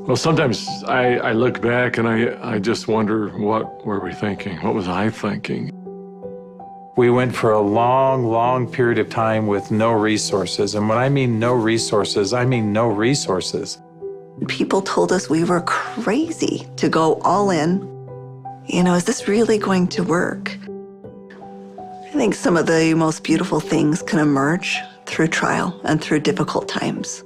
Well, sometimes I look back and I just wonder, what were we thinking? What was I thinking? We went for a long, long period of time with no resources. And when I mean no resources, I mean no resources. People told us we were crazy to go all in. You know, is this really going to work? I think some of the most beautiful things can emerge through trial and through difficult times.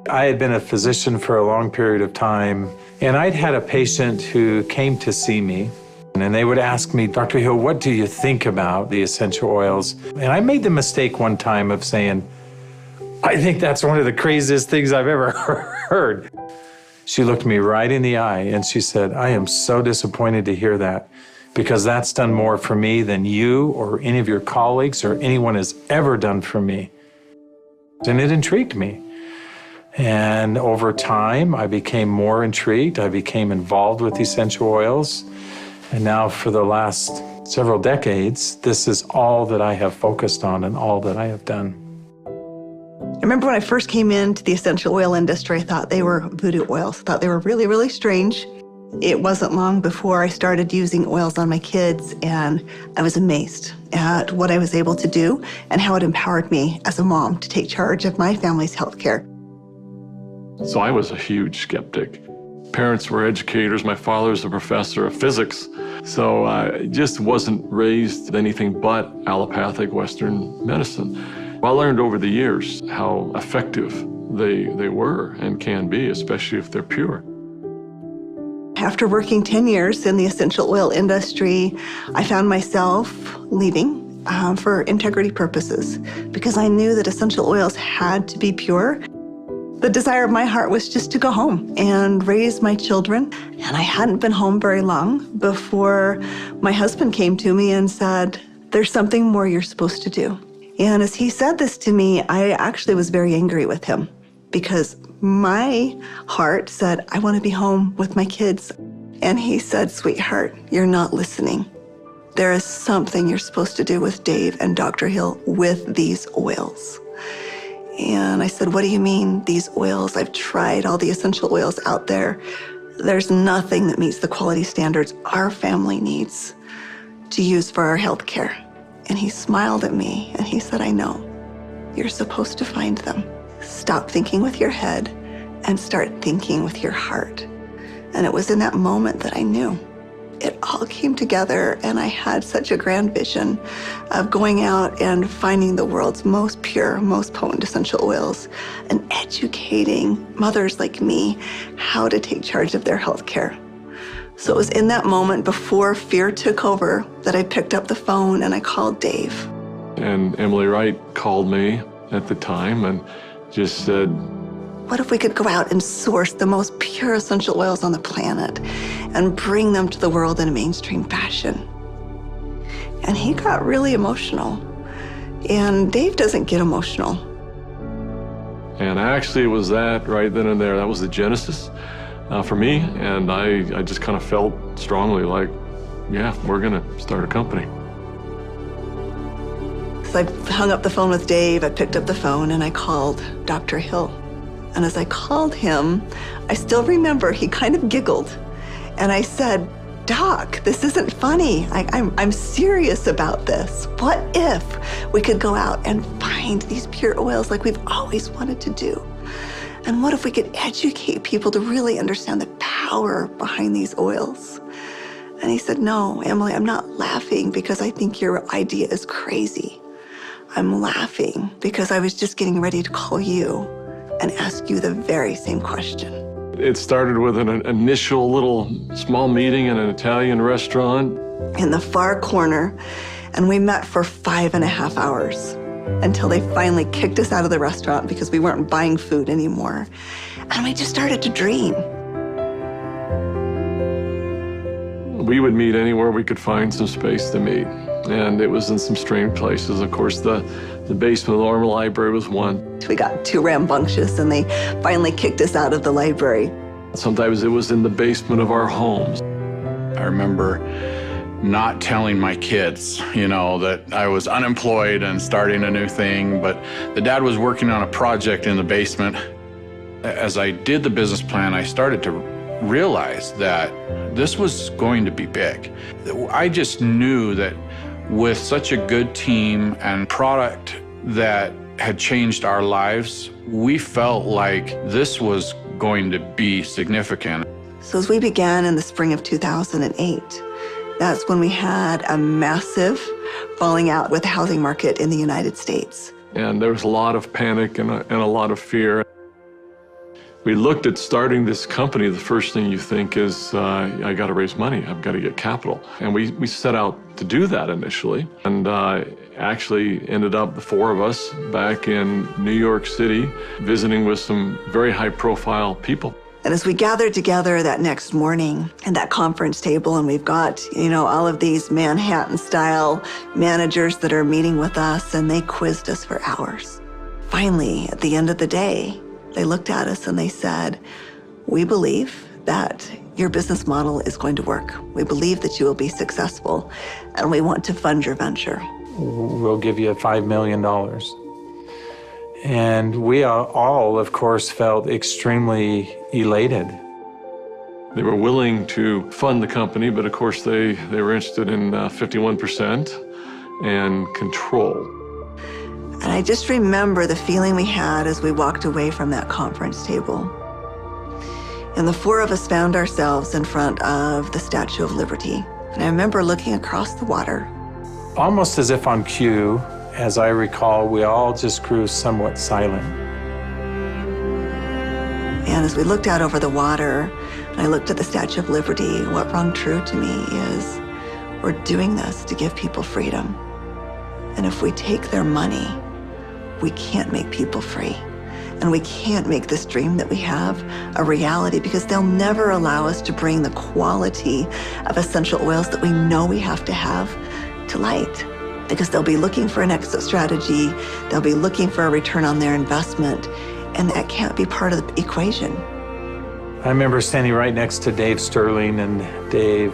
I had been a physician for a long period of time, and I'd had a patient who came to see me, and they would ask me, Dr. Hill, what do you think about the essential oils? And I made the mistake one time of saying, I think that's one of the craziest things I've ever heard. She looked me right in the eye and she said, I am so disappointed to hear that, because that's done more for me than you or any of your colleagues or anyone has ever done for me. And it intrigued me. And over time, I became more intrigued. I became involved with essential oils. And now for the last several decades, this is all that I have focused on and all that I have done. I remember when I first came into the essential oil industry, I thought they were voodoo oils. I thought they were really, really strange. It wasn't long before I started using oils on my kids, and I was amazed at what I was able to do and how it empowered me as a mom to take charge of my family's health care. So I was a huge skeptic. Parents were educators. My father's a professor of physics. So I just wasn't raised anything but allopathic Western medicine. I learned over the years how effective they were and can be, especially if they're pure. After working 10 years in the essential oil industry, I found myself leaving for integrity purposes, because I knew that essential oils had to be pure. The desire of my heart was just to go home and raise my children. And I hadn't been home very long before my husband came to me and said, there's something more you're supposed to do. And as he said this to me, I actually was very angry with him, because my heart said, I want to be home with my kids. And he said, sweetheart, you're not listening. There is something you're supposed to do with Dave and Dr. Hill with these oils. And I said, what do you mean, these oils? I've tried all the essential oils out there. There's nothing that meets the quality standards our family needs to use for our health care. And he smiled at me and he said, I know. You're supposed to find them. Stop thinking with your head and start thinking with your heart. And it was in that moment that I knew. It all came together, and I had such a grand vision of going out and finding the world's most pure, most potent essential oils and educating mothers like me how to take charge of their health care. So it was in that moment, before fear took over, that I picked up the phone and I called Dave. And Emily Wright called me at the time and just said, what if we could go out and source the most pure essential oils on the planet and bring them to the world in a mainstream fashion? And he got really emotional. And Dave doesn't get emotional. And actually it was that right then and there. That was the genesis for me. And I just kind of felt strongly like, yeah, we're going to start a company. So I hung up the phone with Dave. I picked up the phone and I called Dr. Hill. And as I called him, I still remember he kind of giggled. And I said, Doc, this isn't funny. I'm serious about this. What if we could go out and find these pure oils like we've always wanted to do? And what if we could educate people to really understand the power behind these oils? And he said, no, Emily, I'm not laughing because I think your idea is crazy. I'm laughing because I was just getting ready to call you and ask you the very same question. It started with an initial little small meeting in an Italian restaurant. In the far corner, and we met for 5.5 hours until they finally kicked us out of the restaurant because we weren't buying food anymore. And we just started to dream. We would meet anywhere we could find some space to meet. And it was in some strange places. Of course, the basement of the Normal Library was one. We got too rambunctious and they finally kicked us out of the library. Sometimes it was in the basement of our homes. I remember not telling my kids, that I was unemployed and starting a new thing, but the dad was working on a project in the basement. As I did the business plan, I started to realize that this was going to be big. I just knew that with such a good team and product that had changed our lives, we felt like this was going to be significant. So as we began in the spring of 2008, that's when we had a massive falling out with the housing market in the United States. And there was a lot of panic and a lot of fear. We looked at starting this company. The first thing you think is, I got to raise money. I've got to get capital. And we set out to do that initially. And actually ended up, the four of us, back in New York City, visiting with some very high-profile people. And as we gathered together that next morning at that conference table, and we've got, all of these Manhattan-style managers that are meeting with us, and they quizzed us for hours. Finally, at the end of the day, they looked at us and they said, "We believe that your business model is going to work. We believe that you will be successful, and we want to fund your venture. We'll give you $5 million. And we all, of course, felt extremely elated. They were willing to fund the company, but of course they were interested in 51% and control. And I just remember the feeling we had as we walked away from that conference table. And the four of us found ourselves in front of the Statue of Liberty. And I remember looking across the water. Almost as if on cue, as I recall, we all just grew somewhat silent. And as we looked out over the water, and I looked at the Statue of Liberty, what rang true to me is, we're doing this to give people freedom. And if we take their money, we can't make people free. And we can't make this dream that we have a reality, because they'll never allow us to bring the quality of essential oils that we know we have to light. Because they'll be looking for an exit strategy, they'll be looking for a return on their investment, and that can't be part of the equation. I remember standing right next to Dave Sterling, and Dave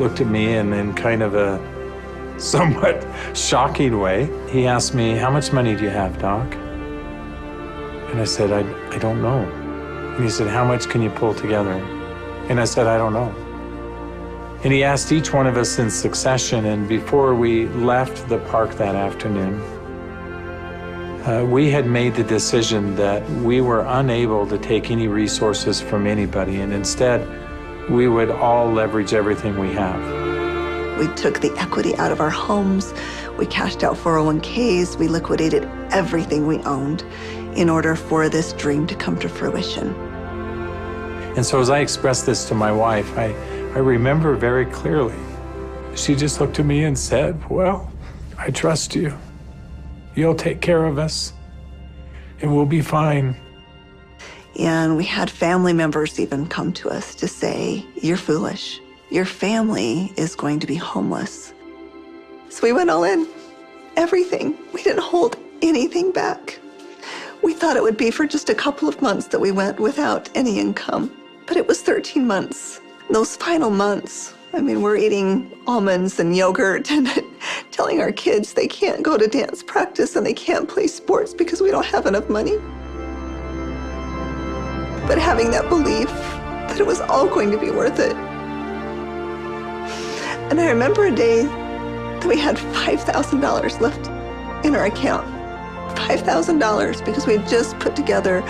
looked at me and in kind of a somewhat shocking way, he asked me, "How much money do you have, Doc?" And I said, I don't know. And he said, "How much can you pull together?" And I said, "I don't know." And he asked each one of us in succession, and before we left the park that afternoon, we had made the decision that we were unable to take any resources from anybody, and instead, we would all leverage everything we have. We took the equity out of our homes, we cashed out 401ks, we liquidated everything we owned in order for this dream to come to fruition. And so as I expressed this to my wife, I remember very clearly, she just looked at me and said, "Well, I trust you. You'll take care of us, and we'll be fine." And we had family members even come to us to say, "You're foolish. Your family is going to be homeless." So we went all in, everything. We didn't hold anything back. We thought it would be for just a couple of months that we went without any income, but it was 13 months. Those final months, we're eating almonds and yogurt and telling our kids they can't go to dance practice and they can't play sports because we don't have enough money. But having that belief that it was all going to be worth it. And I remember a day that we had $5,000 left in our account. $5,000 because we had just put together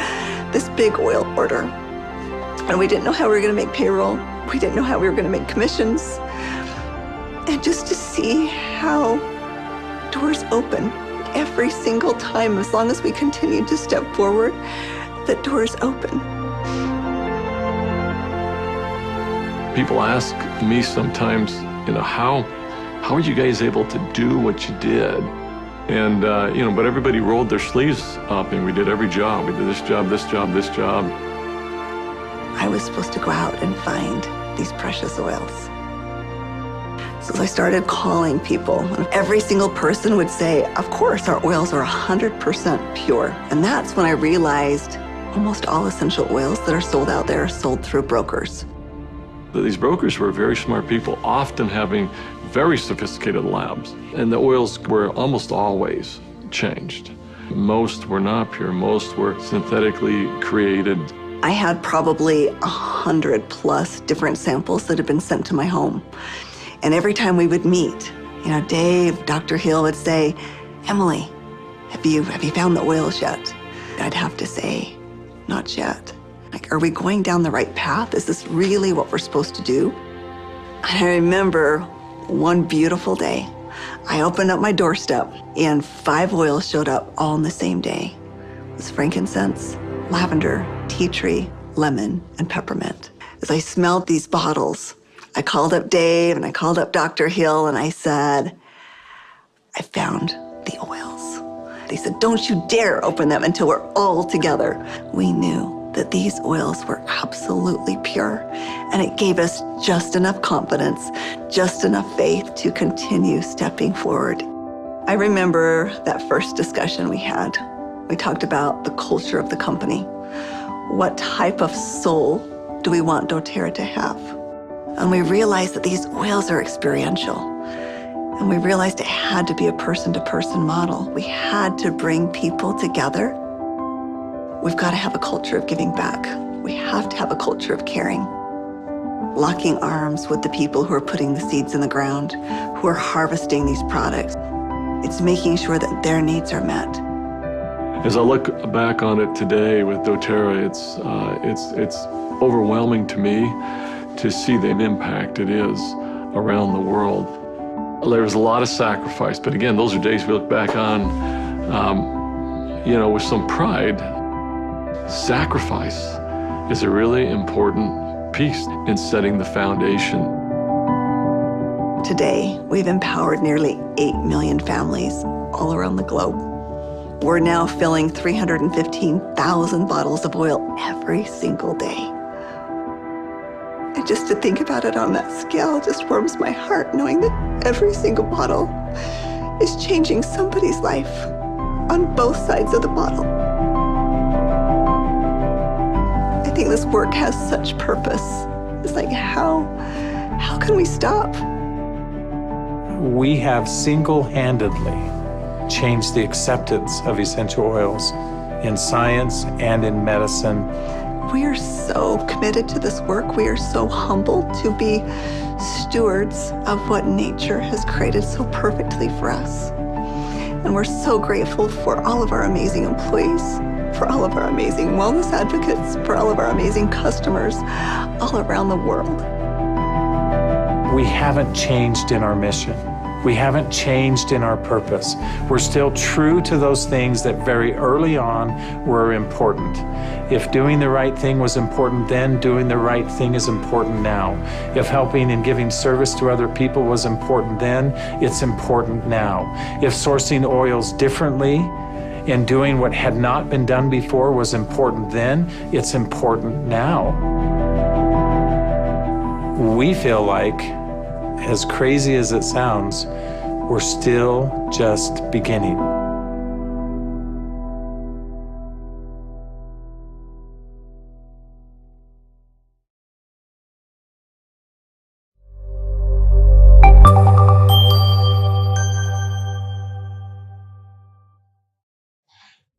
this big oil order. And we didn't know how we were going to make payroll. We didn't know how we were going to make commissions. And just to see how doors open every single time, as long as we continued to step forward, that doors open. People ask me sometimes, how are you guys able to do what you did? And, but everybody rolled their sleeves up and we did every job. We did this job, this job, this job. I was supposed to go out and find these precious oils. So I started calling people, and every single person would say, "Of course, our oils are 100% pure." And that's when I realized almost all essential oils that are sold out there are sold through brokers. These brokers were very smart people, often having very sophisticated labs. And the oils were almost always changed. Most were not pure. Most were synthetically created. I had probably 100+ different samples that had been sent to my home. And every time we would meet, Dave, Dr. Hill would say, Emily, have you found the oils yet? I'd have to say, not yet. Like, are we going down the right path? Is this really what we're supposed to do? And I remember one beautiful day, I opened up my doorstep and 5 oils showed up all on the same day. It was frankincense, lavender, tea tree, lemon, and peppermint. As I smelled these bottles, I called up Dave and I called up Dr. Hill and I said, I found the oils. They said, don't you dare open them until we're all together. We knew that these oils were absolutely pure, and it gave us just enough confidence, just enough faith to continue stepping forward. I remember that first discussion we had. We talked about the culture of the company. What type of soul do we want doTERRA to have? And we realized that these oils are experiential. And we realized it had to be a person-to-person model. We had to bring people together. We've got to have a culture of giving back. We have to have a culture of caring. Locking arms with the people who are putting the seeds in the ground, who are harvesting these products. It's making sure that their needs are met. As I look back on it today with doTERRA, it's overwhelming to me to see the impact it is around the world. There was a lot of sacrifice, but again, those are days we look back on, with some pride. Sacrifice is a really important piece in setting the foundation. Today, we've empowered nearly 8 million families all around the globe. We're now filling 315,000 bottles of oil every single day. And just to think about it on that scale just warms my heart, knowing that every single bottle is changing somebody's life on both sides of the bottle. I think this work has such purpose. It's like, how can we stop? We have single-handedly changed the acceptance of essential oils in science and in medicine. We are so committed to this work. We are so humbled to be stewards of what nature has created so perfectly for us. And we're so grateful for all of our amazing employees, for all of our amazing wellness advocates, for all of our amazing customers all around the world. We haven't changed in our mission. We haven't changed in our purpose. We're still true to those things that very early on were important. If doing the right thing was important then, doing the right thing is important now. If helping and giving service to other people was important then, it's important now. If sourcing oils differently and doing what had not been done before was important then, it's important now. We feel like, as crazy as it sounds, we're still just beginning.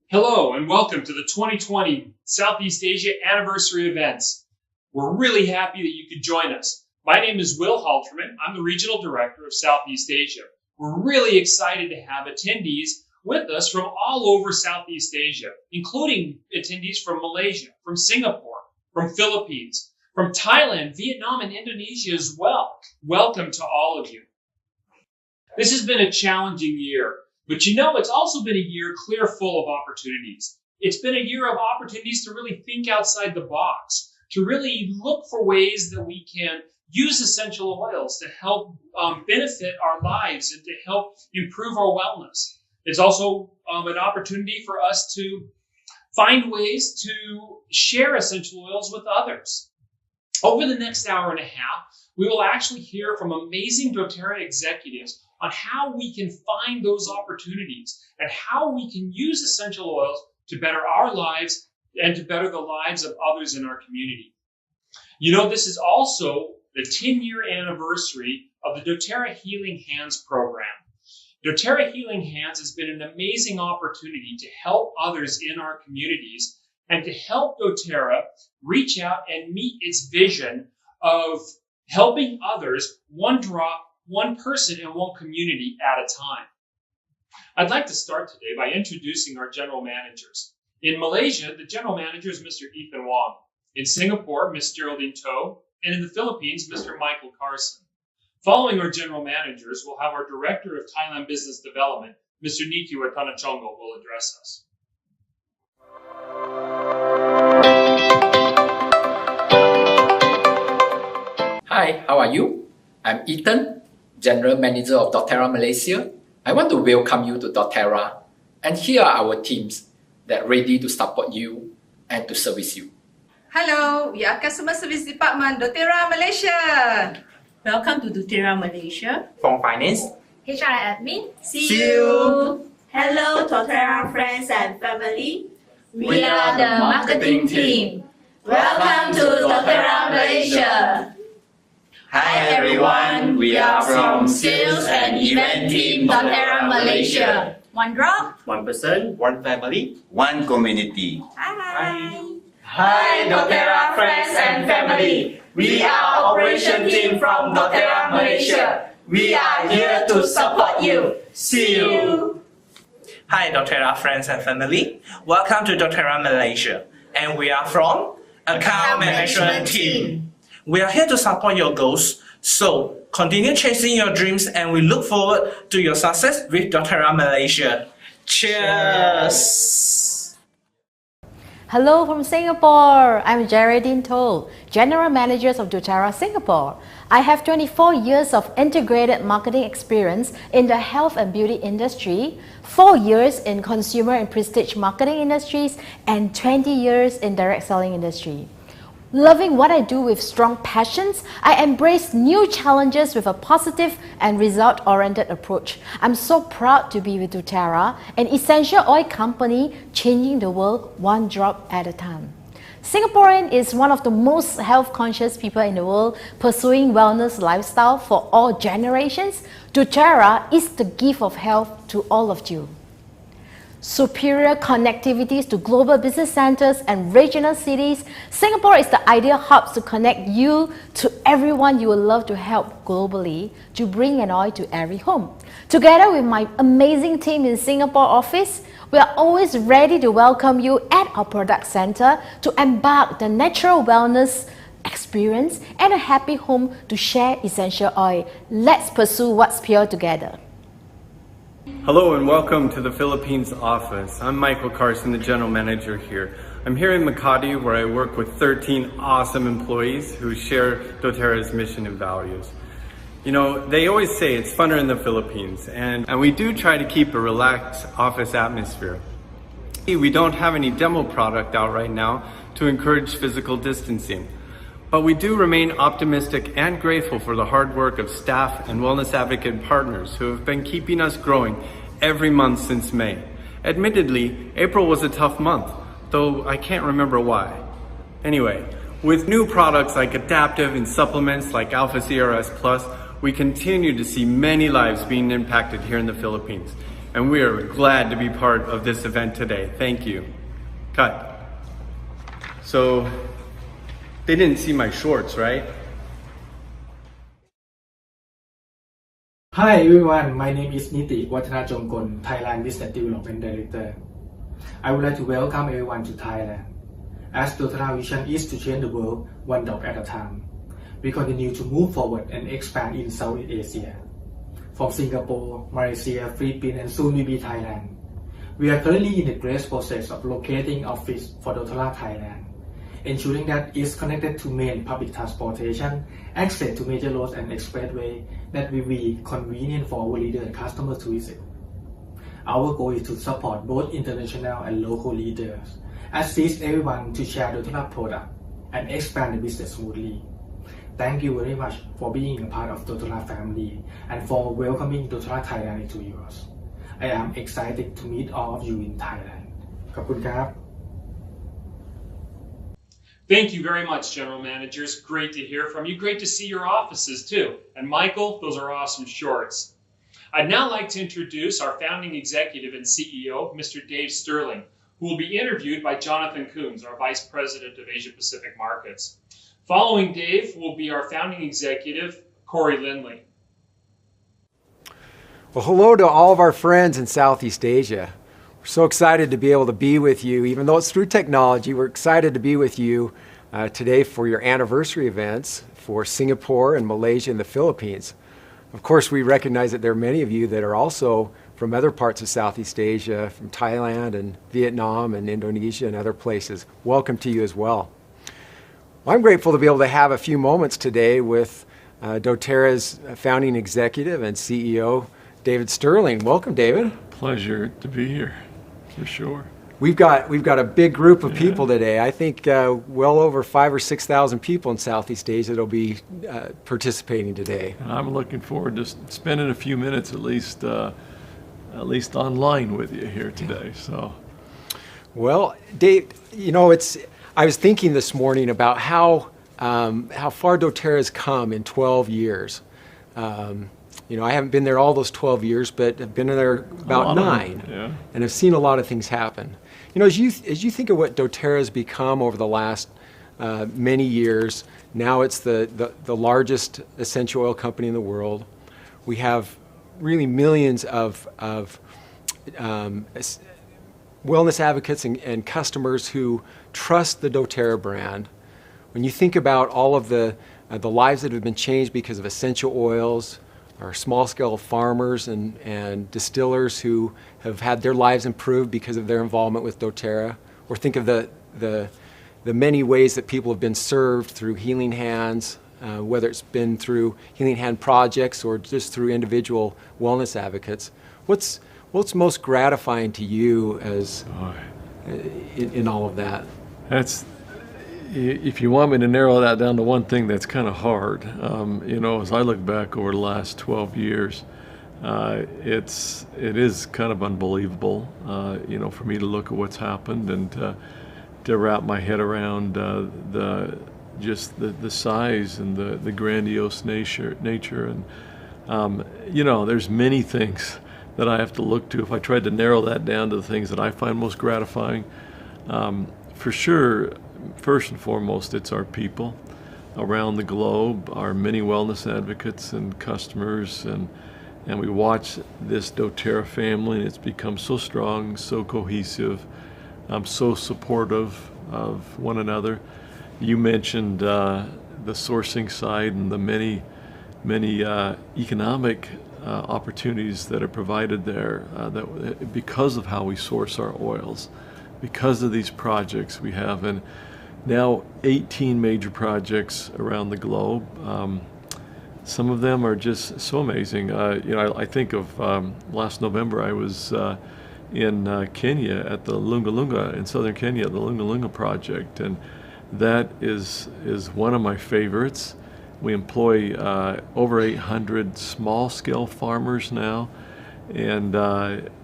Hello and welcome to the 2020 Southeast Asia Anniversary Events. We're really happy that you could join us. My name is Will Halterman. I'm the Regional Director of Southeast Asia. We're really excited to have attendees with us from all over Southeast Asia, including attendees from Malaysia, from Singapore, from Philippines, from Thailand, Vietnam, and Indonesia as well. Welcome to all of you. This has been a challenging year. But it's also been a year clear full of opportunities. It's been a year of opportunities to really think outside the box, to really look for ways that we can use essential oils to help benefit our lives and to help improve our wellness. It's also an opportunity for us to find ways to share essential oils with others. Over the next hour and a half, we will actually hear from amazing doTERRA executives on how we can find those opportunities and how we can use essential oils to better our lives and to better the lives of others in our community. This is also the 10-year anniversary of the doTERRA Healing Hands program. doTERRA Healing Hands has been an amazing opportunity to help others in our communities and to help doTERRA reach out and meet its vision of helping others one drop, one person, and one community at a time. I'd like to start today by introducing our general managers. In Malaysia, the general manager is Mr. Ethan Wong. In Singapore, Ms. Geraldine To. And in the Philippines, Mr. Michael Carson. Following our general managers, we'll have our Director of Thailand Business Development, Mr. Niki Watanachongo, will address us. Hi, how are you? I'm Ethan, General Manager of dōTERRA Malaysia. I want to welcome you to dōTERRA, and here are our teams that are ready to support you and to service you. Hello, we are Customer Service Department, dōTERRA Malaysia. Welcome to dōTERRA Malaysia. From finance, HR admin. See you. Hello, dōTERRA friends and family. We are the marketing team. Welcome to dōTERRA Malaysia. Hi everyone, we are from Sales and Event Team dōTERRA Malaysia. One drop. One person, one family, one community. Hi. Hi dōTERRA friends and family. We are Operation Team from dōTERRA Malaysia. We are here to support you. See you. Hi dōTERRA friends and family. Welcome to dōTERRA Malaysia. And we are from Account Management Team. We are here to support your goals. So continue chasing your dreams and we look forward to your success with dōTERRA Malaysia. Cheers! Hello from Singapore. I'm Geraldine To, General Manager of dōTERRA Singapore. I have 24 years of integrated marketing experience in the health and beauty industry, 4 years in consumer and prestige marketing industries, and 20 years in direct selling industry. Loving what I do with strong passions, I embrace new challenges with a positive and result-oriented approach. I'm so proud to be with dōTERRA, an essential oil company changing the world one drop at a time. Singaporean is one of the most health-conscious people in the world, pursuing wellness lifestyle for all generations. dōTERRA is the gift of health to all of you. Superior connectivities to global business centers and regional cities, Singapore is the ideal hub to connect you to everyone you would love to help globally to bring an oil to every home. Together with my amazing team in Singapore office, we are always ready to welcome you at our product center to embark the natural wellness experience and a happy home to share essential oil. Let's pursue what's pure together. Hello and welcome to the Philippines office. I'm Michael Carson, the General Manager here. I'm here in Makati where I work with 13 awesome employees who share dōTERRA's mission and values. You know, they always say it's funner in the Philippines and we do try to keep a relaxed office atmosphere. We don't have any demo product out right now to encourage physical distancing. But we do remain optimistic and grateful for the hard work of staff and wellness advocate partners who have been keeping us growing every month since May. Admittedly, April was a tough month, though I can't remember why. Anyway, with new products like Adaptive and supplements like Alpha CRS Plus, we continue to see many lives being impacted here in the Philippines. And we are glad to be part of this event today. Thank you. Cut. So, they didn't see my shorts, right? Hi everyone, my name is Niki Watanachongo, Thailand Business Development Director. I would like to welcome everyone to Thailand. As dōTERRA vision is to change the world one drop at a time, we continue to move forward and expand in Southeast Asia. From Singapore, Malaysia, Philippines, and soon will be Thailand. We are currently in the great process of locating office for dōTERRA Thailand, ensuring that it's connected to main public transportation, access to major roads and expressway that will be convenient for our leaders and customers to visit. Our goal is to support both international and local leaders, assist everyone to share dōTERRA product, and expand the business smoothly. Thank you very much for being a part of dōTERRA family and for welcoming dōTERRA Thailand into yours. I am excited to meet all of you in Thailand. ขอบคุณครับ Thank you very much, General Managers. Great to hear from you. Great to see your offices too. And Michael, those are awesome shorts. I'd now like to introduce our founding executive and CEO, Mr. Dave Sterling, who will be interviewed by Jonathan Coombs, our Vice President of Asia Pacific Markets. Following Dave will be our founding executive, Corey Lindley. Well, hello to all of our friends in Southeast Asia. We're so excited to be able to be with you. Even though it's through technology, we're excited to be with you today for your anniversary events for Singapore and Malaysia and the Philippines. Of course, we recognize that there are many of you that are also from other parts of Southeast Asia, from Thailand and Vietnam and Indonesia and other places. Welcome to you as well. Well, I'm grateful to be able to have a few moments today with dōTERRA's founding executive and CEO, David Sterling. Welcome, David. Pleasure to be here, for sure. We've got a big group of people today. I think well over 5,000 or 6,000 people in Southeast Asia that'll be participating today. And I'm looking forward to spending a few minutes at least online with you here today. So, well, Dave, you know, I was thinking this morning about how far dōTERRA has come in 12 years. You know, I haven't been there all those 12 years, but I've been there about 9, and I've seen a lot of things happen. You know, as you think of what dōTERRA has become over the last many years, now it's the largest essential oil company in the world. We have really millions of wellness advocates and customers who trust the dōTERRA brand. When you think about all of the lives that have been changed because of essential oils, our small-scale farmers and distillers who have had their lives improved because of their involvement with dōTERRA, or think of the many ways that people have been served through Healing Hands, whether it's been through Healing Hand projects or just through individual wellness advocates. What's most gratifying to you as in all of that? If you want me to narrow that down to one thing, that's kind of hard. You know, as I look back over the last 12 years, it is kind of unbelievable, you know, for me to look at what's happened and to wrap my head around the size and the grandiose nature. And, you know, there's many things that I have to look to. If I tried to narrow that down to the things that I find most gratifying, for sure, first and foremost, it's our people around the globe, our many wellness advocates and customers, and we watch this dōTERRA family, and it's become so strong, so cohesive, so supportive of one another. You mentioned the sourcing side and the many economic opportunities that are provided there that because of how we source our oils, because of these projects we have, and now 18 major projects around the globe. Some of them are just so amazing. You know, I think of last November I was in Kenya at the Lunga Lunga in southern Kenya, the Lunga Lunga project, and that is one of my favorites. We employ over 800 small-scale farmers now, and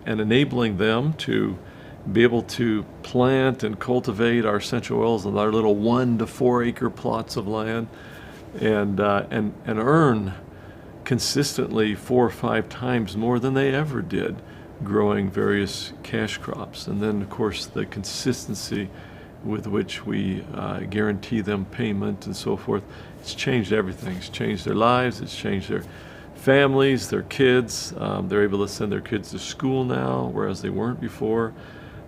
enabling them to be able to plant and cultivate our essential oils on our little 1 to 4 acre plots of land, and earn consistently 4 or 5 times more than they ever did growing various cash crops. And then, of course, the consistency with which we guarantee them payment and so forth. It's changed everything. It's changed their lives. It's changed their families, their kids. They're able to send their kids to school now, whereas they weren't before.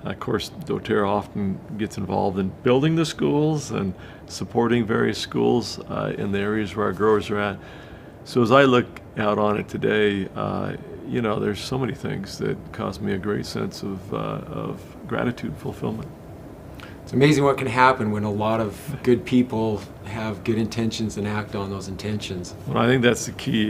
Of course, dōTERRA often gets involved in building the schools and supporting various schools in the areas where our growers are at. So as I look out on it today, you know, there's so many things that cause me a great sense of gratitude and fulfillment. It's amazing what can happen when a lot of good people have good intentions and act on those intentions. Well, I think that's the key.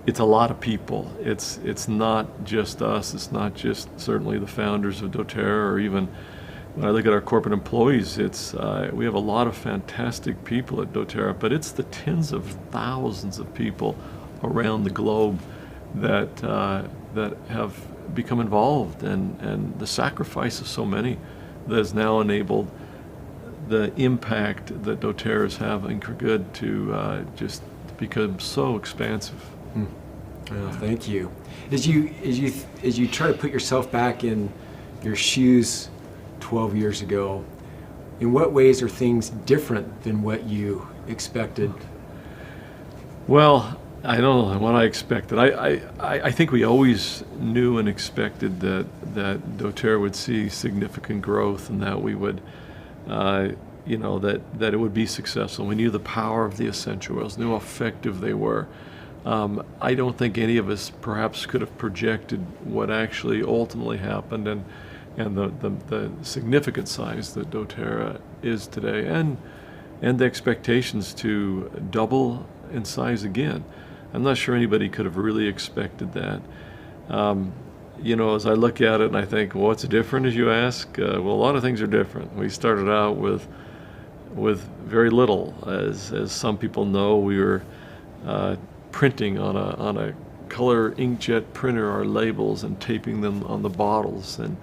It's a lot of people. It's not just us. It's not just certainly the founders of dōTERRA, or even when I look at our corporate employees, we have a lot of fantastic people at dōTERRA, but it's the tens of thousands of people around the globe that have become involved, and the sacrifice of so many that has now enabled the impact that dōTERRA is having for good to just become so expansive. Oh, thank you. As you try to put yourself back in your shoes 12 years ago, in what ways are things different than what you expected? Well, I don't know what I expected. I think we always knew and expected that dōTERRA would see significant growth and that we would, you know, that it would be successful. We knew the power of the essential oils, knew how effective they were. I don't think any of us perhaps could have projected what actually ultimately happened and the significant size that dōTERRA is today and the expectations to double in size again. I'm not sure anybody could have really expected that. You know, as I look at it and I think, well, what's different as you ask? Well, a lot of things are different. We started out with very little. As some people know, we were printing on a color inkjet printer our labels and taping them on the bottles and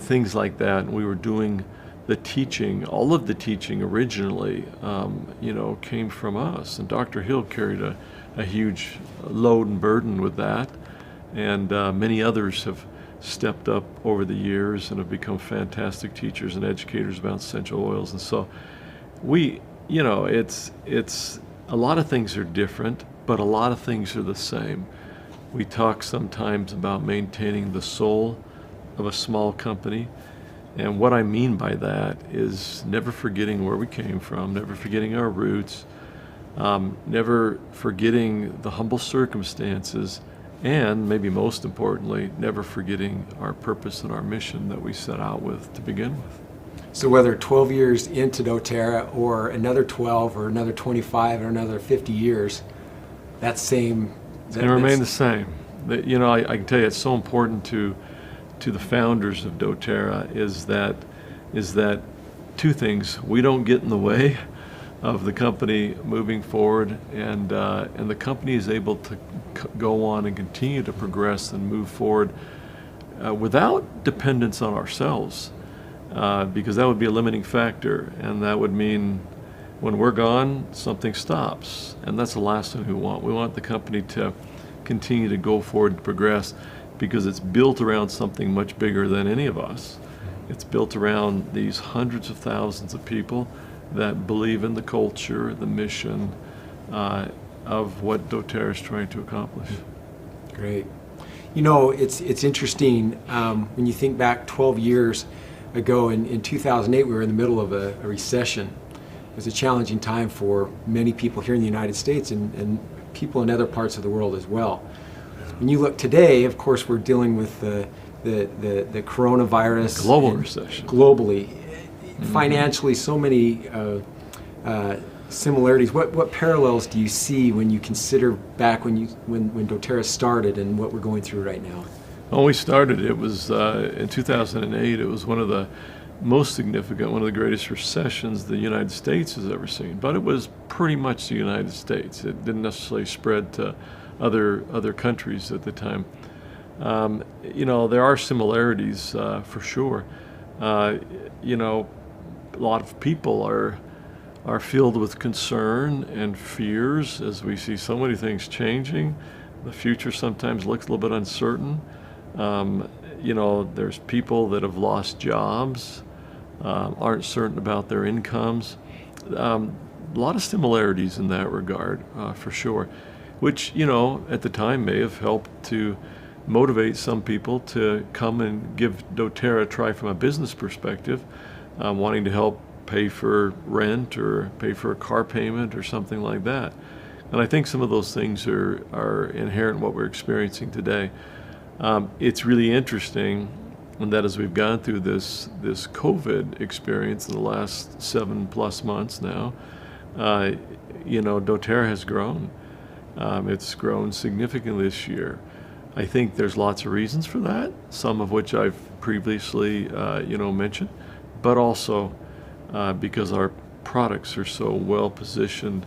things like that. And we were doing the teaching. All of the teaching originally, you know, came from us. And Dr. Hill carried a huge load and burden with that. And many others have stepped up over the years and have become fantastic teachers and educators about essential oils. And so we, you know, it's a lot of things are different, but a lot of things are the same. We talk sometimes about maintaining the soul of a small company. And what I mean by that is never forgetting where we came from, never forgetting our roots, never forgetting the humble circumstances, and maybe most importantly, never forgetting our purpose and our mission that we set out with to begin with. So whether 12 years into dōTERRA or another 12 or another 25 or another 50 years, that same... They remain the same. You know, I can tell you it's so important to the founders of dōTERRA is that two things. We don't get in the way of the company moving forward, and the company is able to go on and continue to progress and move forward without dependence on ourselves, because that would be a limiting factor, and that would mean when we're gone, something stops, and that's the last thing we want. We want the company to continue to go forward and progress because it's built around something much bigger than any of us. It's built around these hundreds of thousands of people that believe in the culture, the mission of what dōTERRA is trying to accomplish. Great. You know, it's interesting when you think back 12 years ago in 2008, we were in the middle of a recession. It was a challenging time for many people here in the United States and people in other parts of the world as well. When you look today, of course, we're dealing with the coronavirus. Global recession. Globally. Financially, so many similarities. What parallels do you see when you consider back when dōTERRA started and what we're going through right now? When we started, it was in 2008. It was one of the most significant, one of the greatest recessions the United States has ever seen. But it was pretty much the United States. It didn't necessarily spread to other countries at the time. You know, there are similarities for sure. You know, a lot of people are filled with concern and fears as we see so many things changing. The future sometimes looks a little bit uncertain. You know, there's people that have lost jobs, aren't certain about their incomes. A lot of similarities in that regard, for sure, which, you know, at the time may have helped to motivate some people to come and give dōTERRA a try from a business perspective, wanting to help pay for rent or pay for a car payment or something like that. And I think some of those things are inherent in what we're experiencing today. It's really interesting that as we've gone through this COVID experience in the last 7+ months now, you know, dōTERRA has grown. It's grown significantly this year. I think there's lots of reasons for that, some of which I've previously, you know, mentioned, but also because our products are so well positioned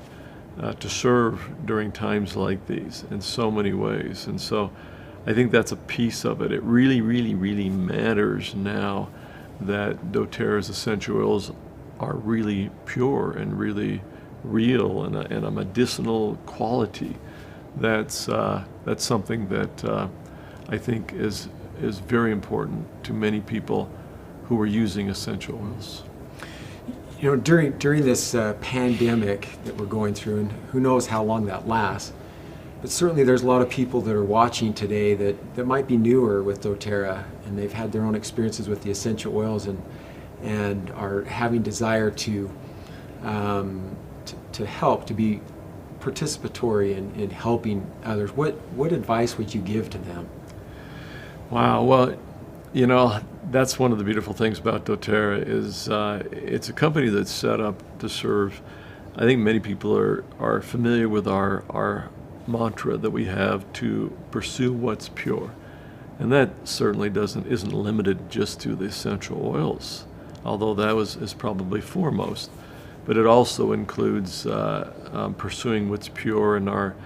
to serve during times like these in so many ways. And so I think that's a piece of it. It really, really, really matters now that dōTERRA's essential oils are really pure and really real and a medicinal quality that's something that I think is very important to many people who are using essential oils. You know, during this pandemic that we're going through, and who knows how long that lasts, but certainly there's a lot of people that are watching today that might be newer with dōTERRA, and they've had their own experiences with the essential oils and are having desire to help, to be participatory in helping others. What advice would you give to them? Wow, well, you know, that's one of the beautiful things about dōTERRA is it's a company that's set up to serve. I think many people are familiar with our mantra that we have to pursue what's pure, and that certainly isn't limited just to the essential oils, although that is probably foremost. But it also includes pursuing what's pure in our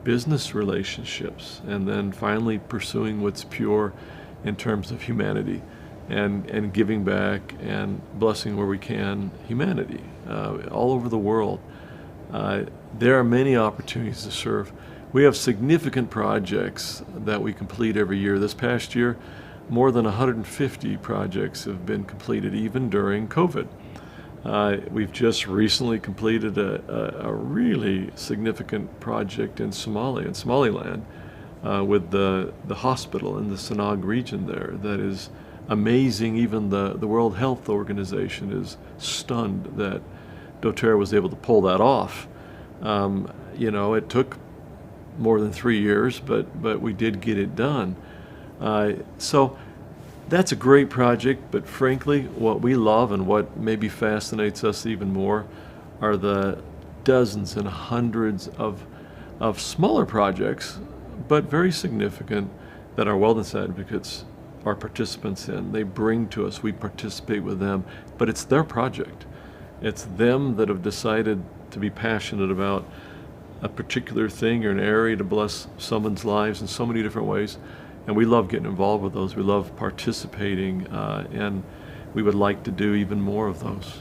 business relationships, and then finally pursuing what's pure in terms of humanity, and giving back and blessing where we can humanity all over the world. There are many opportunities to serve. We have significant projects that we complete every year. This past year, more than 150 projects have been completed, even during COVID. We've just recently completed a really significant project in Somaliland, with the hospital in the Sanag region there. That is amazing. Even the World Health Organization is stunned that dōTERRA was able to pull that off. You know, it took more than 3 years, but we did get it done. So that's a great project, but frankly, what we love and what maybe fascinates us even more are the dozens and hundreds of smaller projects, but very significant, that our wellness advocates are participants in. They bring to us, we participate with them, but it's their project. It's them that have decided to be passionate about a particular thing or an area to bless someone's lives in so many different ways. And we love getting involved with those. We love participating, and we would like to do even more of those.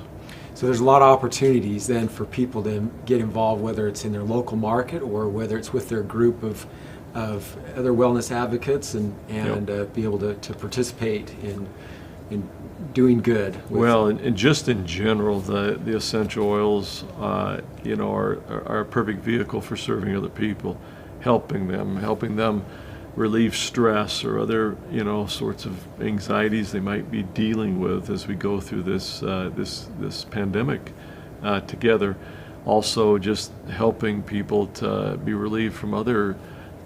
So there's a lot of opportunities then for people to get involved, whether it's in their local market or whether it's with their group of other wellness advocates, and yep. Be able to participate in doing good. Well, and just in general, the essential oils, you know, are a perfect vehicle for serving other people, helping them relieve stress or other, you know, sorts of anxieties they might be dealing with as we go through this pandemic together. Also, just helping people to be relieved from other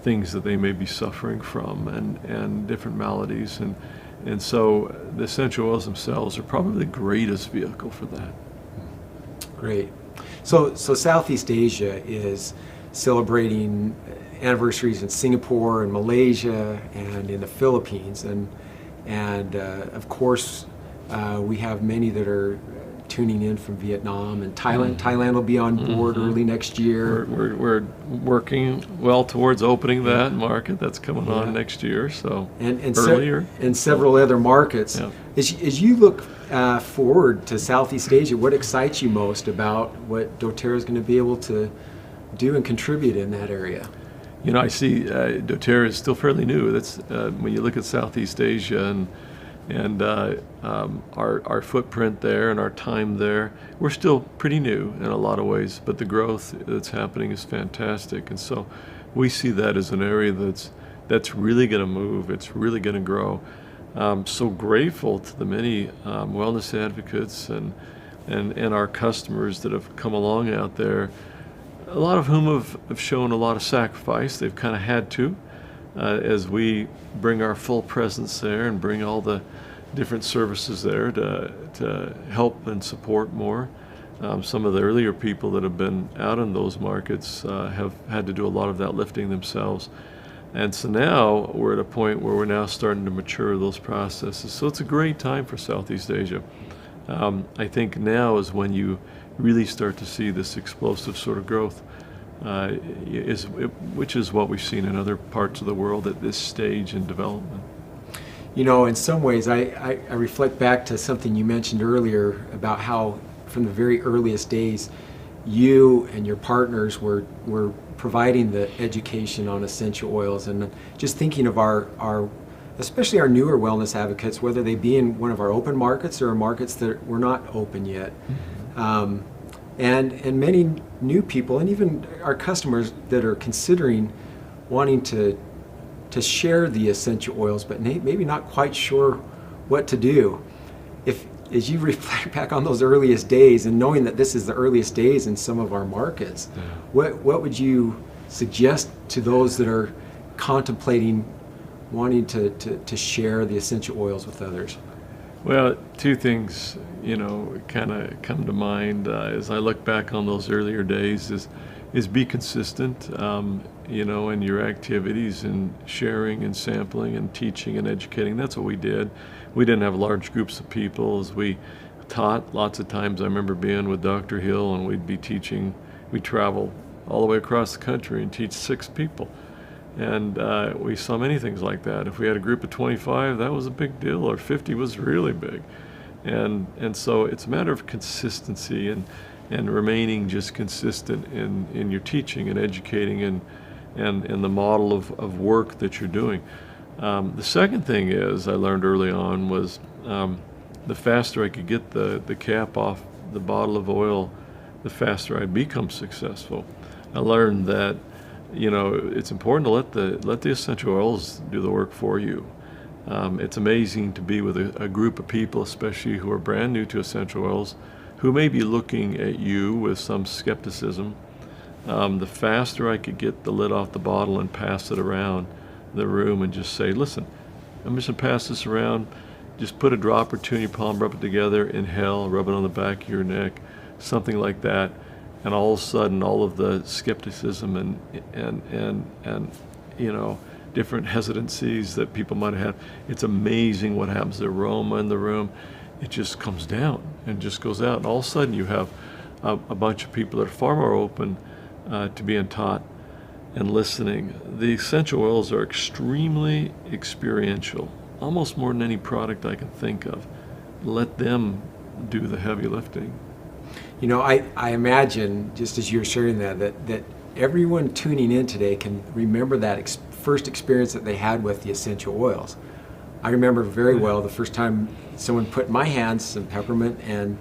things that they may be suffering from, and different maladies, and so the essential oils themselves are probably the greatest vehicle for that. Great. So Southeast Asia is celebrating anniversaries in Singapore and Malaysia and in the Philippines, and of course we have many that are tuning in from Vietnam and Thailand. Thailand will be on board early next year. We're working well towards opening that market. That's coming on next year, so earlier. And several other markets. Yeah. As you look forward to Southeast Asia, what excites you most about what dōTERRA is going to be able to do and contribute in that area? You know, I see dōTERRA is still fairly new. That's when you look at Southeast Asia and our footprint there and our time there, we're still pretty new in a lot of ways, but the growth that's happening is fantastic. And so we see that as an area that's really going to move. It's really going to grow. So grateful to the many wellness advocates and our customers that have come along out there, a lot of whom have shown a lot of sacrifice. They've kind of had to, as we bring our full presence there and bring all the different services there to help and support more. Some of the earlier people that have been out in those markets have had to do a lot of that lifting themselves. And so now we're at a point where we're now starting to mature those processes. So it's a great time for Southeast Asia. I think now is when you really start to see this explosive sort of growth, which is what we've seen in other parts of the world at this stage in development. You know, in some ways, I reflect back to something you mentioned earlier about how from the very earliest days, you and your partners were providing the education on essential oils, and just thinking of our especially our newer wellness advocates, whether they be in one of our open markets or markets that were not open yet. And many new people, and even our customers that are considering wanting to share the essential oils, but maybe not quite sure what to do. As you reflect back on those earliest days, and knowing that this is the earliest days in some of our markets, what would you suggest to those that are contemplating wanting to share the essential oils with others? Well, two things, kind of come to mind as I look back on those earlier days is be consistent, in your activities and sharing and sampling and teaching and educating. That's what we did. We didn't have large groups of people as we taught. Lots of times I remember being with Dr. Hill and we'd be teaching. We'd travel all the way across the country and teach 6 people. And we saw many things like that. If we had a group of 25, that was a big deal, or 50 was really big. And so it's a matter of consistency and remaining just consistent in your teaching and educating and the model of work that you're doing. The second thing I learned early on was the faster I could get the cap off the bottle of oil, the faster I'd become successful. I learned that it's important to let the essential oils do the work for you. It's amazing to be with a group of people, especially who are brand new to essential oils, who may be looking at you with some skepticism. The faster I could get the lid off the bottle and pass it around the room and just say, listen, I'm just going to pass this around. Just put a drop or two in your palm, rub it together, inhale, rub it on the back of your neck, something like that. And all of a sudden, all of the skepticism and different hesitancies that people might have, it's amazing what happens. The aroma in the room, it just comes down and just goes out. And all of a sudden, you have a bunch of people that are far more open to being taught and listening. The essential oils are extremely experiential, almost more than any product I can think of. Let them do the heavy lifting. I imagine, just as you were sharing that everyone tuning in today can remember that first experience that they had with the essential oils. I remember very well the first time someone put in my hands some peppermint and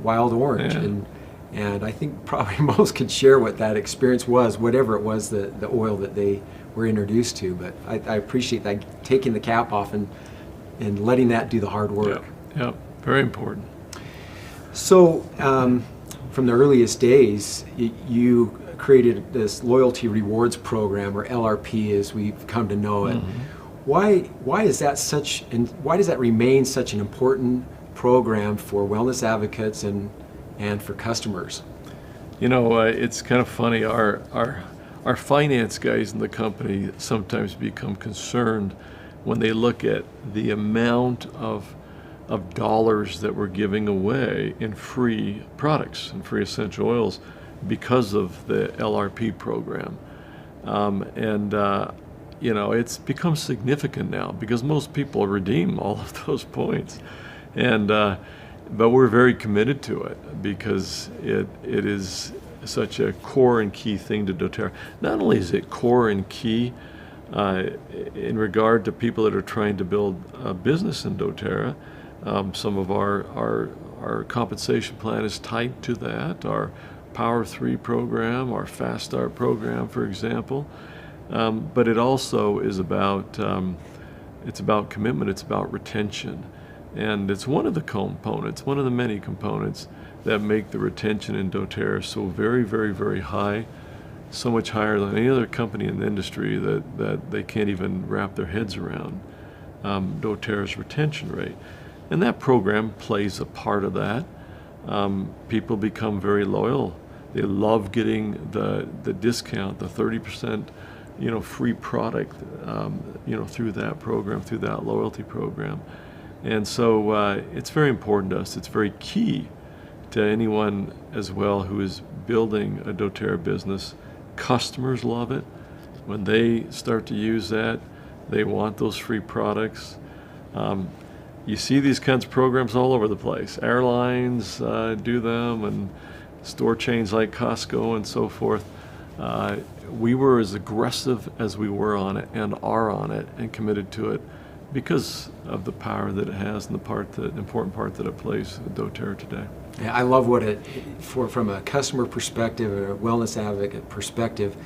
wild orange, and I think probably most could share what that experience was, whatever it was, the oil that they were introduced to. But I appreciate that, taking the cap off and letting that do the hard work. Yeah, very important. So, from the earliest days, you created this loyalty rewards program, or LRP as we've come to know it. Why is that why does that remain such an important program for wellness advocates and for customers? It's kind of funny. Our finance guys in the company sometimes become concerned when they look at the amount of dollars that we're giving away in free products and free essential oils because of the LRP program. It's become significant now because most people redeem all of those points. But we're very committed to it because it is such a core and key thing to doTERRA. Not only is it core and key in regard to people that are trying to build a business in doTERRA, some of our compensation plan is tied to that. Our Power 3 program, our Fast Start program, for example. But it also is about commitment. It's about retention, and it's one of the components, one of the many components that make the retention in doTERRA so very, very, very high, so much higher than any other company in the industry that they can't even wrap their heads around doTERRA's retention rate. And that program plays a part of that. People become very loyal. They love getting the discount, the 30% free product through that program, through that loyalty program. And so it's very important to us. It's very key to anyone as well who is building a doTERRA business. Customers love it. When they start to use that, they want those free products. You see these kinds of programs all over the place. Airlines do them, and store chains like Costco and so forth. we were as aggressive as we were on it and are on it and committed to it because of the power that it has and the important part that it plays at doTERRA today. Yeah, I love what from a customer perspective and a wellness advocate perspective,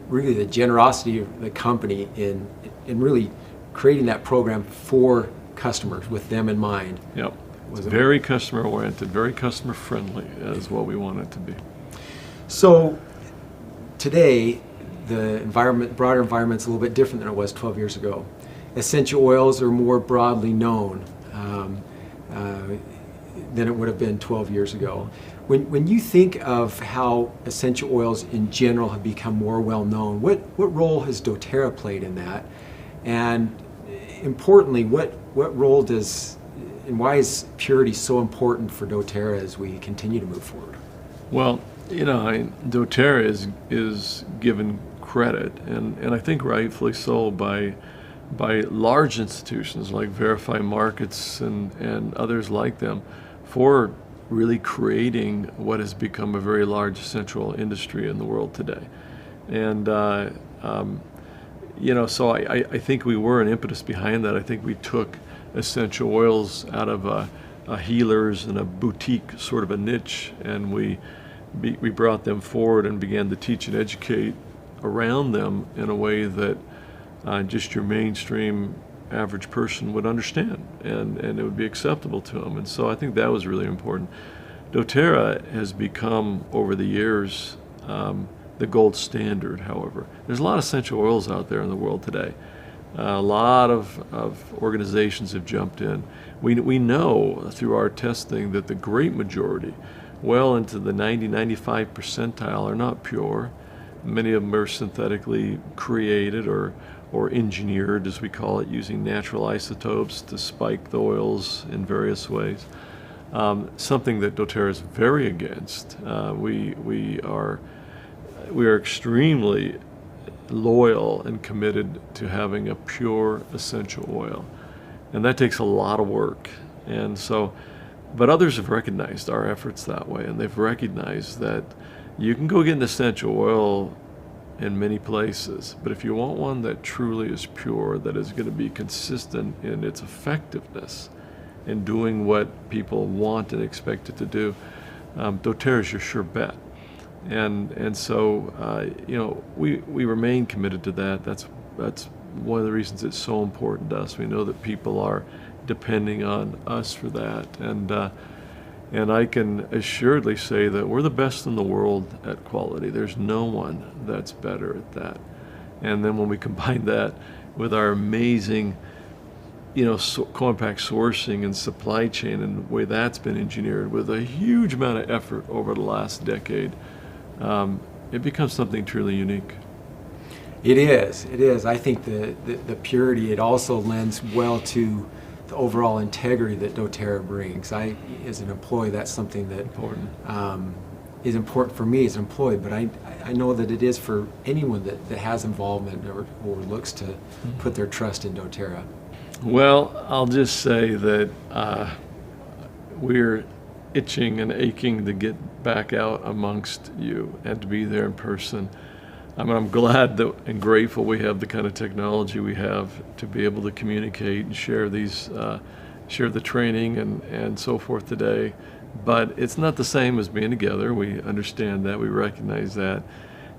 really the generosity of the company in really creating that program for customers with them in mind. Yep. It's very customer oriented, very customer friendly is what we want it to be. So today, the broader environment's a little bit different than it was 12 years ago. Essential oils are more broadly known than it would have been 12 years ago. When you think of how essential oils in general have become more well known, what role has doTERRA played in that? And importantly, what role and why is purity so important for doTERRA as we continue to move forward? Well, doTERRA is given credit, and I think rightfully so, by large institutions like Verify Markets and others like them for really creating what has become a very large essential oil industry in the world today. And so I think we were an impetus behind that. I think we took essential oils out of a healers and a boutique sort of a niche, and we brought them forward and began to teach and educate around them in a way that just your mainstream average person would understand, and it would be acceptable to them. And so I think that was really important. doTERRA has become, over the years, the gold standard, however. There's a lot of essential oils out there in the world today. A lot of organizations have jumped in. We know through our testing that the great majority, well into the 90-95 percentile, are not pure. Many of them are synthetically created or engineered, as we call it, using natural isotopes to spike the oils in various ways. Something that doTERRA is very against. We are extremely loyal and committed to having a pure essential oil, and that takes a lot of work. And so, but others have recognized our efforts that way, and they've recognized that you can go get an essential oil in many places, but if you want one that truly is pure, that is going to be consistent in its effectiveness in doing what people want and expect it to do, doTERRA is your sure bet. And so we remain committed to that. That's one of the reasons it's so important to us. We know that people are depending on us for that, and I can assuredly say that we're the best in the world at quality. There's no one that's better at that. And then when we combine that with our amazing, compact sourcing and supply chain and the way that's been engineered with a huge amount of effort over the last decade, it becomes something truly unique. It is. I think the purity, it also lends well to the overall integrity that doTERRA brings. As an employee, that's something that is important for me as an employee, but I know that it is for anyone that has involvement or looks to put their trust in doTERRA. Well, I'll just say that we're itching and aching to get back out amongst you and to be there in person. I'm glad and grateful we have the kind of technology we have to be able to communicate and share the training and so forth today. But it's not the same as being together. We understand that, we recognize that,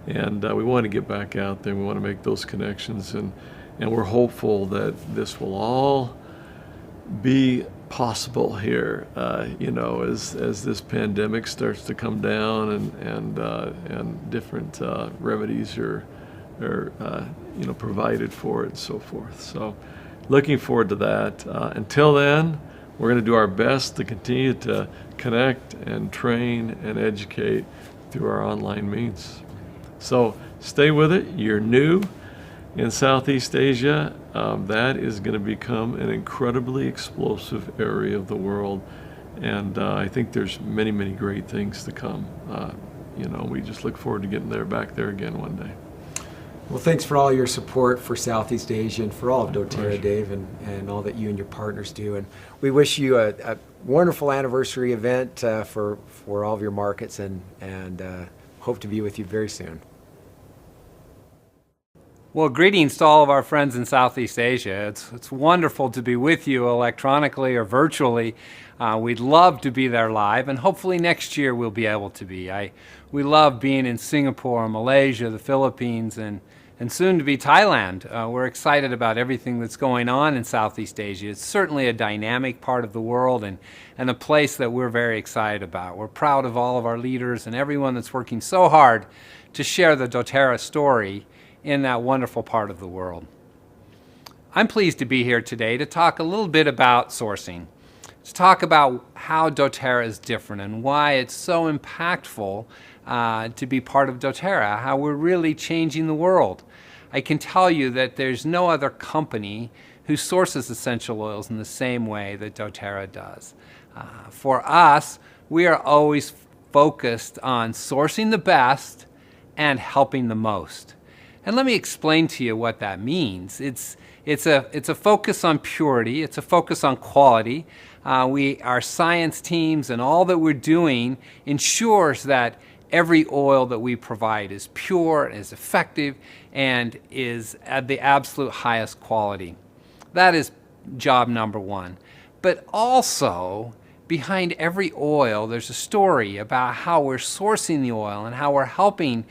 and we want to get back out there. We want to make those connections, and we're hopeful that this will all be possible here, as this pandemic starts to come down and different remedies are provided for it and so forth. So looking forward to that. Until then, we're going to do our best to continue to connect and train and educate through our online means. So stay with it. You're new in Southeast Asia. That is going to become an incredibly explosive area of the world, and I think there's many, many great things to come. We just look forward to getting back there again one day. Well, thanks for all your support for Southeast Asia and for all of doTERRA, Dave, and all that you and your partners do. And we wish you a wonderful anniversary event for all of your markets, and hope to be with you very soon. Well, greetings to all of our friends in Southeast Asia. It's wonderful to be with you electronically or virtually. We'd love to be there live, and hopefully next year we'll be able to be. We love being in Singapore, Malaysia, the Philippines, and soon to be Thailand. We're excited about everything that's going on in Southeast Asia. It's certainly a dynamic part of the world and a place that we're very excited about. We're proud of all of our leaders and everyone that's working so hard to share the dōTERRA story in that wonderful part of the world. I'm pleased to be here today to talk a little bit about sourcing, to talk about how dōTERRA is different and why it's so impactful to be part of dōTERRA, how we're really changing the world. I can tell you that there's no other company who sources essential oils in the same way that dōTERRA does. For us, we are always focused on sourcing the best and helping the most. And let me explain to you what that means. It's a focus on purity. It's a focus on quality. Our science teams and all that we're doing ensures that every oil that we provide is pure, is effective, and is at the absolute highest quality. That is job number one. But also, behind every oil, there's a story about how we're sourcing the oil and how we're helping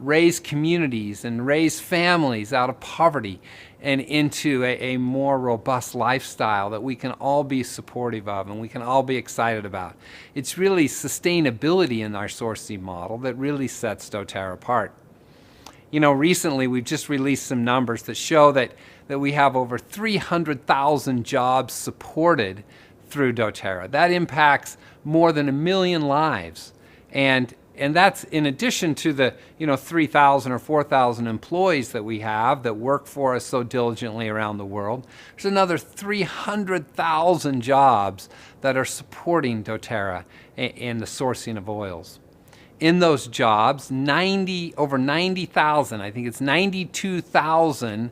raise communities and raise families out of poverty and into a more robust lifestyle that we can all be supportive of and we can all be excited about. It's really sustainability in our sourcing model that really sets dōTERRA apart. You know, recently we've just released some numbers that show that we have over 300,000 jobs supported through dōTERRA. That impacts more than 1 million lives. And that's in addition to the 3,000 or 4,000 employees that we have that work for us so diligently around the world. There's another 300,000 jobs that are supporting dōTERRA in the sourcing of oils. In those jobs, over 90,000, I think it's 92,000,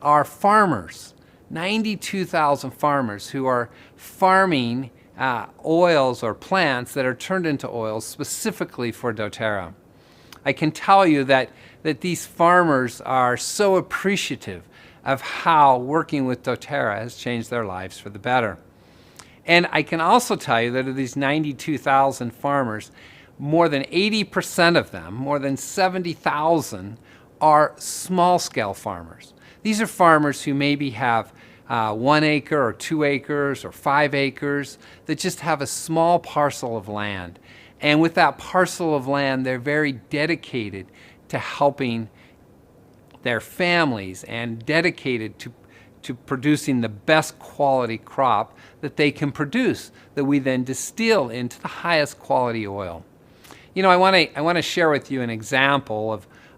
are farmers. 92,000 farmers who are farming oils or plants that are turned into oils specifically for dōTERRA. I can tell you that these farmers are so appreciative of how working with dōTERRA has changed their lives for the better. And I can also tell you that of these 92,000 farmers, more than 80% of them, more than 70,000, are small-scale farmers. These are farmers who maybe have 1 acre or 2 acres or 5 acres that just have a small parcel of land. And with that parcel of land, they're very dedicated to helping their families and dedicated to producing the best quality crop that they can produce, that we then distill into the highest quality oil. You know, I want to share with you an example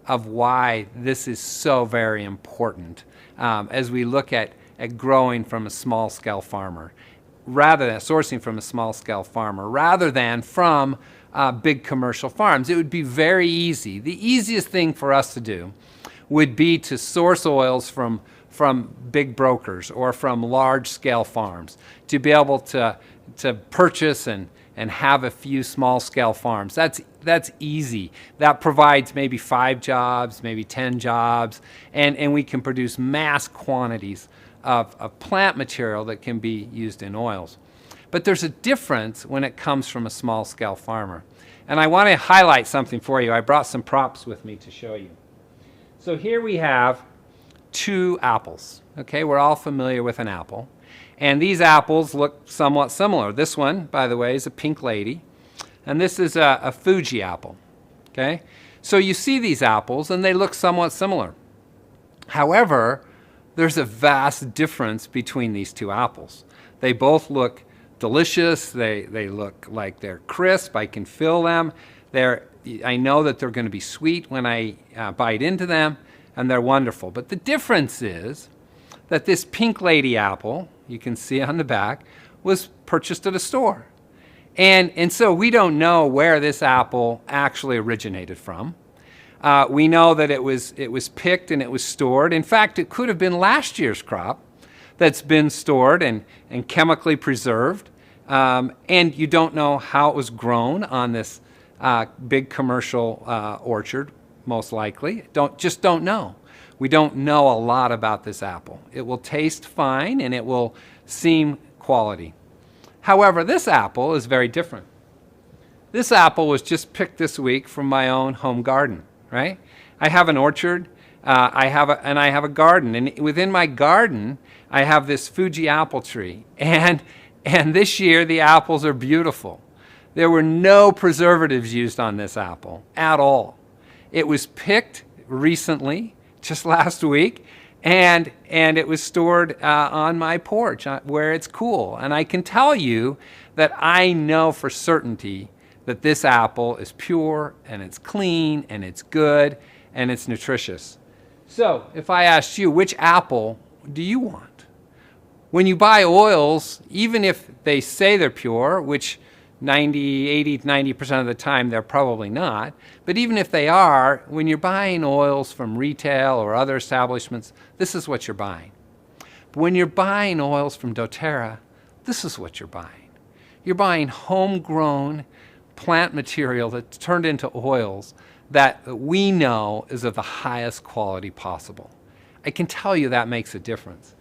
of why this is so very important as we look at growing from a small-scale farmer, rather than sourcing from a small-scale farmer, rather than from big commercial farms. It would be very easy. The easiest thing for us to do would be to source oils from big brokers or from large-scale farms, to be able to purchase and have a few small-scale farms. That's easy. That provides maybe 5 jobs, maybe 10 jobs, and we can produce mass quantities of plant material that can be used in oils. But there's a difference when it comes from a small-scale farmer. And I want to highlight something for you. I brought some props with me to show you. So here we have 2 apples. Okay, we're all familiar with an apple. And these apples look somewhat similar. This one, by the way, is a pink lady. And this is a Fuji apple. Okay? So you see these apples and they look somewhat similar. However, there's a vast difference between these 2 apples. They both look delicious. They look like they're crisp. I can feel them. I know that they're going to be sweet when I bite into them, and they're wonderful. But the difference is that this pink lady apple, you can see on the back, was purchased at a store. And so we don't know where this apple actually originated from. We know that it was picked and it was stored. In fact, it could have been last year's crop that's been stored and chemically preserved. And you don't know how it was grown on this big commercial orchard, most likely. Just don't know. We don't know a lot about this apple. It will taste fine and it will seem quality. However, this apple is very different. This apple was just picked this week from my own home garden, right? I have an orchard, I have a garden, and within my garden, I have this Fuji apple tree, and this year the apples are beautiful. There were no preservatives used on this apple at all. It was picked recently, just last week, and it was stored on my porch where it's cool. And I can tell you that I know for certainty that this apple is pure and it's clean and it's good and it's nutritious. So if I asked you, which apple do you want? When you buy oils, even if they say they're pure, which 80-90% of the time they're probably not, but even if they are, when you're buying oils from retail or other establishments, this is what you're buying. But when you're buying oils from dōTERRA, this is what you're buying. You're buying homegrown plant material that's turned into oils that we know is of the highest quality possible. I can tell you that makes a difference.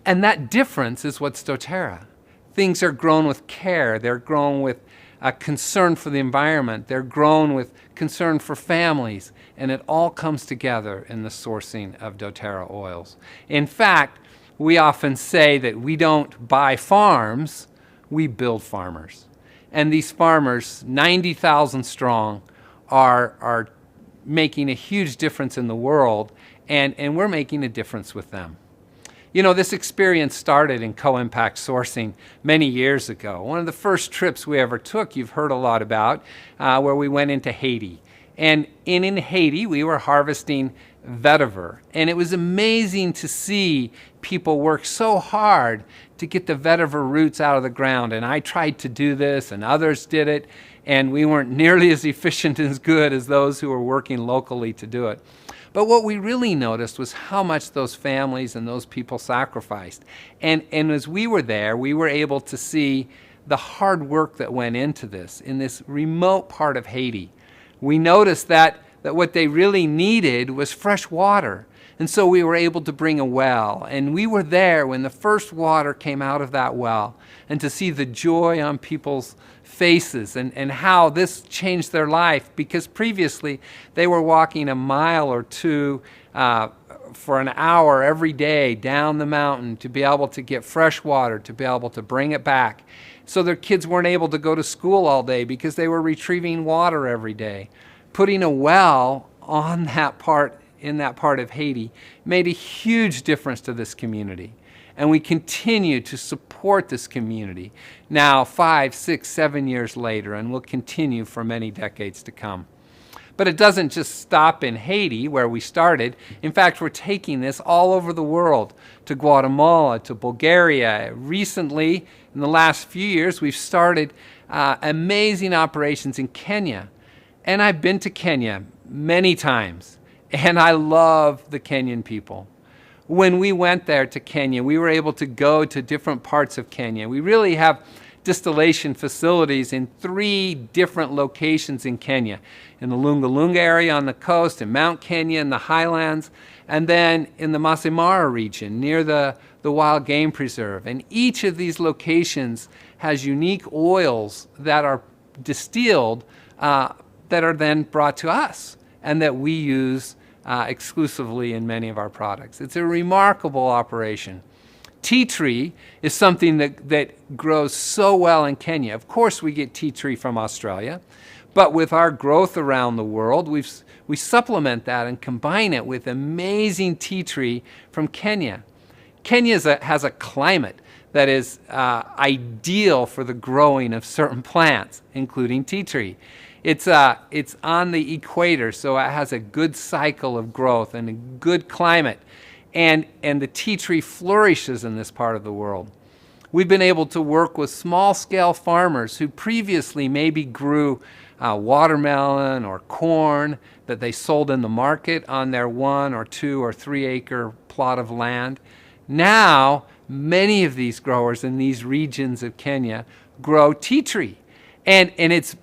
And that difference is what's dōTERRA. Things are grown with care. They're grown with a concern for the environment. They're grown with concern for families. And it all comes together in the sourcing of dōTERRA oils. In fact, we often say that we don't buy farms, we build farmers. And these farmers, 90,000 strong, are making a huge difference in the world, and we're making a difference with them. You know, this experience started in co-impact sourcing many years ago. One of the first trips we ever took, you've heard a lot about, where we went into Haiti. And in Haiti, we were harvesting vetiver. And it was amazing to see people work so hard to get the vetiver roots out of the ground. And I tried to do this, and others did it. And we weren't nearly as efficient and as good as those who were working locally to do it. But what we really noticed was how much those families and those people sacrificed. And as we were there, we were able to see the hard work that went into this in this remote part of Haiti. We noticed that what they really needed was fresh water. And so we were able to bring a well. And we were there when the first water came out of that well. And to see the joy on people's faces and how this changed their life, because previously they were walking a mile or two for an hour every day down the mountain to be able to get fresh water, to be able to bring it back. So their kids weren't able to go to school all day because they were retrieving water every day. Putting a well on that part, in that part of Haiti, made a huge difference to this community. And we continue to support this community now 5, 6, 7 years later, and will continue for many decades to come. But it doesn't just stop in Haiti, where we started. In fact, we're taking this all over the world, to Guatemala, to Bulgaria. Recently, in the last few years, we've started amazing operations in Kenya. And I've been to Kenya many times, and I love the Kenyan people. When we went there to Kenya, we were able to go to different parts of Kenya. We really have distillation facilities in 3 different locations in Kenya. In the Lunga Lunga area on the coast, in Mount Kenya in the highlands, and then in the Masai Mara region near the wild game preserve. And each of these locations has unique oils that are distilled that are then brought to us and that we use exclusively in many of our products. It's a remarkable operation. Tea tree is something that grows so well in Kenya. Of course, we get tea tree from Australia, but with our growth around the world, we supplement that and combine it with amazing tea tree from Kenya. Kenya has a climate that is ideal for the growing of certain plants, including tea tree. It's on the equator, so it has a good cycle of growth and a good climate. And the tea tree flourishes in this part of the world. We've been able to work with small-scale farmers who previously maybe grew watermelon or corn that they sold in the market on their 1 or 2 or 3 acre plot of land. Now, many of these growers in these regions of Kenya grow tea tree. And it's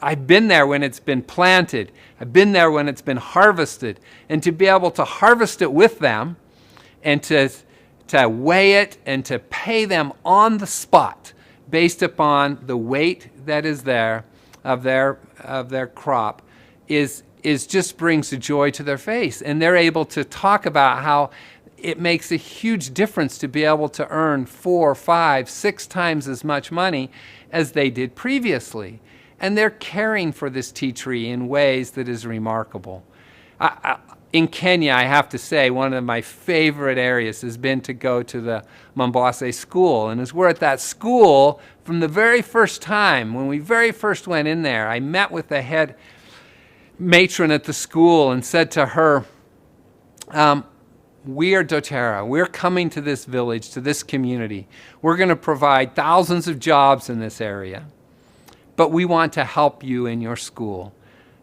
I've been there when it's been planted. I've been there when it's been harvested. And to be able to harvest it with them and to weigh it and to pay them on the spot based upon the weight that is there of their crop is just brings a joy to their face. And they're able to talk about how it makes a huge difference to be able to earn 4, 5, 6 times as much money as they did previously. And they're caring for this tea tree in ways that is remarkable. In Kenya, I have to say, one of my favorite areas has been to go to the Mombasa school. And as we're at that school, from the very first time, when we very first went in there, I met with the head matron at the school and said to her, we are dōTERRA. We're coming to this village, to this community. We're going to provide thousands of jobs in this area, but we want to help you in your school.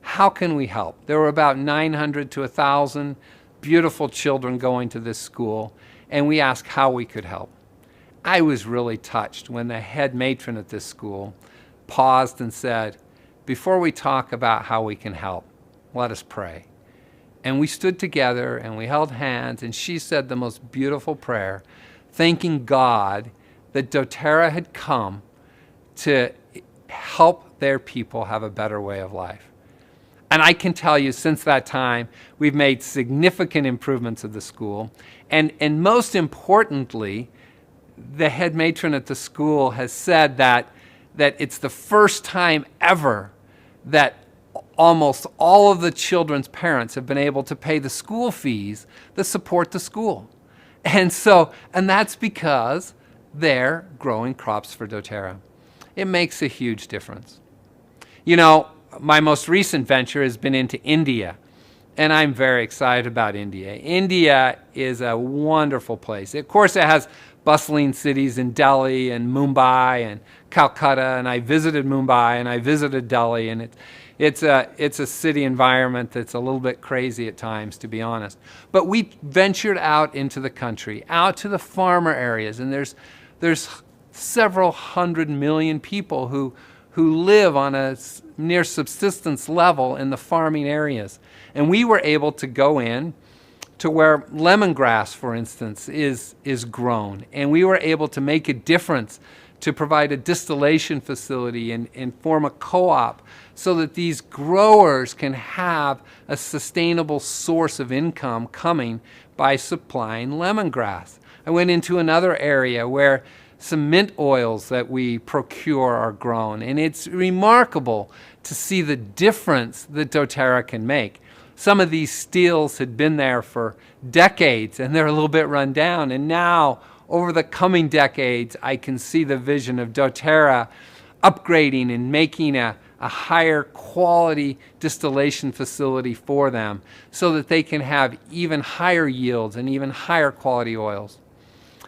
How can we help? There were about 900 to 1,000 beautiful children going to this school, and we asked how we could help. I was really touched when the head matron at this school paused and said, before we talk about how we can help, let us pray. And we stood together and we held hands, and she said the most beautiful prayer, thanking God that dōTERRA had come to help their people have a better way of life. And I can tell you, since that time, we've made significant improvements of the school. And most importantly, the head matron at the school has said that it's the first time ever that almost all of the children's parents have been able to pay the school fees that support the school. And that's because they're growing crops for dōTERRA. It makes a huge difference. You know, my most recent venture has been into India, and I'm very excited about India. India is a wonderful place. Of course, it has bustling cities in Delhi and Mumbai and Calcutta, and I visited Mumbai and I visited Delhi, and it's a city environment that's a little bit crazy at times, to be honest. But we ventured out into the country, out to the farmer areas, and there's several 100 million people who live on a near subsistence level in the farming areas. And we were able to go in to where lemongrass, for instance, is grown. And we were able to make a difference to provide a distillation facility and form a co-op so that these growers can have a sustainable source of income coming by supplying lemongrass. I went into another area where some mint oils that we procure are grown, and it's remarkable to see the difference that dōTERRA can make. Some of these steels had been there for decades and they're a little bit run down, and now over the coming decades I can see the vision of dōTERRA upgrading and making a higher quality distillation facility for them so that they can have even higher yields and even higher quality oils.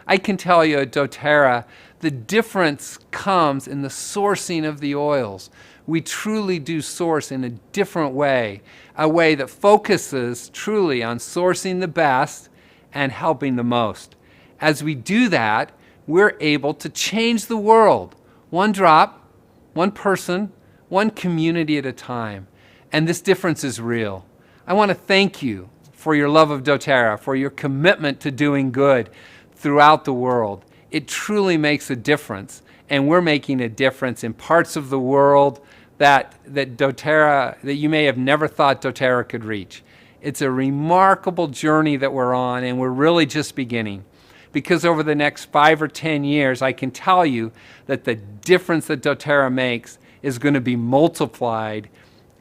I can tell you at dōTERRA, the difference comes in the sourcing of the oils. We truly do source in a different way, a way that focuses truly on sourcing the best and helping the most. As we do that, we're able to change the world, one drop, one person, one community at a time. And this difference is real. I want to thank you for your love of dōTERRA, for your commitment to doing good throughout the world. It truly makes a difference, and we're making a difference in parts of the world that dōTERRA, that you may have never thought dōTERRA could reach. It's a remarkable journey that we're on, and we're really just beginning. Because over the next 5 or 10 years, I can tell you that the difference that dōTERRA makes is going to be multiplied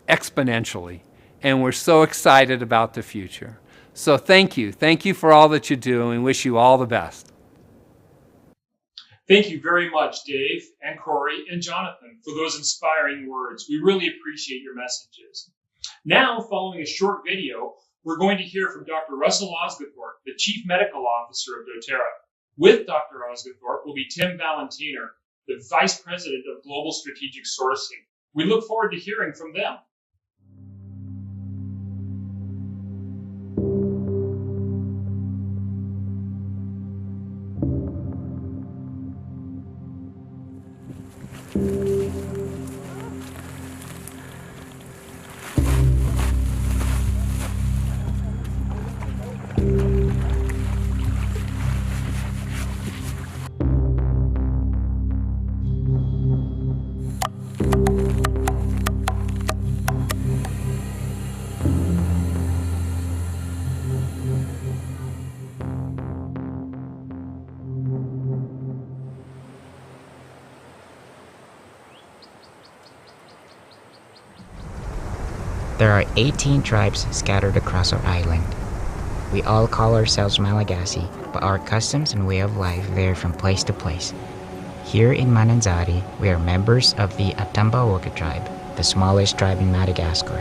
exponentially. And we're so excited about the future. So thank you. Thank you for all that you do, and wish you all the best. Thank you very much, Dave and Corey and Jonathan, for those inspiring words. We really appreciate your messages. Now, following a short video, we're going to hear from Dr. Russell Osgothorpe, the Chief Medical Officer of dōTERRA. With Dr. Osgothorpe will be Tim Valentiner, the Vice President of Global Strategic Sourcing. We look forward to hearing from them. There are 18 tribes scattered across our island. We all call ourselves Malagasy, but our customs and way of life vary from place to place. Here in Mananzari, we are members of the Atambaoka tribe, the smallest tribe in Madagascar.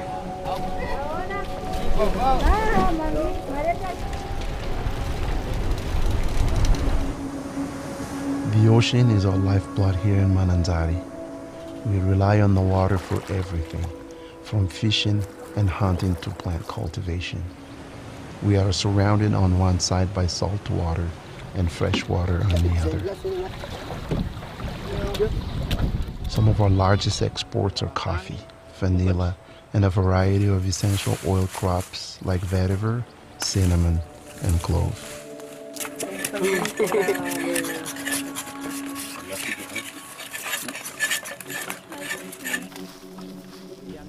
The ocean is our lifeblood here in Mananzari. We rely on the water for everything, from fishing and hunting to plant cultivation. We are surrounded on one side by salt water and fresh water on the other. Some of our largest exports are coffee, vanilla, and a variety of essential oil crops like vetiver, cinnamon, and clove.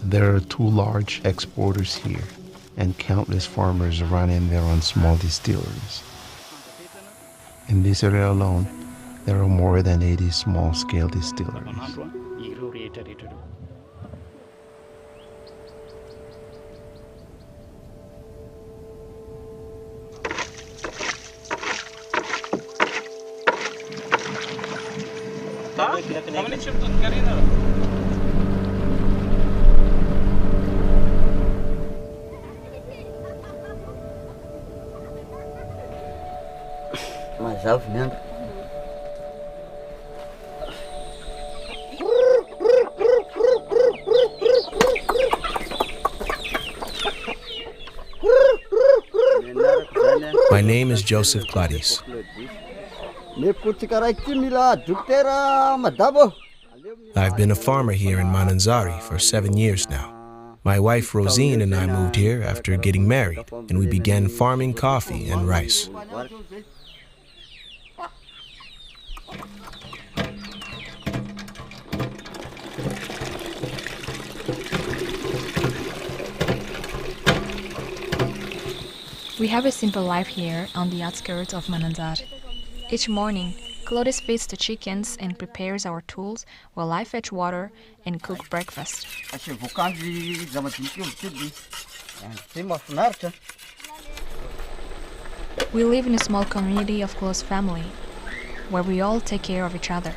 There are 2 large exporters here and countless farmers running their own small distilleries. In this area alone, there are more than 80 small-scale distilleries. Myself, man. My name is Joseph Gladys. I've been a farmer here in Mananzari for 7 years now. My wife Rosine and I moved here after getting married, and we began farming coffee and rice. We have a simple life here on the outskirts of Mananzari. Each morning, Claudius feeds the chickens and prepares our tools while I fetch water and cook breakfast. We live in a small community of close family, where we all take care of each other.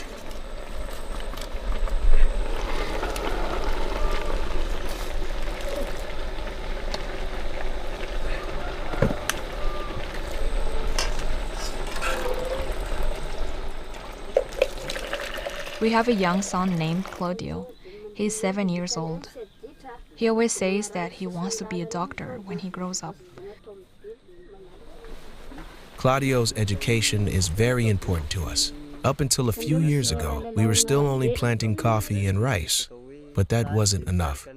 We have a young son named Claudio. He's 7 years old. He always says that he wants to be a doctor when he grows up. Claudio's education is very important to us. Up until a few years ago, we were still only planting coffee and rice, but that wasn't enough.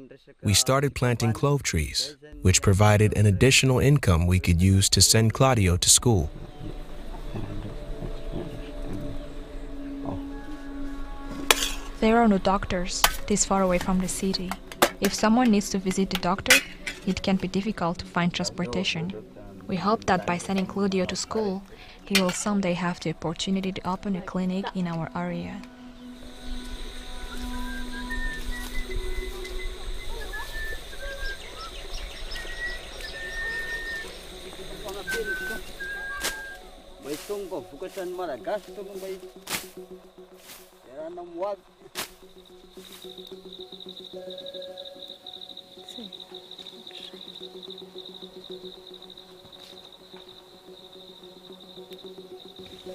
We started planting clove trees, which provided an additional income we could use to send Claudio to school. There are no doctors this far away from the city. If someone needs to visit the doctor, it can be difficult to find transportation. We hope that by sending Claudio to school, he will someday have the opportunity to open a clinic in our area.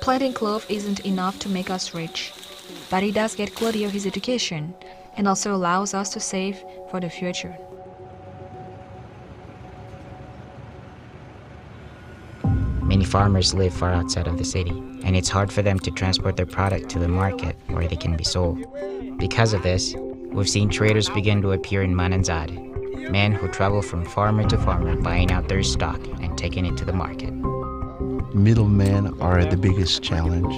Planting clove isn't enough to make us rich, but it does get Claudio his education and also allows us to save for the future. Many farmers live far outside of the city, and it's hard for them to transport their product to the market where they can be sold. Because of this, we've seen traders begin to appear in Mananzari, men who travel from farmer to farmer buying out their stock and taking it to the market. Middlemen are the biggest challenge.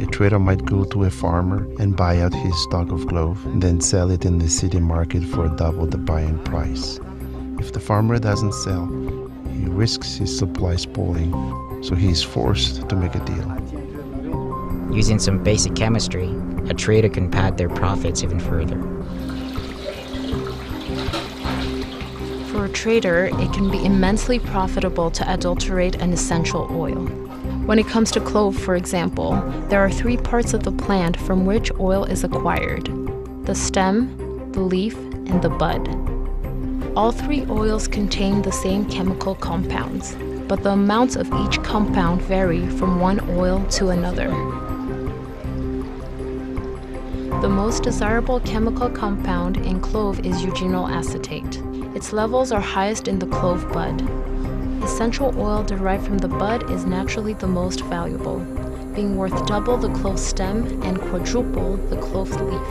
A trader might go to a farmer and buy out his stock of clove, then sell it in the city market for double the buying price. If the farmer doesn't sell, he risks his supply spoiling, so he is forced to make a deal. Using some basic chemistry, a trader can pad their profits even further. trader, it can be immensely profitable to adulterate an essential oil. When it comes to clove, for example, there are 3 parts of the plant from which oil is acquired: the stem, the leaf, and the bud. All 3 oils contain the same chemical compounds, but the amounts of each compound vary from one oil to another. The most desirable chemical compound in clove is eugenyl acetate. Its levels are highest in the clove bud. Essential oil derived from the bud is naturally the most valuable, being worth double the clove stem and quadruple the clove leaf.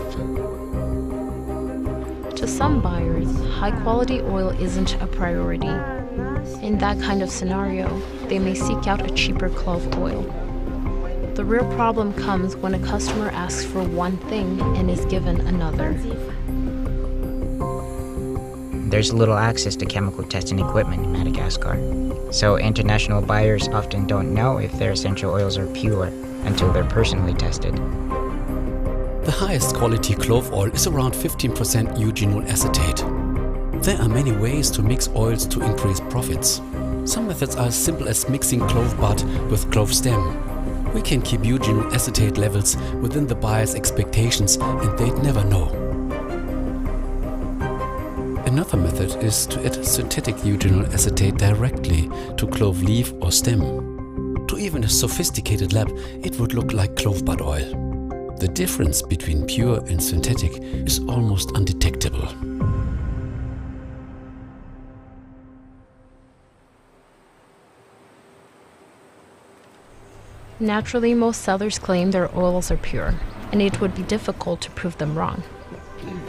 To some buyers, high-quality oil isn't a priority. In that kind of scenario, they may seek out a cheaper clove oil. The real problem comes when a customer asks for one thing and is given another. There's little access to chemical testing equipment in Madagascar, so international buyers often don't know if their essential oils are pure until they're personally tested. The highest quality clove oil is around 15% eugenyl acetate. There are many ways to mix oils to increase profits. Some methods are as simple as mixing clove bud with clove stem. We can keep eugenyl acetate levels within the buyer's expectations and they'd never know. Another method is to add synthetic eugenyl acetate directly to clove leaf or stem. To even a sophisticated lab, it would look like clove bud oil. The difference between pure and synthetic is almost undetectable. Naturally, most sellers claim their oils are pure, and it would be difficult to prove them wrong.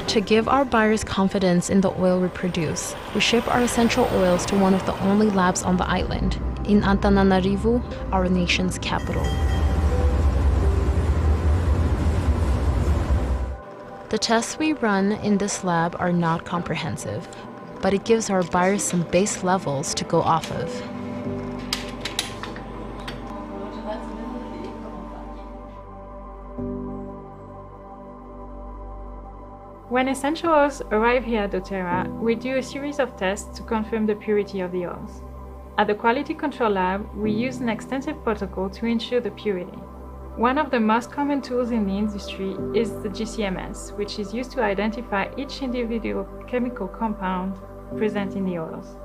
To give our buyers confidence in the oil we produce, we ship our essential oils to one of the only labs on the island, in Antananarivo, our nation's capital. The tests we run in this lab are not comprehensive, but it gives our buyers some base levels to go off of. When essential oils arrive here at dōTERRA, we do a series of tests to confirm the purity of the oils. At the Quality Control Lab, we use an extensive protocol to ensure the purity. One of the most common tools in the industry is the GCMS, which is used to identify each individual chemical compound present in the oils.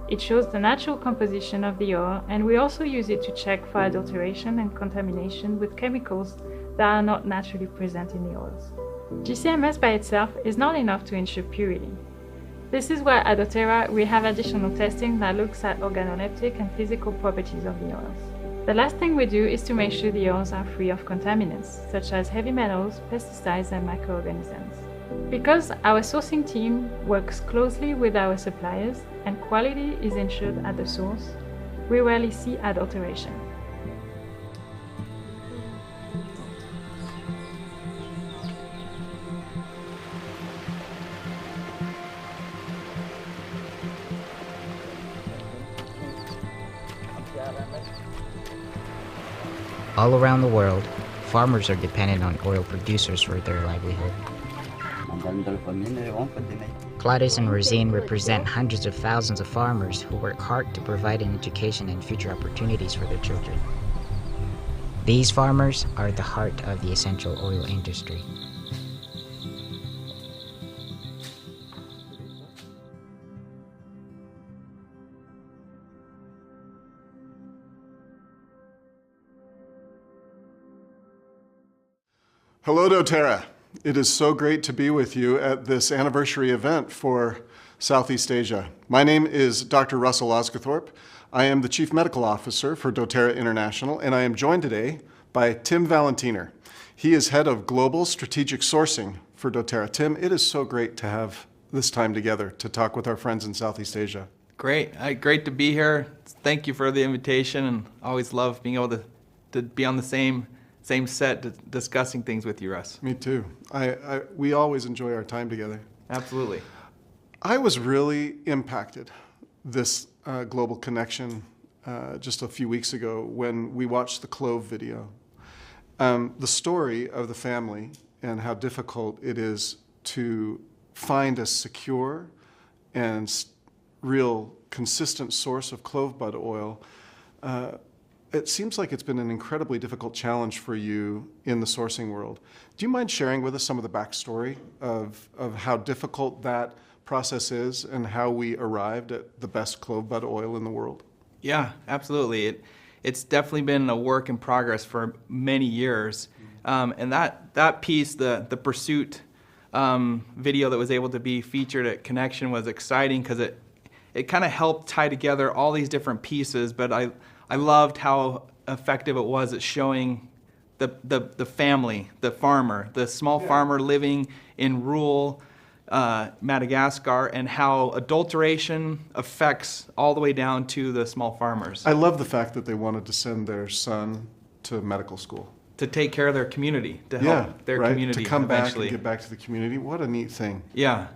It shows the natural composition of the oil, and we also use it to check for adulteration and contamination with chemicals that are not naturally present in the oils. GCMS by itself is not enough to ensure purity. This is why at dōTERRA we have additional testing that looks at organoleptic and physical properties of the oils. The last thing we do is to make sure the oils are free of contaminants, such as heavy metals, pesticides, and microorganisms. Because our sourcing team works closely with our suppliers and quality is ensured at the source, we rarely see adulteration. All around the world, farmers are dependent on oil producers for their livelihood. Gladys and Rosine represent hundreds of thousands of farmers who work hard to provide an education and future opportunities for their children. These farmers are the heart of the essential oil industry. Hello, dōTERRA. It is so great to be with you at this anniversary event for Southeast Asia. My name is Dr. Russell Osgathorpe. I am the Chief Medical Officer for dōTERRA International, and I am joined today by Tim Valentiner. He is Head of Global Strategic Sourcing for dōTERRA. Tim, it is so great to have this time together to talk with our friends in Southeast Asia. Great. Great to be here. Thank you for the invitation, and always love being able to be on the same set discussing things with you, Russ. Me too. We always enjoy our time together. Absolutely. I was really impacted this global connection just a few weeks ago when we watched the clove video. The story of the family and how difficult it is to find a secure and real consistent source of clove bud oil, it seems like it's been an incredibly difficult challenge for you in the sourcing world. Do you mind sharing with us some of the backstory of how difficult that process is and how we arrived at the best clove bud oil in the world? Yeah, absolutely. It's definitely been a work in progress for many years. And that piece, the pursuit video that was able to be featured at Connection was exciting because it kind of helped tie together all these different pieces, but I loved how effective it was at showing the family, the farmer, the small farmer living in rural Madagascar, and how adulteration affects all the way down to the small farmers. I love the fact that they wanted to send their son to medical school. To take care of their community, to help their community to come eventually. back and get back to the community. What a neat thing. Yeah.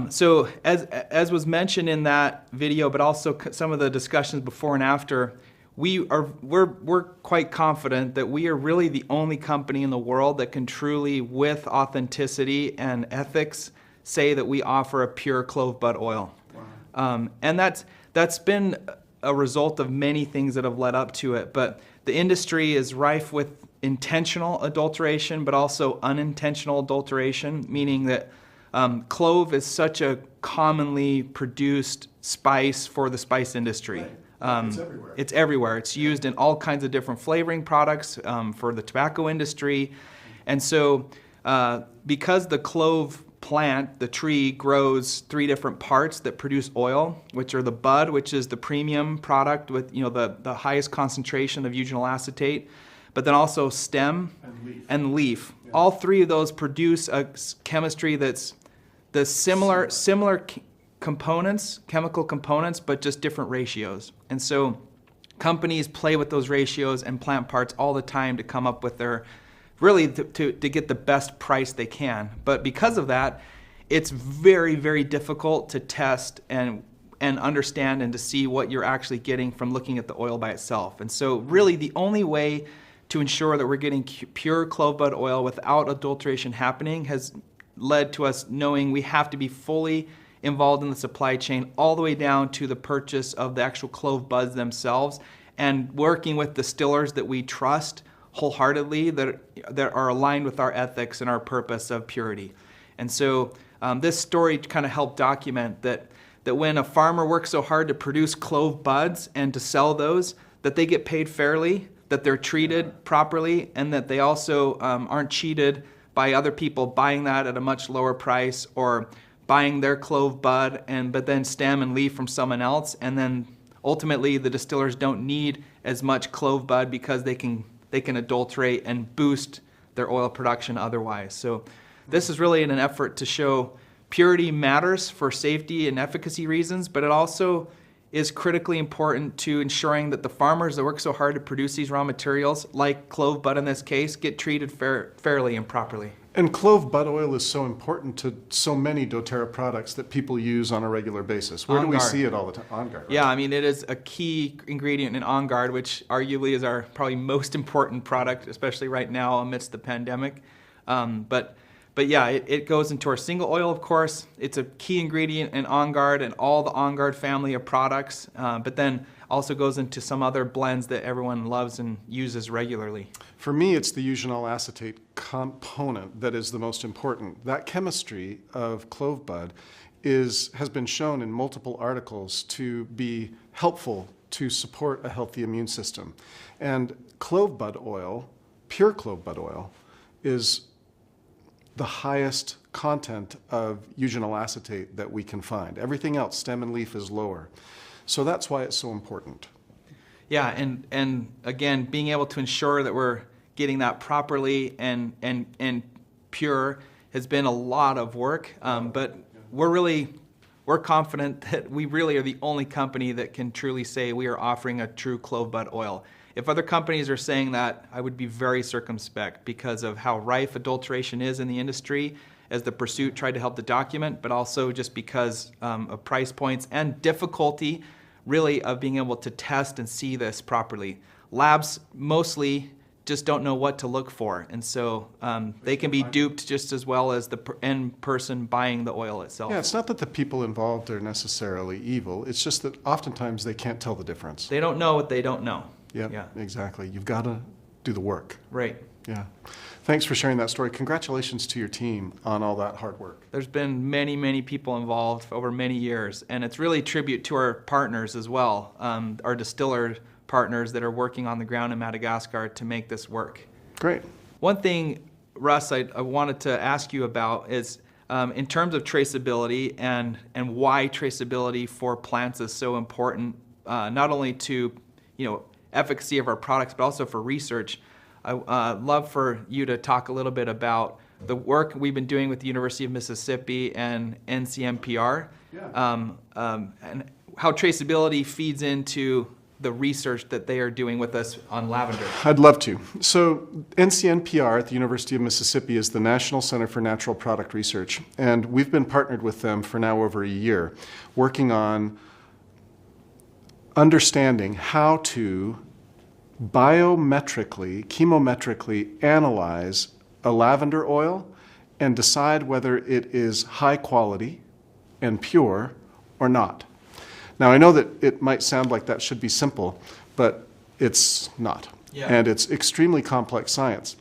So as was mentioned in that video, but also some of the discussions before and after, we're quite confident that we are really the only company in the world that can truly, with authenticity and ethics, say that we offer a pure clove bud oil. Wow. And that's been a result of many things that have led up to it. But the industry is rife with intentional adulteration, but also unintentional adulteration, meaning that clove is such a commonly produced spice for the spice industry. Right. It's everywhere. It's everywhere. It's used in all kinds of different flavoring products for the tobacco industry. And so because the clove plant, the tree, grows 3 different parts that produce oil, which are the bud, which is the premium product with the highest concentration of eugenol acetate, but then also stem and leaf. Yeah. All 3 of those produce a chemistry that's the similar components, chemical components, but just different ratios. And so companies play with those ratios and plant parts all the time to come up with their, really to get the best price they can. But because of that, it's very, very difficult to test and understand and to see what you're actually getting from looking at the oil by itself. And so really the only way to ensure that we're getting pure clove bud oil without adulteration happening has led to us knowing we have to be fully involved in the supply chain all the way down to the purchase of the actual clove buds themselves, and working with distillers that we trust wholeheartedly, that are aligned with our ethics and our purpose of purity. And so this story kind of helped document that when a farmer works so hard to produce clove buds and to sell those, that they get paid fairly, that they're treated properly, and that they also aren't cheated by other people buying that at a much lower price, or buying their clove bud but then stem and leaf from someone else, and then ultimately the distillers don't need as much clove bud because they can adulterate and boost their oil production otherwise. So this is really in an effort to show purity matters for safety and efficacy reasons, but it also is critically important to ensuring that the farmers that work so hard to produce these raw materials, like clove bud in this case, get treated fairly and properly. And clove bud oil is so important to so many doTERRA products that people use on a regular basis. Where do we see it all the time? On Guard. Right? Yeah, I mean, it is a key ingredient in On Guard, which arguably is our probably most important product, especially right now amidst the pandemic. But yeah, it goes into our single oil, of course. It's a key ingredient in On Guard and all the On Guard family of products, but then also goes into some other blends that everyone loves and uses regularly. For me, it's the eugenol acetate component that is the most important. That chemistry of clove bud has been shown in multiple articles to be helpful to support a healthy immune system. And clove bud oil, pure clove bud oil, is the highest content of eugenol acetate that we can find. Everything else, stem and leaf, is lower. So that's why it's so important. Yeah, and again, being able to ensure that we're getting that properly and pure has been a lot of work, but we're confident that we really are the only company that can truly say we are offering a true clove bud oil. If other companies are saying that, I would be very circumspect because of how rife adulteration is in the industry, as the pursuit tried to help to document, but also just because of price points and difficulty really of being able to test and see this properly. Labs mostly just don't know what to look for. And so they can be duped just as well as the end person buying the oil itself. Yeah, it's not that the people involved are necessarily evil. It's just that oftentimes they can't tell the difference. They don't know what they don't know. Yep, yeah, exactly. You've got to do the work. Right. Yeah. Thanks for sharing that story. Congratulations to your team on all that hard work. There's been many, many people involved over many years, and it's really a tribute to our partners as well, our distiller partners that are working on the ground in Madagascar to make this work. Great. One thing, Russ, I wanted to ask you about is in terms of traceability and why traceability for plants is so important, not only to efficacy of our products, but also for research. I'd love for you to talk a little bit about the work we've been doing with the University of Mississippi and NCMPR, and how traceability feeds into the research that they are doing with us on lavender. I'd love to. So NCNPR at the University of Mississippi is the National Center for Natural Product Research, and we've been partnered with them for now over a year, working on understanding how to biometrically, chemometrically analyze a lavender oil and decide whether it is high quality and pure or not. Now, I know that it might sound like that should be simple, but it's not. Yeah. And it's extremely complex science.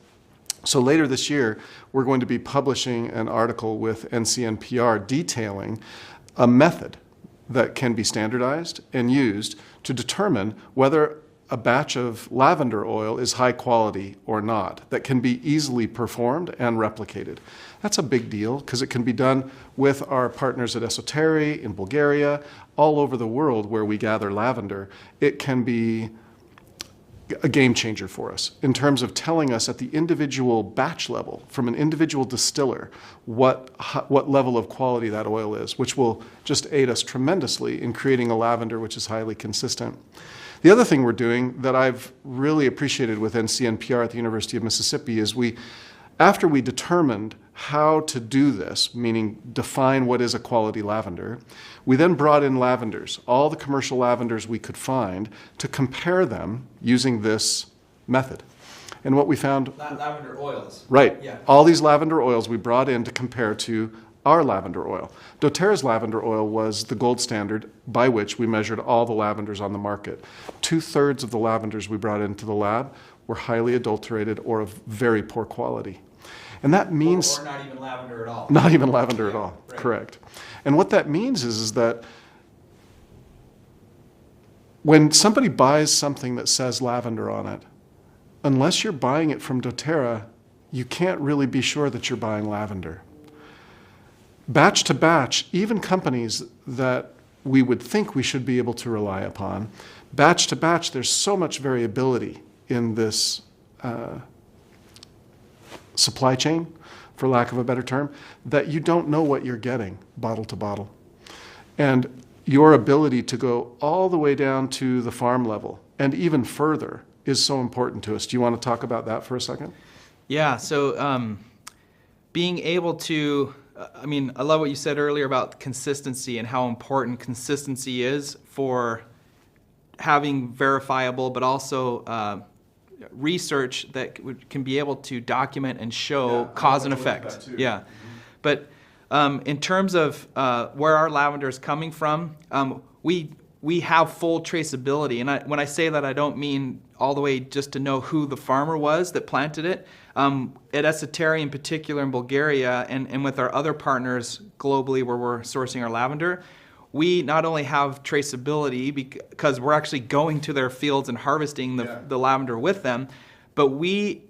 So later this year, we're going to be publishing an article with NCNPR detailing a method that can be standardized and used to determine whether a batch of lavender oil is high quality or not, that can be easily performed and replicated. That's a big deal because it can be done with our partners at dōTERRA in Bulgaria, all over the world where we gather lavender. It can be a game changer for us in terms of telling us at the individual batch level, from an individual distiller, what level of quality that oil is, which will just aid us tremendously in creating a lavender which is highly consistent. The other thing we're doing that I've really appreciated with NCNPR at the University of Mississippi is after we determined how to do this, meaning define what is a quality lavender, we then brought in lavenders, all the commercial lavenders we could find, to compare them using this method. And what we found... Lavender oils. Right. Yeah. All these lavender oils we brought in to compare to our lavender oil. dōTERRA's lavender oil was the gold standard by which we measured all the lavenders on the market. 2/3 of the lavenders we brought into the lab were highly adulterated or of very poor quality. And that means... Or not even lavender at all. Not even lavender at all, right. Correct. And what that means is that when somebody buys something that says lavender on it, unless you're buying it from dōTERRA, you can't really be sure that you're buying lavender. Batch to batch, even companies that we would think we should be able to rely upon, batch to batch, there's so much variability in this supply chain, for lack of a better term, that you don't know what you're getting bottle to bottle. And your ability to go all the way down to the farm level and even further is so important to us. Do you want to talk about that for a second? Yeah, so being able to, I love what you said earlier about consistency and how important consistency is for having verifiable, but also research that can be able to document and show cause and effect. Yeah, but in terms of where our lavender is coming from, we have full traceability, and when I say that, I don't mean all the way just to know who the farmer was that planted it. At dōTERRA in particular in Bulgaria, and with our other partners globally where we're sourcing our lavender, we not only have traceability because we're actually going to their fields and harvesting the lavender with them, but we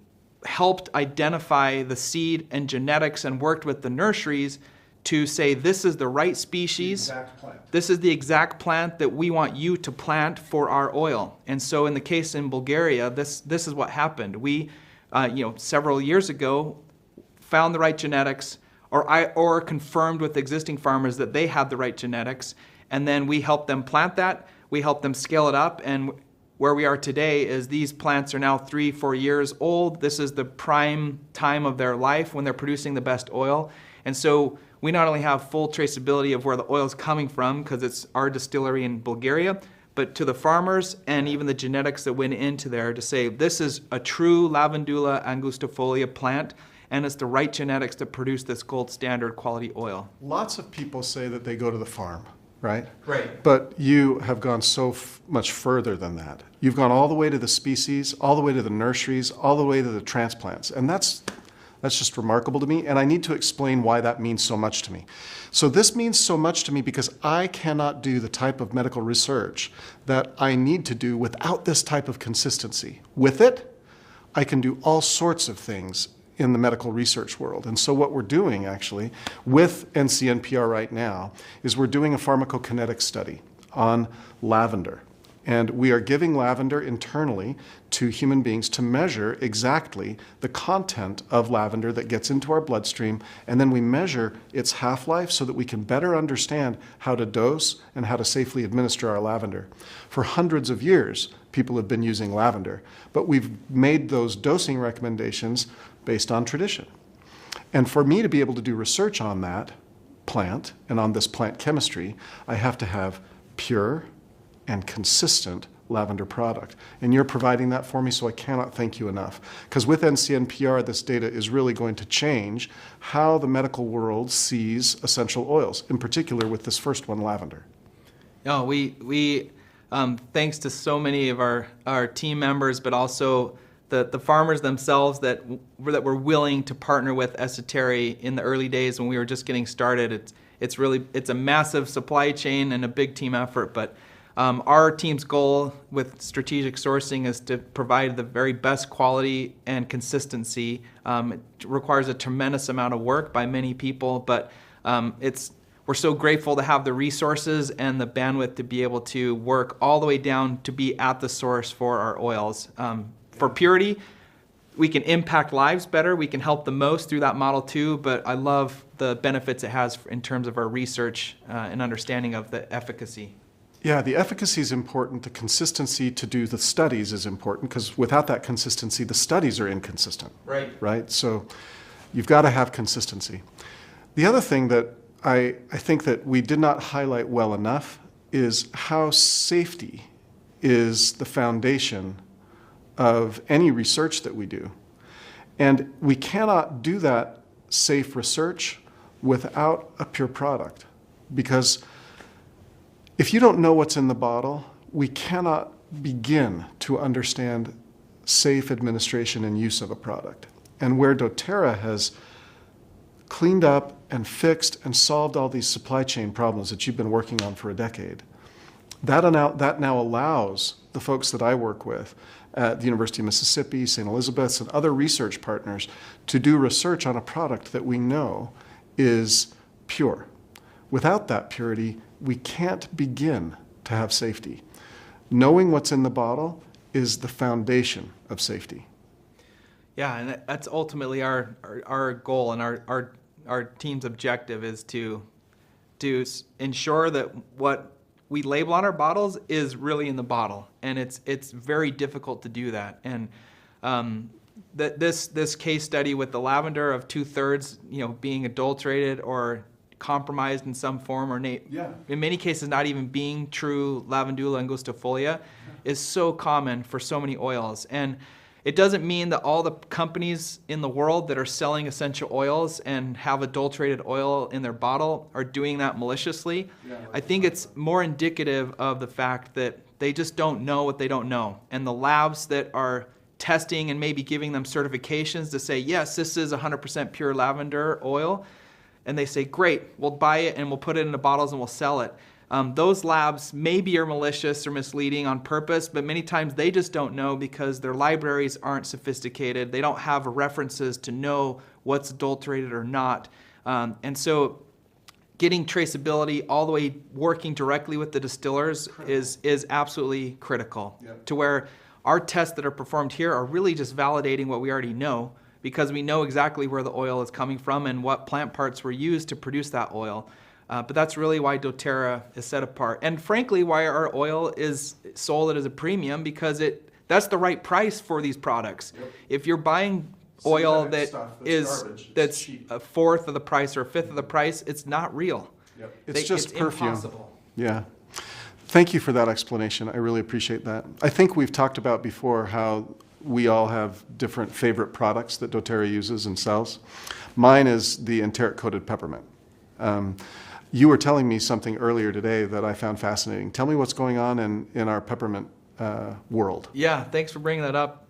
helped identify the seed and genetics and worked with the nurseries to say this is the right species, this is the exact plant that we want you to plant for our oil. And so in the case in Bulgaria, this is what happened. We, several years ago, found the right genetics, or confirmed with existing farmers that they had the right genetics, and then we helped them plant that, we helped them scale it up, and where we are today is these plants are now 3-4 years old. This is the prime time of their life when they're producing the best oil. And so we not only have full traceability of where the oil is coming from, because it's our distillery in Bulgaria, but to the farmers and even the genetics that went into there to say this is a true Lavandula angustifolia plant, and it's the right genetics to produce this gold standard quality oil. Lots of people say that they go to the farm, right? Right. But you have gone so much further than that. You've gone all the way to the species, all the way to the nurseries, all the way to the transplants. And that's just remarkable to me, and I need to explain why that means so much to me. So this means so much to me because I cannot do the type of medical research that I need to do without this type of consistency. With it, I can do all sorts of things in the medical research world. And so what we're doing actually with NCNPR right now is we're doing a pharmacokinetic study on lavender. And we are giving lavender internally to human beings to measure exactly the content of lavender that gets into our bloodstream, and then we measure its half-life so that we can better understand how to dose and how to safely administer our lavender. For hundreds of years, people have been using lavender, but we've made those dosing recommendations based on tradition. And for me to be able to do research on that plant and on this plant chemistry, I have to have pure and consistent lavender product. And you're providing that for me, so I cannot thank you enough. Because with NCNPR, this data is really going to change how the medical world sees essential oils, in particular with this first one, lavender. No, we thanks to so many of our team members, but also the farmers themselves that were willing to partner with Esoterra in the early days when we were just getting started. It's a massive supply chain and a big team effort, but our team's goal with strategic sourcing is to provide the very best quality and consistency. It requires a tremendous amount of work by many people, but we're so grateful to have the resources and the bandwidth to be able to work all the way down to be at the source for our oils. For purity, we can impact lives better. We can help the most through that model too, but I love the benefits it has in terms of our research and understanding of the efficacy. Yeah, the efficacy is important. The consistency to do the studies is important, because without that consistency, the studies are inconsistent. Right. Right? So you've got to have consistency. The other thing that I think that we did not highlight well enough is how safety is the foundation of any research that we do. And we cannot do that safe research without a pure product, because if you don't know what's in the bottle, we cannot begin to understand safe administration and use of a product. And where dōTERRA has cleaned up and fixed and solved all these supply chain problems that you've been working on for a decade, that now allows the folks that I work with at the University of Mississippi, St. Elizabeth's, and other research partners to do research on a product that we know is pure. Without that purity, we can't begin to have safety. Knowing what's in the bottle is the foundation of safety. Yeah, and that's ultimately our goal, and our team's objective is to ensure that what we label on our bottles is really in the bottle, and it's very difficult to do that. And that this case study with the lavender of 2/3, being adulterated or compromised in some form, or in many cases not even being true Lavandula angustifolia, is so common for so many oils. And it doesn't mean that all the companies in the world that are selling essential oils and have adulterated oil in their bottle are doing that maliciously. I think it's more indicative of the fact that they just don't know what they don't know. And the labs that are testing and maybe giving them certifications to say, yes, this is 100% pure lavender oil, and they say, great, we'll buy it and we'll put it into bottles and we'll sell it. Those labs maybe are malicious or misleading on purpose, but many times they just don't know because their libraries aren't sophisticated. They don't have references to know what's adulterated or not. And so getting traceability all the way working directly with the distillers is absolutely critical. To where our tests that are performed here are really just validating what we already know, because we know exactly where the oil is coming from and what plant parts were used to produce that oil. But that's really why dōTERRA is set apart. And frankly, why our oil is sold as a premium, because that's the right price for these products. If you're buying oil that's a fourth of the price or a fifth of the price, it's not real. It's just perfume. Impossible. Yeah. Thank you for that explanation. I really appreciate that. I think we've talked about before how we all have different favorite products that doTERRA uses and sells. Mine is the enteric-coated peppermint. You were telling me something earlier today that I found fascinating. Tell me what's going on in our peppermint world. Yeah, thanks for bringing that up.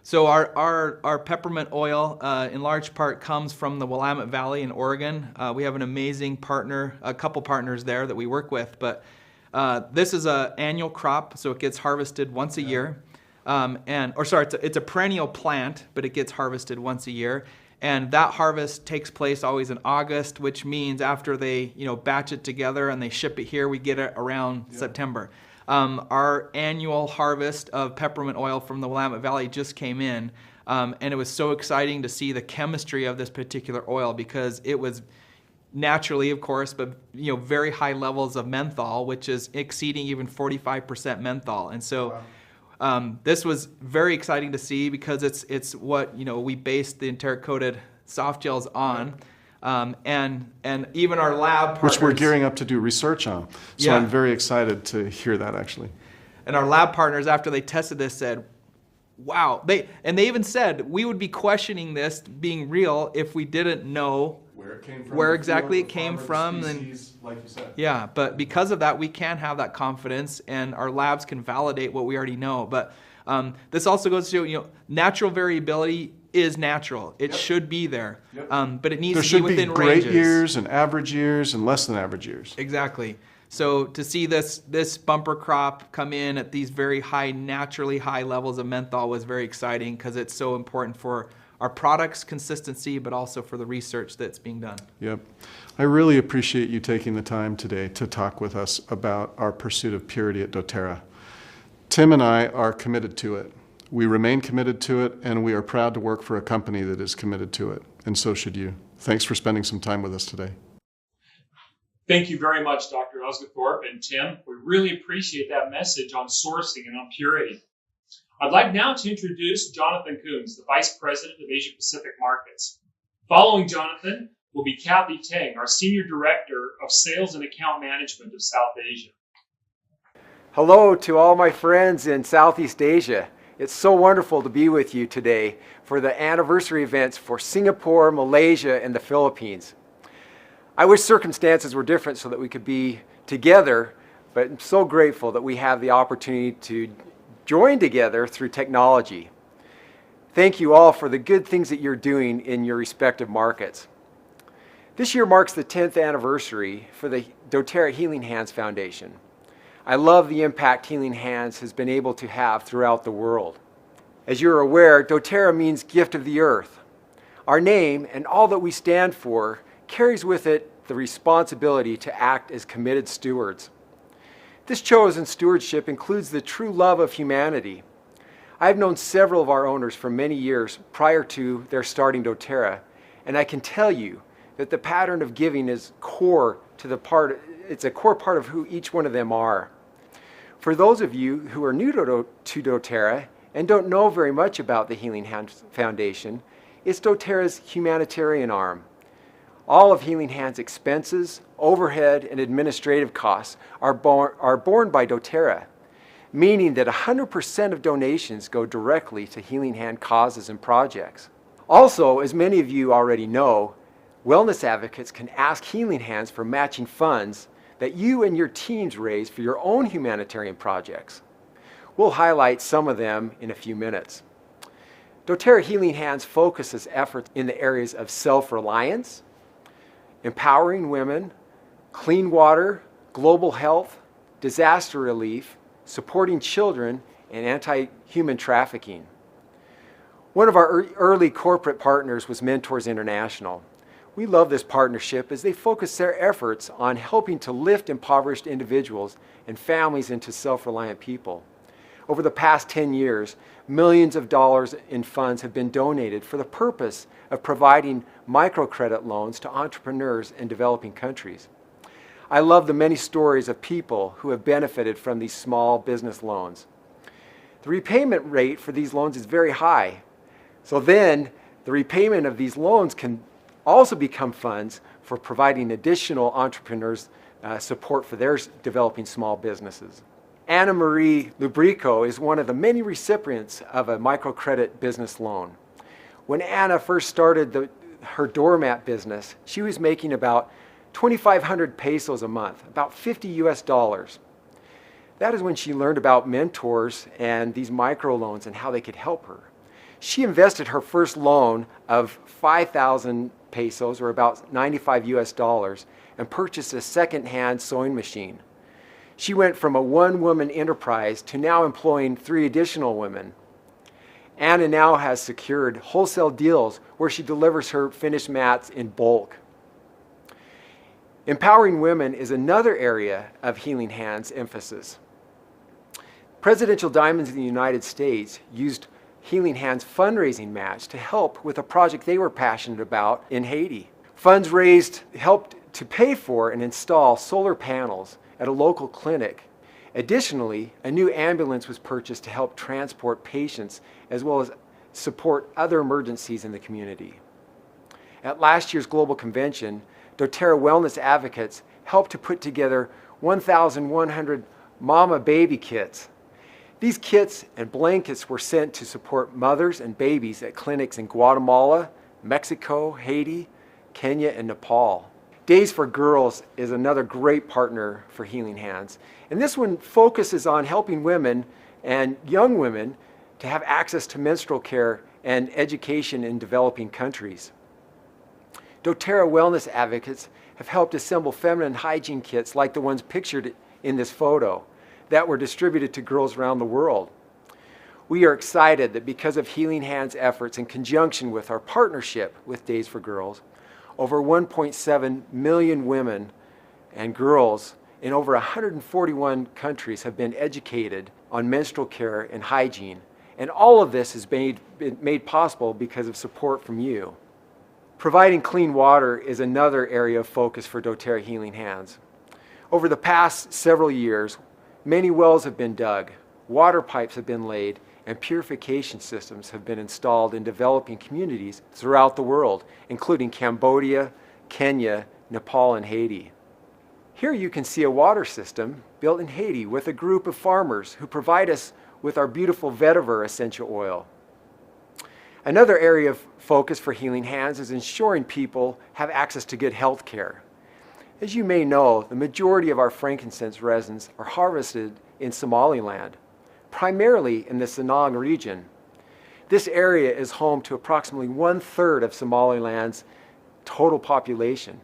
So our peppermint oil in large part comes from the Willamette Valley in Oregon. We have an amazing partner, a couple partners there that we work with, but this is an annual crop, so it gets harvested once a year. It's a perennial plant, but it gets harvested once a year. And that harvest takes place always in August, which means after they batch it together and they ship it here, we get it around September. Our annual harvest of peppermint oil from the Willamette Valley just came in, and it was so exciting to see the chemistry of this particular oil because it was naturally, of course, but very high levels of menthol, which is exceeding even 45% menthol. And so this was very exciting to see because it's what we based the enteric-coated soft gels on. And even our lab partners, which we're gearing up to do research on. So I'm very excited to hear that actually. And our lab partners, after they tested this, said, wow. They even said we would be questioning this being real if we didn't know where it came from, where exactly it came from. Species, like you said. Yeah, but because of that, we can have that confidence and our labs can validate what we already know. But this also goes to, natural variability is natural. It should be there, but it needs to be within ranges. There should be great years and average years and less than average years. Exactly. So to see this bumper crop come in at these very high, naturally high levels of menthol was very exciting because it's so important for our product's consistency, but also for the research that's being done. Yep. I really appreciate you taking the time today to talk with us about our pursuit of purity at doTERRA. Tim and I are committed to it. We remain committed to it, and we are proud to work for a company that is committed to it, and so should you. Thanks for spending some time with us today. Thank you very much, Dr. Osgothorpe and Tim. We really appreciate that message on sourcing and on purity. I'd like now to introduce Jonathan Coons, the Vice President of Asia Pacific Markets. Following Jonathan will be Kathy Tang, our Senior Director of Sales and Account Management of South Asia. Hello to all my friends in Southeast Asia. It's so wonderful to be with you today for the anniversary events for Singapore, Malaysia, and the Philippines. I wish circumstances were different so that we could be together, but I'm so grateful that we have the opportunity to join together through technology. Thank you all for the good things that you're doing in your respective markets. This year marks the 10th anniversary for the doTERRA Healing Hands Foundation. I love the impact Healing Hands has been able to have throughout the world. As you're aware, doTERRA means gift of the earth. Our name and all that we stand for carries with it the responsibility to act as committed stewards. This chosen stewardship includes the true love of humanity. I've known several of our owners for many years prior to their starting doTERRA, and I can tell you that the pattern of giving is core to it's a core part of who each one of them are. For those of you who are new to doTERRA and don't know very much about the Healing Hands Foundation, it's doTERRA's humanitarian arm. All of Healing Hands' expenses, overhead, and administrative costs are borne by doTERRA, meaning that 100% of donations go directly to Healing Hand causes and projects. Also, as many of you already know, wellness advocates can ask Healing Hands for matching funds that you and your teams raise for your own humanitarian projects. We'll highlight some of them in a few minutes. doTERRA Healing Hands focuses efforts in the areas of self-reliance, empowering women, clean water, global health, disaster relief, supporting children, and anti-human trafficking. One of our early corporate partners was Mentors International. We love this partnership as they focus their efforts on helping to lift impoverished individuals and families into self-reliant people. Over the past 10 years, millions of dollars in funds have been donated for the purpose of providing microcredit loans to entrepreneurs in developing countries. I love the many stories of people who have benefited from these small business loans. The repayment rate for these loans is very high. So then the repayment of these loans can also become funds for providing additional entrepreneurs support for their developing small businesses. Anna Marie Lubrico is one of the many recipients of a microcredit business loan. When Anna first started her doormat business, she was making about 2,500 pesos a month, about $50 US. That is when she learned about mentors and these microloans and how they could help her. She invested her first loan of 5,000 pesos, or about $95 US, and purchased a second-hand sewing machine. She went from a one-woman enterprise to now employing 3 additional women. Anna now has secured wholesale deals where she delivers her finished mats in bulk. Empowering women is another area of Healing Hands' emphasis. Presidential Diamonds in the United States used Healing Hands' fundraising match to help with a project they were passionate about in Haiti. Funds raised helped to pay for and install solar panels at a local clinic. Additionally, a new ambulance was purchased to help transport patients as well as support other emergencies in the community. At last year's global convention, dōTERRA Wellness Advocates helped to put together 1,100 mama baby kits. These kits and blankets were sent to support mothers and babies at clinics in Guatemala, Mexico, Haiti, Kenya, and Nepal. Days for Girls is another great partner for Healing Hands, and this one focuses on helping women and young women to have access to menstrual care and education in developing countries. dōTERRA Wellness Advocates have helped assemble feminine hygiene kits like the ones pictured in this photo that were distributed to girls around the world. We are excited that because of Healing Hands' efforts in conjunction with our partnership with Days for Girls, over 1.7 million women and girls in over 141 countries have been educated on menstrual care and hygiene. And all of this has been made possible because of support from you. Providing clean water is another area of focus for dōTERRA Healing Hands. Over the past several years, many wells have been dug, water pipes have been laid, and purification systems have been installed in developing communities throughout the world, including Cambodia, Kenya, Nepal, and Haiti. Here you can see a water system built in Haiti with a group of farmers who provide us with our beautiful vetiver essential oil. Another area of focus for Healing Hands is ensuring people have access to good health care. As you may know, the majority of our frankincense resins are harvested in Somaliland, primarily in the Sanang region. This area is home to approximately 1/3 of Somaliland's total population.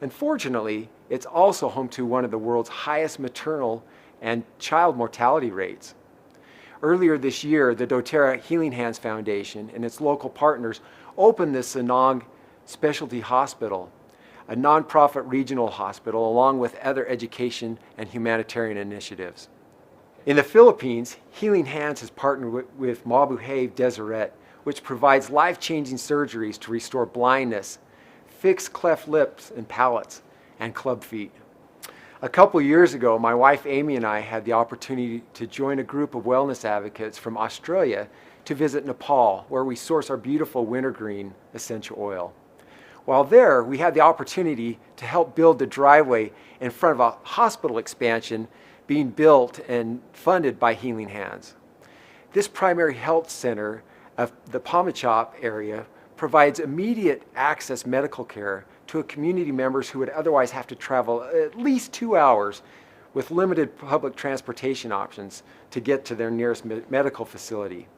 Unfortunately, it's also home to one of the world's highest maternal and child mortality rates. Earlier this year, the dōTERRA Healing Hands Foundation and its local partners opened the Sanang Specialty Hospital, a nonprofit regional hospital, along with other education and humanitarian initiatives. In the Philippines, Healing Hands has partnered with Mabuhay Deseret, which provides life-changing surgeries to restore blindness, fix cleft lips and palates, and club feet. A couple years ago, my wife Amy and I had the opportunity to join a group of wellness advocates from Australia to visit Nepal, where we source our beautiful wintergreen essential oil. While there, we had the opportunity to help build the driveway in front of a hospital expansion being built and funded by Healing Hands. This primary health center of the Pamachop area provides immediate access medical care to community members who would otherwise have to travel at least 2 hours with limited public transportation options to get to their nearest medical facility.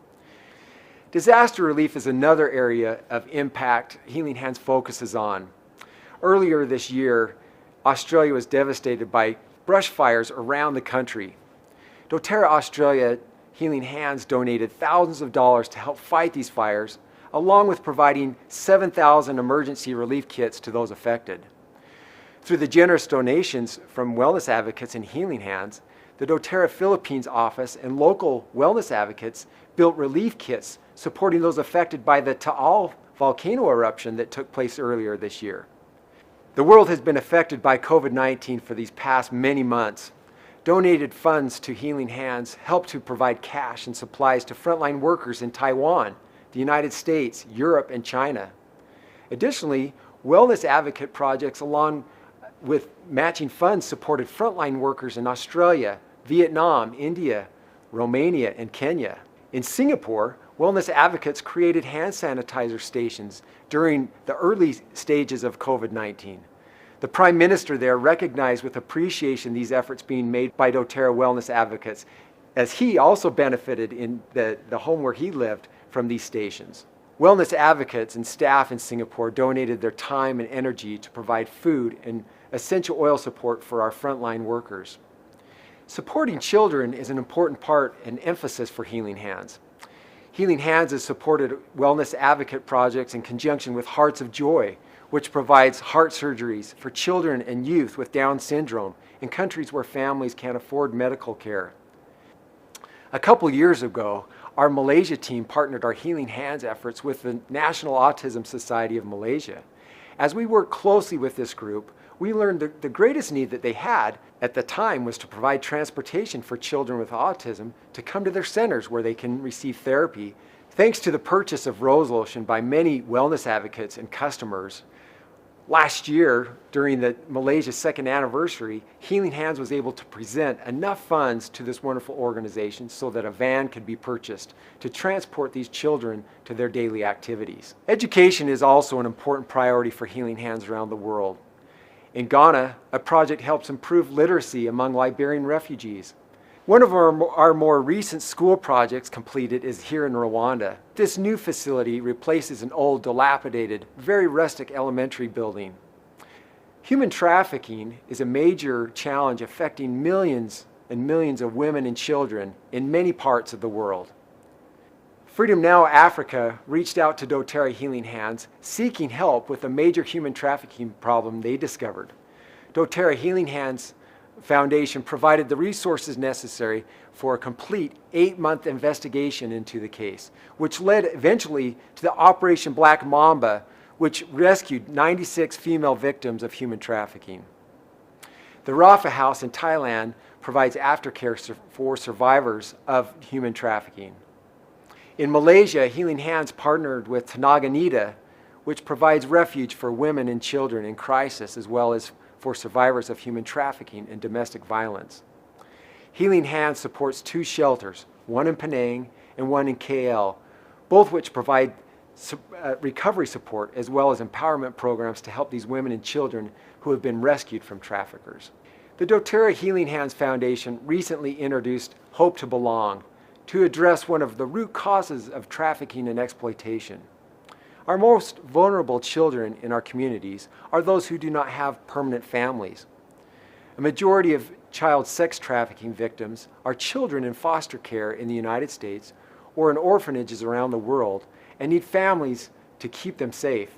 Disaster relief is another area of impact Healing Hands focuses on. Earlier this year, Australia was devastated by brush fires around the country. dōTERRA Australia Healing Hands donated thousands of dollars to help fight these fires, along with providing 7,000 emergency relief kits to those affected. Through the generous donations from wellness advocates and Healing Hands, the dōTERRA Philippines office and local wellness advocates built relief kits supporting those affected by the Taal volcano eruption that took place earlier this year. The world has been affected by COVID-19 for these past many months. Donated funds to Healing Hands help to provide cash and supplies to frontline workers in Taiwan, the United States, Europe, and China. Additionally, wellness advocate projects along with matching funds, supported frontline workers in Australia, Vietnam, India, Romania, and Kenya. In Singapore, wellness advocates created hand sanitizer stations during the early stages of COVID-19. The Prime Minister there recognized with appreciation these efforts being made by dōTERRA wellness advocates, as he also benefited in the home where he lived from these stations. Wellness advocates and staff in Singapore donated their time and energy to provide food and essential oil support for our frontline workers. Supporting children is an important part and emphasis for Healing Hands. Healing Hands has supported wellness advocate projects in conjunction with Hearts of Joy, which provides heart surgeries for children and youth with Down syndrome in countries where families can't afford medical care. A couple years ago, our Malaysia team partnered our Healing Hands efforts with the National Autism Society of Malaysia. As we worked closely with this group, we learned that the greatest need that they had at the time was to provide transportation for children with autism to come to their centers where they can receive therapy. Thanks to the purchase of rose lotion by many wellness advocates and customers, last year, during the Malaysia's second anniversary, Healing Hands was able to present enough funds to this wonderful organization so that a van could be purchased to transport these children to their daily activities. Education is also an important priority for Healing Hands around the world. In Ghana, a project helps improve literacy among Liberian refugees. One of our more recent school projects completed is here in Rwanda. This new facility replaces an old, dilapidated, very rustic elementary building. Human trafficking is a major challenge affecting millions and millions of women and children in many parts of the world. Freedom Now Africa reached out to dōTERRA Healing Hands seeking help with a major human trafficking problem they discovered. dōTERRA Healing Hands Foundation provided the resources necessary for a complete 8-month investigation into the case, which led eventually to the Operation Black Mamba, which rescued 96 female victims of human trafficking. The Rafa House in Thailand provides aftercare for survivors of human trafficking. In Malaysia, Healing Hands partnered with Tenaga Nida, which provides refuge for women and children in crisis, as well as for survivors of human trafficking and domestic violence. Healing Hands supports 2 shelters, one in Penang and one in KL, both which provide recovery support as well as empowerment programs to help these women and children who have been rescued from traffickers. The dōTERRA Healing Hands Foundation recently introduced Hope to Belong to address one of the root causes of trafficking and exploitation. Our most vulnerable children in our communities are those who do not have permanent families. A majority of child sex trafficking victims are children in foster care in the United States or in orphanages around the world and need families to keep them safe.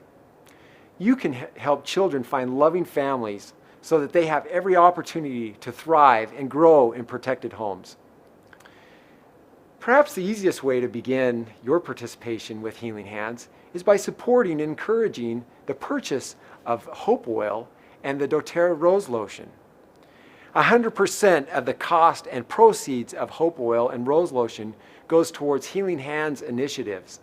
You can help children find loving families so that they have every opportunity to thrive and grow in protected homes. Perhaps the easiest way to begin your participation with Healing Hands is by supporting and encouraging the purchase of Hope Oil and the dōTERRA Rose Lotion. 100% of the cost and proceeds of Hope Oil and Rose Lotion goes towards Healing Hands initiatives.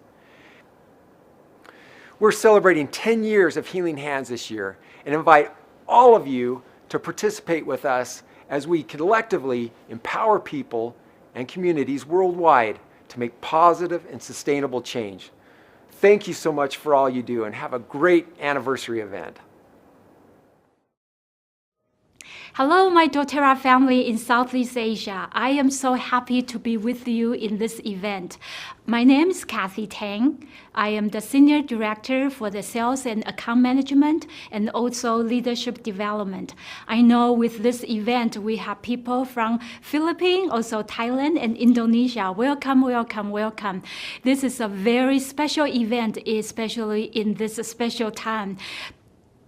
We're celebrating 10 years of Healing Hands this year and invite all of you to participate with us as we collectively empower people and communities worldwide to make positive and sustainable change. Thank you so much for all you do and have a great anniversary event. Hello, my dōTERRA family in Southeast Asia. I am so happy to be with you in this event. My name is Kathy Tang. I am the Senior Director for the Sales and Account Management and also Leadership Development. I know with this event, we have people from Philippines, also Thailand and Indonesia. Welcome, welcome, welcome. This is a very special event, especially in this special time.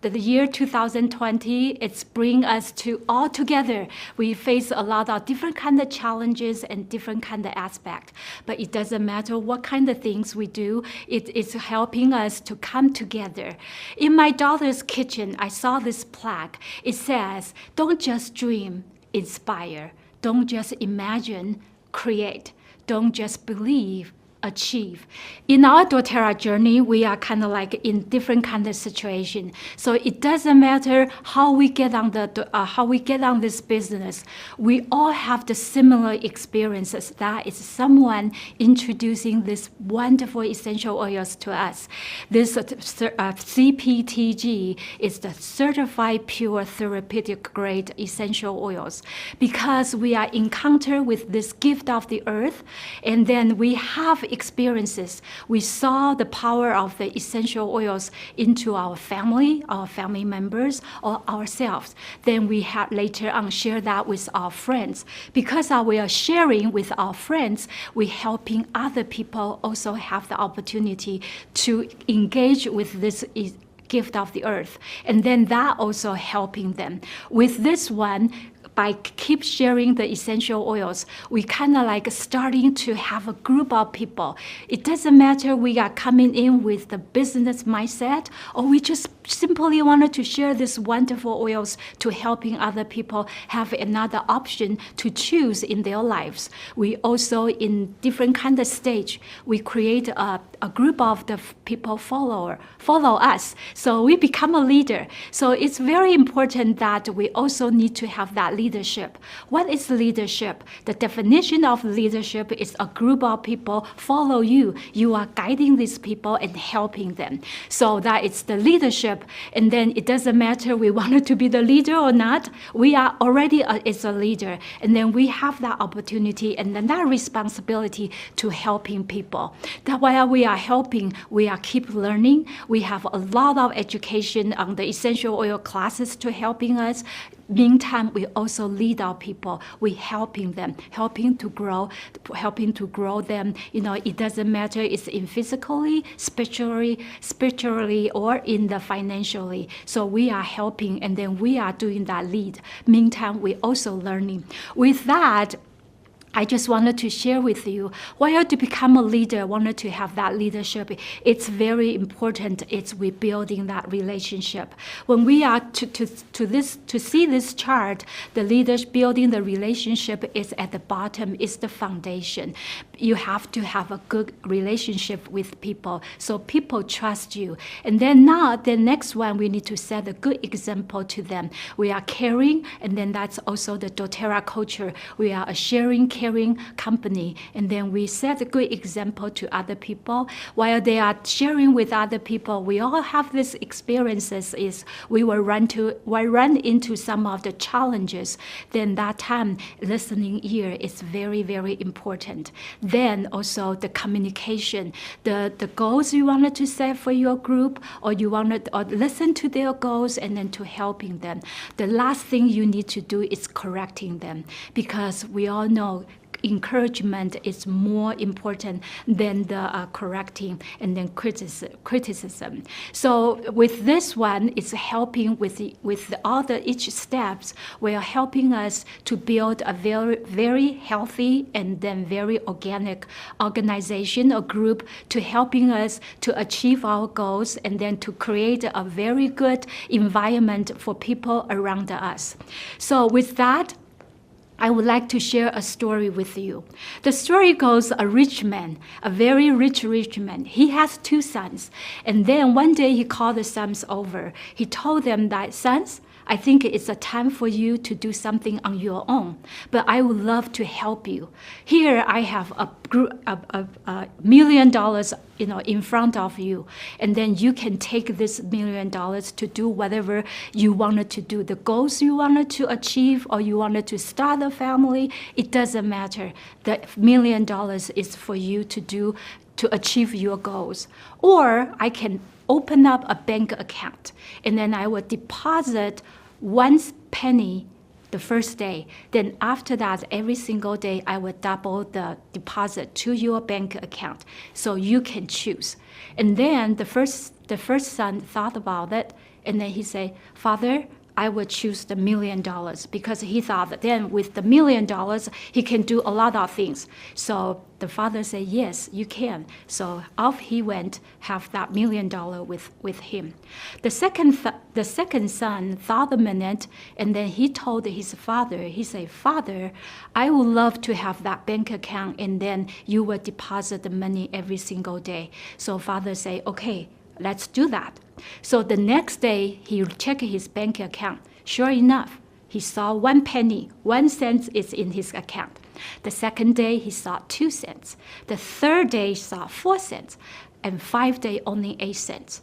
The year 2020, it's bring us to all together. We face a lot of different kind of challenges and different kind of aspects, but it doesn't matter what kind of things we do, it is helping us to come together. In my daughter's kitchen, I saw this plaque. It says, don't just dream, inspire. Don't just imagine, create. Don't just believe, achieve. In our dōTERRA journey, we are kind of like in different kind of situation. So it doesn't matter how we get on this business. We all have the similar experiences. That is someone introducing these wonderful essential oils to us. This CPTG is the Certified Pure Therapeutic Grade Essential Oils, because we are encountered with this gift of the earth, and then we have experiences. We saw the power of the essential oils into our family members, or ourselves. Then we have later on share that with our friends. Because we are sharing with our friends, we're helping other people also have the opportunity to engage with this gift of the earth. And then that also helping them. With this one, by keep sharing the essential oils, we kind of like starting to have a group of people. It doesn't matter we are coming in with the business mindset, or we just simply wanted to share these wonderful oils to helping other people have another option to choose in their lives. We also, in different kind of stage, we create a group of the people follow us. So we become a leader. So it's very important that we also need to have that leadership. What is leadership? The definition of leadership is a group of people follow you. You are guiding these people and helping them. So that it's the leadership. And then it doesn't matter we wanted to be the leader or not. We are already is a leader. And then we have that opportunity and then that responsibility to helping people. That while we are helping, we are keep learning. We have a lot of education on the essential oil classes to helping us. Meantime, we also lead our people. We helping them, helping to grow them. You know, it doesn't matter it's in physically, spiritually, or in the financially. So we are helping, and then we are doing that lead. Meantime, we also learning. With that, I just wanted to share with you, while to become a leader, wanted to have that leadership, it's very important. It's we building that relationship. When we are to see this chart, the leaders building the relationship is at the bottom, is the foundation. You have to have a good relationship with people, so people trust you. And then now, the next one, we need to set a good example to them. We are caring, and then that's also the dōTERRA culture. We are a sharing, caring company, and then we set a good example to other people. While they are sharing with other people, we all have these experiences. Is we will run into some of the challenges. Then that time, listening ear is very, very important. Then also the communication, the goals you wanted to set for your group, or you wanted or listen to their goals, and then to helping them. The last thing you need to do is correcting them, because we all know encouragement is more important than the correcting and then criticism. So with this one, it's helping with all the each steps. We are helping us to build a very, very healthy and then very organic organization or group, to helping us to achieve our goals and then to create a very good environment for people around us. So with that, I would like to share a story with you. The story goes, a rich man, a very rich man. He has 2 sons. And then one day he called the sons over. He told them that, sons, I think it's a time for you to do something on your own, but I would love to help you. Here I have $1 million, in front of you, and then you can take this $1 million to do whatever you wanted to do, the goals you wanted to achieve, or you wanted to start a family. It doesn't matter. The $1 million is for you to do to achieve your goals. Or I can open up a bank account, and then I will deposit 1 penny the first day. Then after that, every single day, I will double the deposit to your bank account, so you can choose. And then the first son thought about it, and then he said, Father, I would choose the $1 million because he thought that then with the $1 million, he can do a lot of things. So the father said, yes, you can. So off he went, have that $1 million with him. The second son thought a minute, and then he told his father, he said, Father, I would love to have that bank account, and then you will deposit the money every single day. So father said, okay, let's do that. So the next day, he checked his bank account. Sure enough, he saw 1 penny, 1 cent is in his account. The second day, he saw 2 cents. The third day, he saw 4 cents. And 5 days, only 8 cents.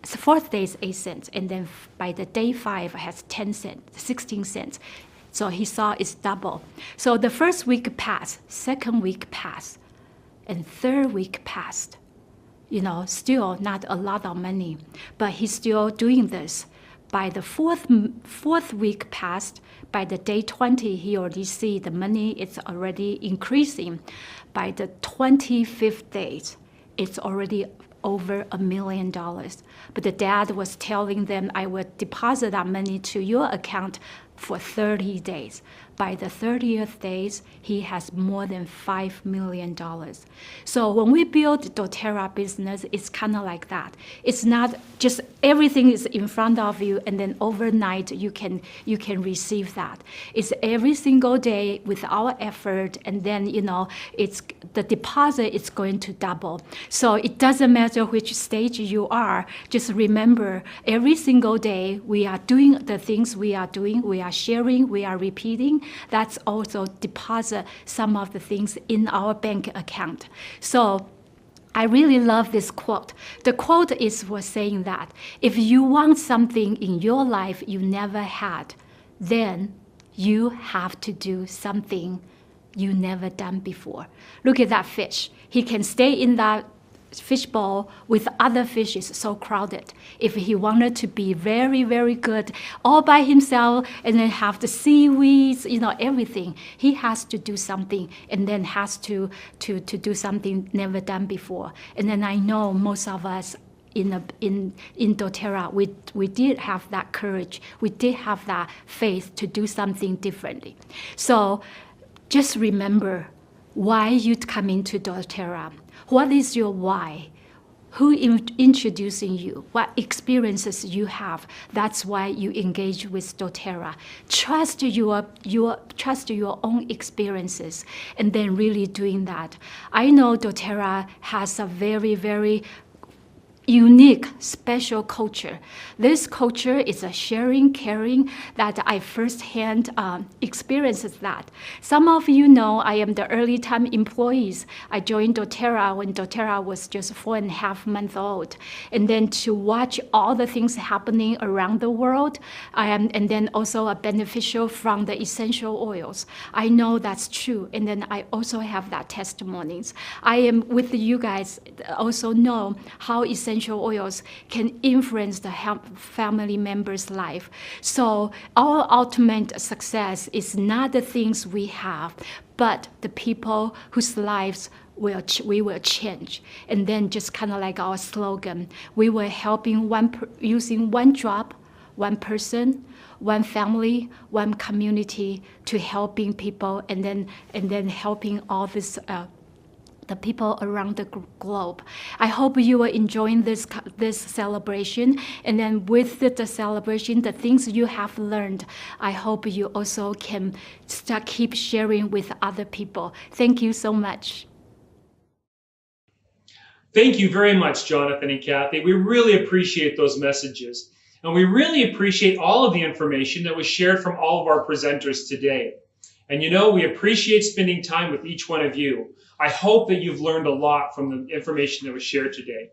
The fourth day is 8 cents. And then by the day 5, it has 10 cents, 16 cents. So he saw it's double. So the first week passed, second week passed, and third week passed. You know, still not a lot of money, but he's still doing this. By the fourth week passed, by the day 20, he already see the money is already increasing. By the 25th day, it's already over $1 million. But the dad was telling them, I will deposit that money to your account for 30 days. By the 30th days, he has more than $5 million. So when we build dōTERRA business, it's kind of like that. It's not just everything is in front of you and then overnight you can receive that. It's every single day with our effort, and then it's the deposit is going to double. So it doesn't matter which stage you are. Just remember, every single day we are doing the things we are doing. We are sharing. We are repeating. That's also deposit some of the things in our bank account. So I really love this quote. The quote was saying that if you want something in your life you never had, then you have to do something you never done before. Look at that fish. He can stay in that fishbowl with other fishes so crowded. If he wanted to be very, very good all by himself and then have the seaweeds, everything, he has to do something and then has to do something never done before. And then I know most of us in dōTERRA, we did have that courage. We did have that faith to do something differently. So just remember why you come into dōTERRA. What is your why? Who introducing you? What experiences you have? That's why you engage with dōTERRA. Trust your own experiences, and then really doing that. I know dōTERRA has a very, very unique, special culture. This culture is a sharing, caring that I firsthand experiences that. Some of you know I am the early time employees. I joined dōTERRA when dōTERRA was just 4.5 months old. And then to watch all the things happening around the world, and then also a beneficial from the essential oils. I know that's true. And then I also have that testimonies. I am with you guys also know how essential oils can influence the family member's life. So our ultimate success is not the things we have, but the people whose lives we will change. And then just kind of like our slogan, we were helping using one drop, one person, one family, one community to helping people, and then helping all this the people around the globe. I hope you are enjoying this celebration, and then with the celebration, the things you have learned, I hope you also can keep sharing with other people. Thank you so much. Thank you very much, Jonathan and Kathy. We really appreciate those messages. And we really appreciate all of the information that was shared from all of our presenters today. And we appreciate spending time with each one of you. I hope that you've learned a lot from the information that was shared today.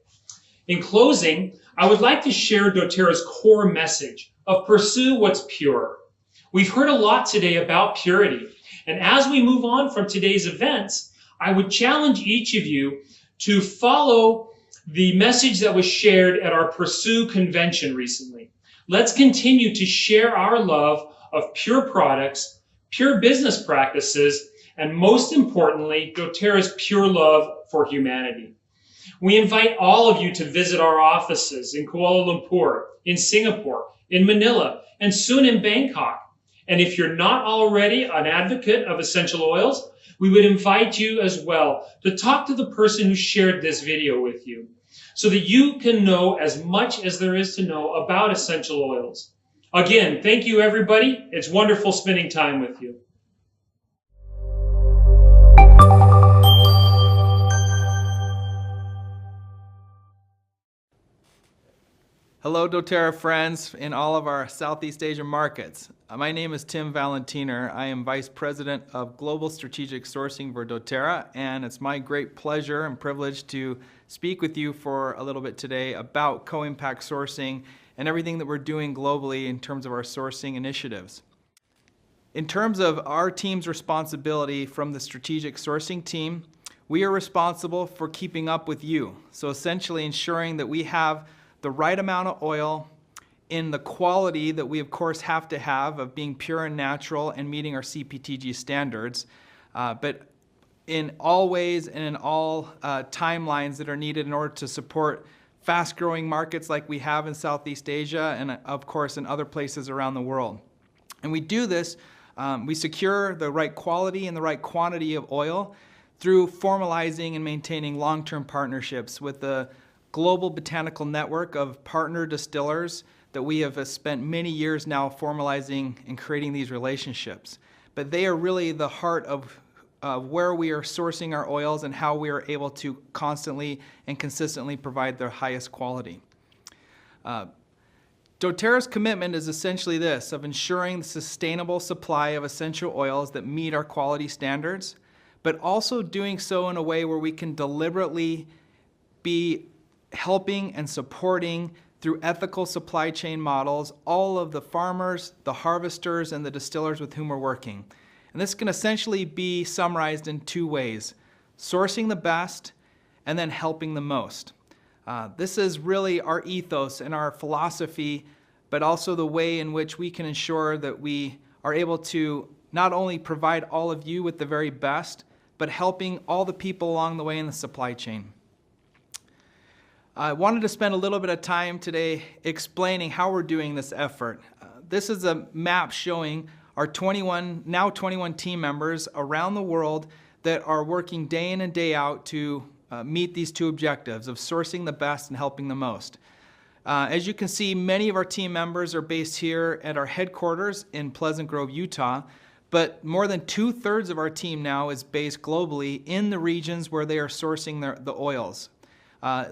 In closing, I would like to share dōTERRA's core message of pursue what's pure. We've heard a lot today about purity. And as we move on from today's events, I would challenge each of you to follow the message that was shared at our Pursue convention recently. Let's continue to share our love of pure products, pure business practices, and most importantly, dōTERRA's pure love for humanity. We invite all of you to visit our offices in Kuala Lumpur, in Singapore, in Manila, and soon in Bangkok. And if you're not already an advocate of essential oils, we would invite you as well to talk to the person who shared this video with you so that you can know as much as there is to know about essential oils. Again, thank you, everybody. It's wonderful spending time with you. Hello, doTERRA friends in all of our Southeast Asia markets. My name is Tim Valentiner. I am Vice President of Global Strategic Sourcing for doTERRA, and it's my great pleasure and privilege to speak with you for a little bit today about co-impact sourcing and everything that we're doing globally in terms of our sourcing initiatives. In terms of our team's responsibility from the strategic sourcing team, we are responsible for keeping up with you. So essentially ensuring that we have the right amount of oil in the quality that we of course have to have of being pure and natural and meeting our CPTG standards, but in all ways and in all timelines that are needed in order to support fast-growing markets like we have in Southeast Asia and of course in other places around the world. And we do this, we secure the right quality and the right quantity of oil through formalizing and maintaining long-term partnerships with the global botanical network of partner distillers that we have spent many years now formalizing and creating these relationships. But they are really the heart of where we are sourcing our oils and how we are able to constantly and consistently provide their highest quality. doTERRA's commitment is essentially this, of ensuring the sustainable supply of essential oils that meet our quality standards, but also doing so in a way where we can deliberately be helping and supporting through ethical supply chain models all of the farmers, the harvesters, and the distillers with whom we're working. And this can essentially be summarized in two ways: sourcing the best and then helping the most. This is really our ethos and our philosophy, but also the way in which we can ensure that we are able to not only provide all of you with the very best, but helping all the people along the way in the supply chain. I wanted to spend a little bit of time today explaining how we're doing this effort. This is a map showing our 21 team members around the world that are working day in and day out to meet these two objectives of sourcing the best and helping the most. As you can see, many of our team members are based here at our headquarters in Pleasant Grove, Utah, but more than 2/3 of our team now is based globally in the regions where they are sourcing the oils.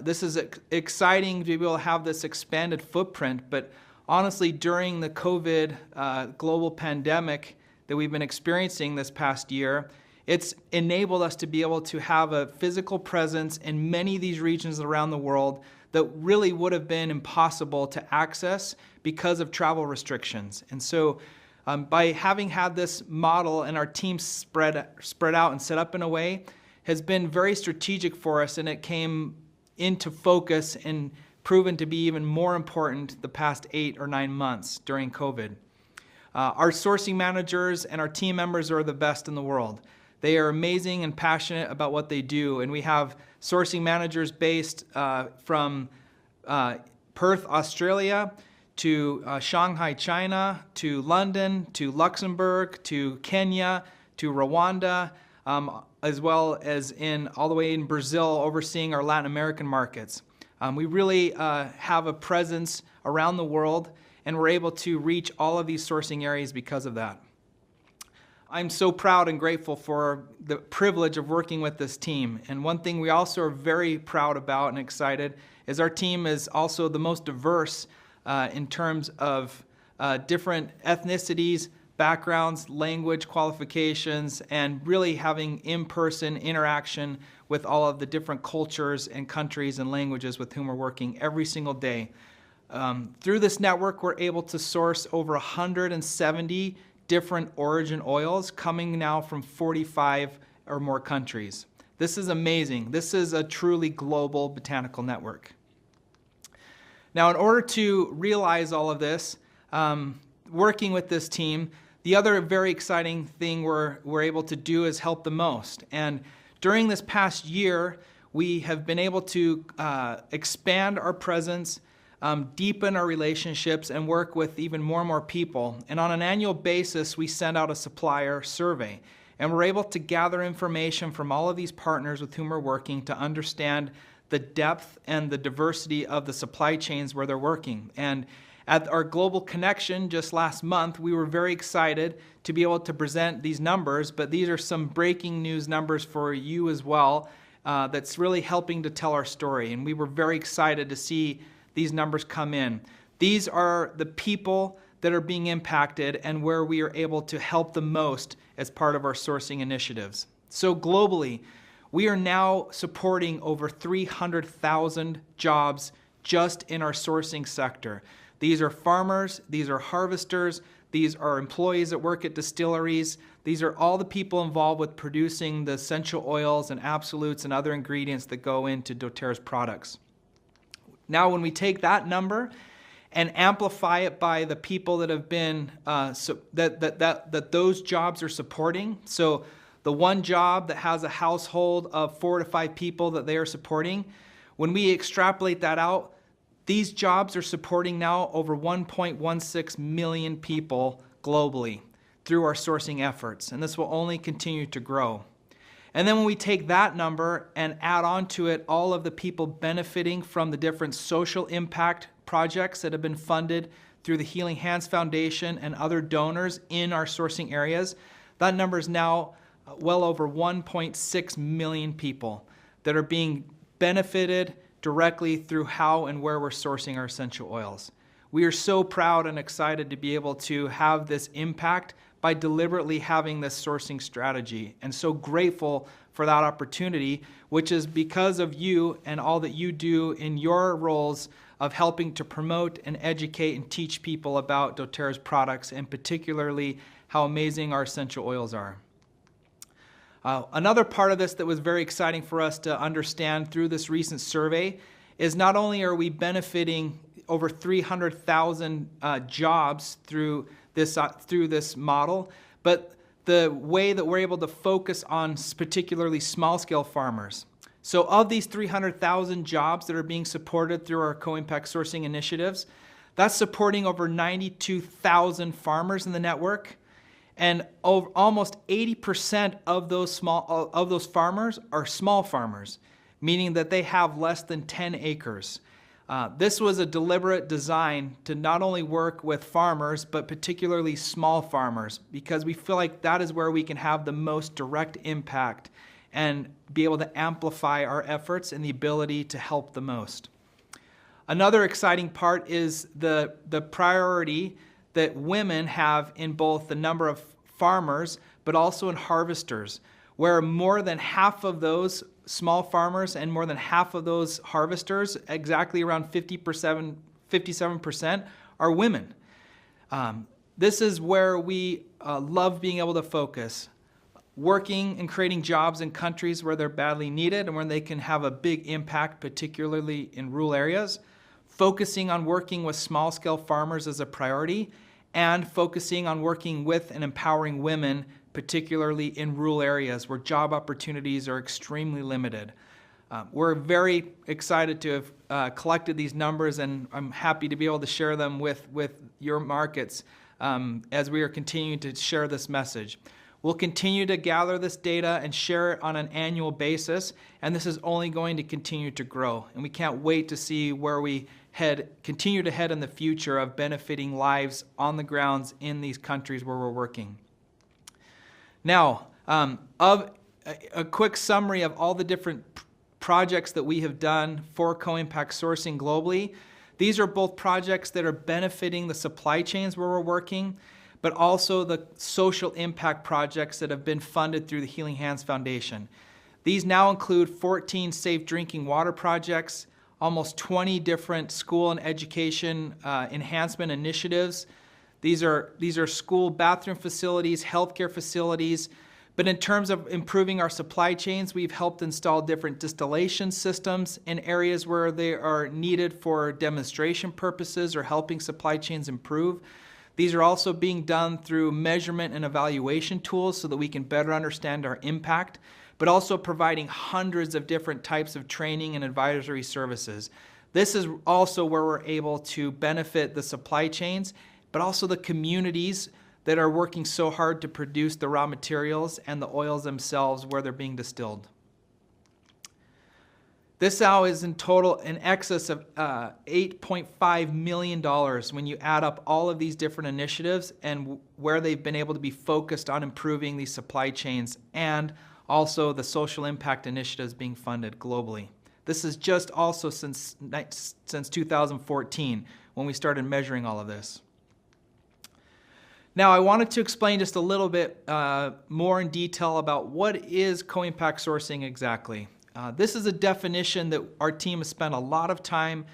This is exciting to be able to have this expanded footprint, but honestly, during the COVID global pandemic that we've been experiencing this past year, it's enabled us to be able to have a physical presence in many of these regions around the world that really would have been impossible to access because of travel restrictions. And so by having had this model and our team spread out and set up in a way has been very strategic for us, and it came into focus and proven to be even more important the past 8 or 9 months during COVID. Our sourcing managers and our team members are the best in the world. They are amazing and passionate about what they do, and we have sourcing managers based from Perth, Australia, to Shanghai, China, to London, to Luxembourg, to Kenya, to Rwanda, as well as all the way in Brazil, overseeing our Latin American markets. We really have a presence around the world, and we're able to reach all of these sourcing areas because of that. I'm so proud and grateful for the privilege of working with this team. And one thing we also are very proud about and excited is our team is also the most diverse in terms of different ethnicities, backgrounds, language qualifications, and really having in-person interaction with all of the different cultures and countries and languages with whom we're working every single day. Through this network, we're able to source over 170 different origin oils coming now from 45 or more countries. This is amazing. This is a truly global botanical network. Now, in order to realize all of this, working with this team, the other very exciting thing we're able to do is help the most. And during this past year, we have been able to expand our presence, deepen our relationships, and work with even more and more people. And on an annual basis, we send out a supplier survey. And we're able to gather information from all of these partners with whom we're working to understand the depth and the diversity of the supply chains where they're working. And at our Global Connection just last month, we were very excited to be able to present these numbers, but these are some breaking news numbers for you as well that's really helping to tell our story. And we were very excited to see these numbers come in. These are the people that are being impacted and where we are able to help the most as part of our sourcing initiatives. So globally, we are now supporting over 300,000 jobs just in our sourcing sector. These are farmers, these are harvesters, these are employees that work at distilleries. These are all the people involved with producing the essential oils and absolutes and other ingredients that go into doTERRA's products. Now, when we take that number and amplify it by the people that have been, that those jobs are supporting, so the one job that has a household of 4 to 5 people that they are supporting, when we extrapolate that out, these jobs are supporting now over 1.16 million people globally through our sourcing efforts, and this will only continue to grow. And then when we take that number and add on to it all of the people benefiting from the different social impact projects that have been funded through the Healing Hands Foundation and other donors in our sourcing areas, that number is now well over 1.6 million people that are being benefited directly through how and where we're sourcing our essential oils. We are so proud and excited to be able to have this impact by deliberately having this sourcing strategy, and so grateful for that opportunity, which is because of you and all that you do in your roles of helping to promote and educate and teach people about doTERRA's products, and particularly how amazing our essential oils are. Another part of this that was very exciting for us to understand through this recent survey is not only are we benefiting over 300,000 jobs through this model, but the way that we're able to focus on particularly small-scale farmers. So of these 300,000 jobs that are being supported through our co-impact sourcing initiatives, that's supporting over 92,000 farmers in the network. And almost 80% of those farmers are small farmers, meaning that they have less than 10 acres. This was a deliberate design to not only work with farmers, but particularly small farmers, because we feel like that is where we can have the most direct impact and be able to amplify our efforts and the ability to help the most. Another exciting part is the priority that women have in both the number of farmers, but also in harvesters, where more than half of those small farmers and more than half of those harvesters, exactly around 57%, are women. This is where we love being able to focus, working and creating jobs in countries where they're badly needed and where they can have a big impact, particularly in rural areas, focusing on working with small-scale farmers as a priority, and focusing on working with and empowering women, particularly in rural areas where job opportunities are extremely limited. We're very excited to have collected these numbers, and I'm happy to be able to share them with your markets as we are continuing to share this message. We'll continue to gather this data and share it on an annual basis, and this is only going to continue to grow. And we can't wait to see where we continue to head in the future of benefiting lives on the grounds in these countries where we're working. Now, of a quick summary of all the different projects that we have done for co-impact sourcing globally. These are both projects that are benefiting the supply chains where we're working, but also the social impact projects that have been funded through the Healing Hands Foundation. These now include 14 safe drinking water projects, almost 20 different school and education enhancement initiatives. These are school bathroom facilities, healthcare facilities, but in terms of improving our supply chains, we've helped install different distillation systems in areas where they are needed for demonstration purposes or helping supply chains improve. These are also being done through measurement and evaluation tools so that we can better understand our impact, but also providing hundreds of different types of training and advisory services. This is also where we're able to benefit the supply chains, but also the communities that are working so hard to produce the raw materials and the oils themselves where they're being distilled. This now is in total in excess of $8.5 million when you add up all of these different initiatives and where they've been able to be focused on improving these supply chains and also the social impact initiatives being funded globally. This is just also since 2014 when we started measuring all of this. Now I wanted to explain just a little bit more in detail about what is co-impact sourcing exactly. This is a definition that our team has spent a lot of time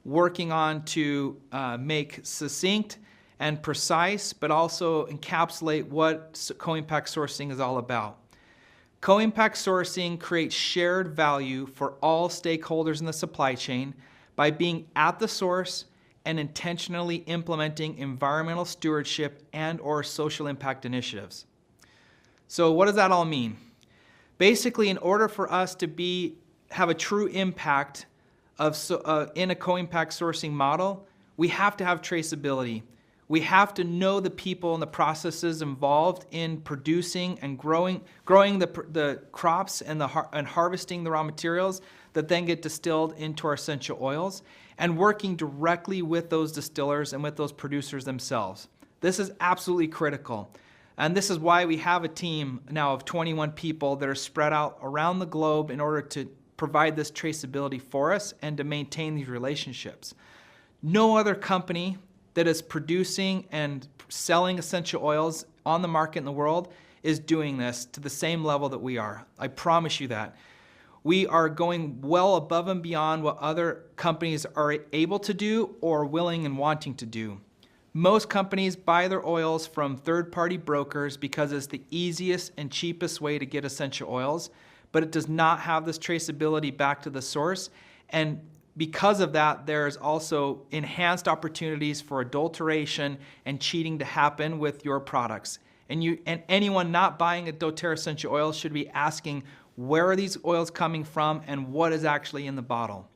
working on to make succinct and precise, but also encapsulate what co-impact sourcing is all about. Co-impact sourcing creates shared value for all stakeholders in the supply chain by being at the source and intentionally implementing environmental stewardship and/or social impact initiatives. So what does that all mean? Basically, in order for us to have a true impact in a co-impact sourcing model, we have to have traceability. We have to know the people and the processes involved in producing and growing the crops and harvesting the raw materials that then get distilled into our essential oils, and working directly with those distillers and with those producers themselves. This is absolutely critical. And this is why we have a team now of 21 people that are spread out around the globe in order to provide this traceability for us and to maintain these relationships. No other company that is producing and selling essential oils on the market in the world is doing this to the same level that we are. I promise you that. We are going well above and beyond what other companies are able to do or willing and wanting to do. Most companies buy their oils from third-party brokers because it's the easiest and cheapest way to get essential oils, but it does not have this traceability back to the source. And because of that, there's also enhanced opportunities for adulteration and cheating to happen with your products. And anyone not buying a doTERRA essential oil should be asking, where are these oils coming from and what is actually in the bottle?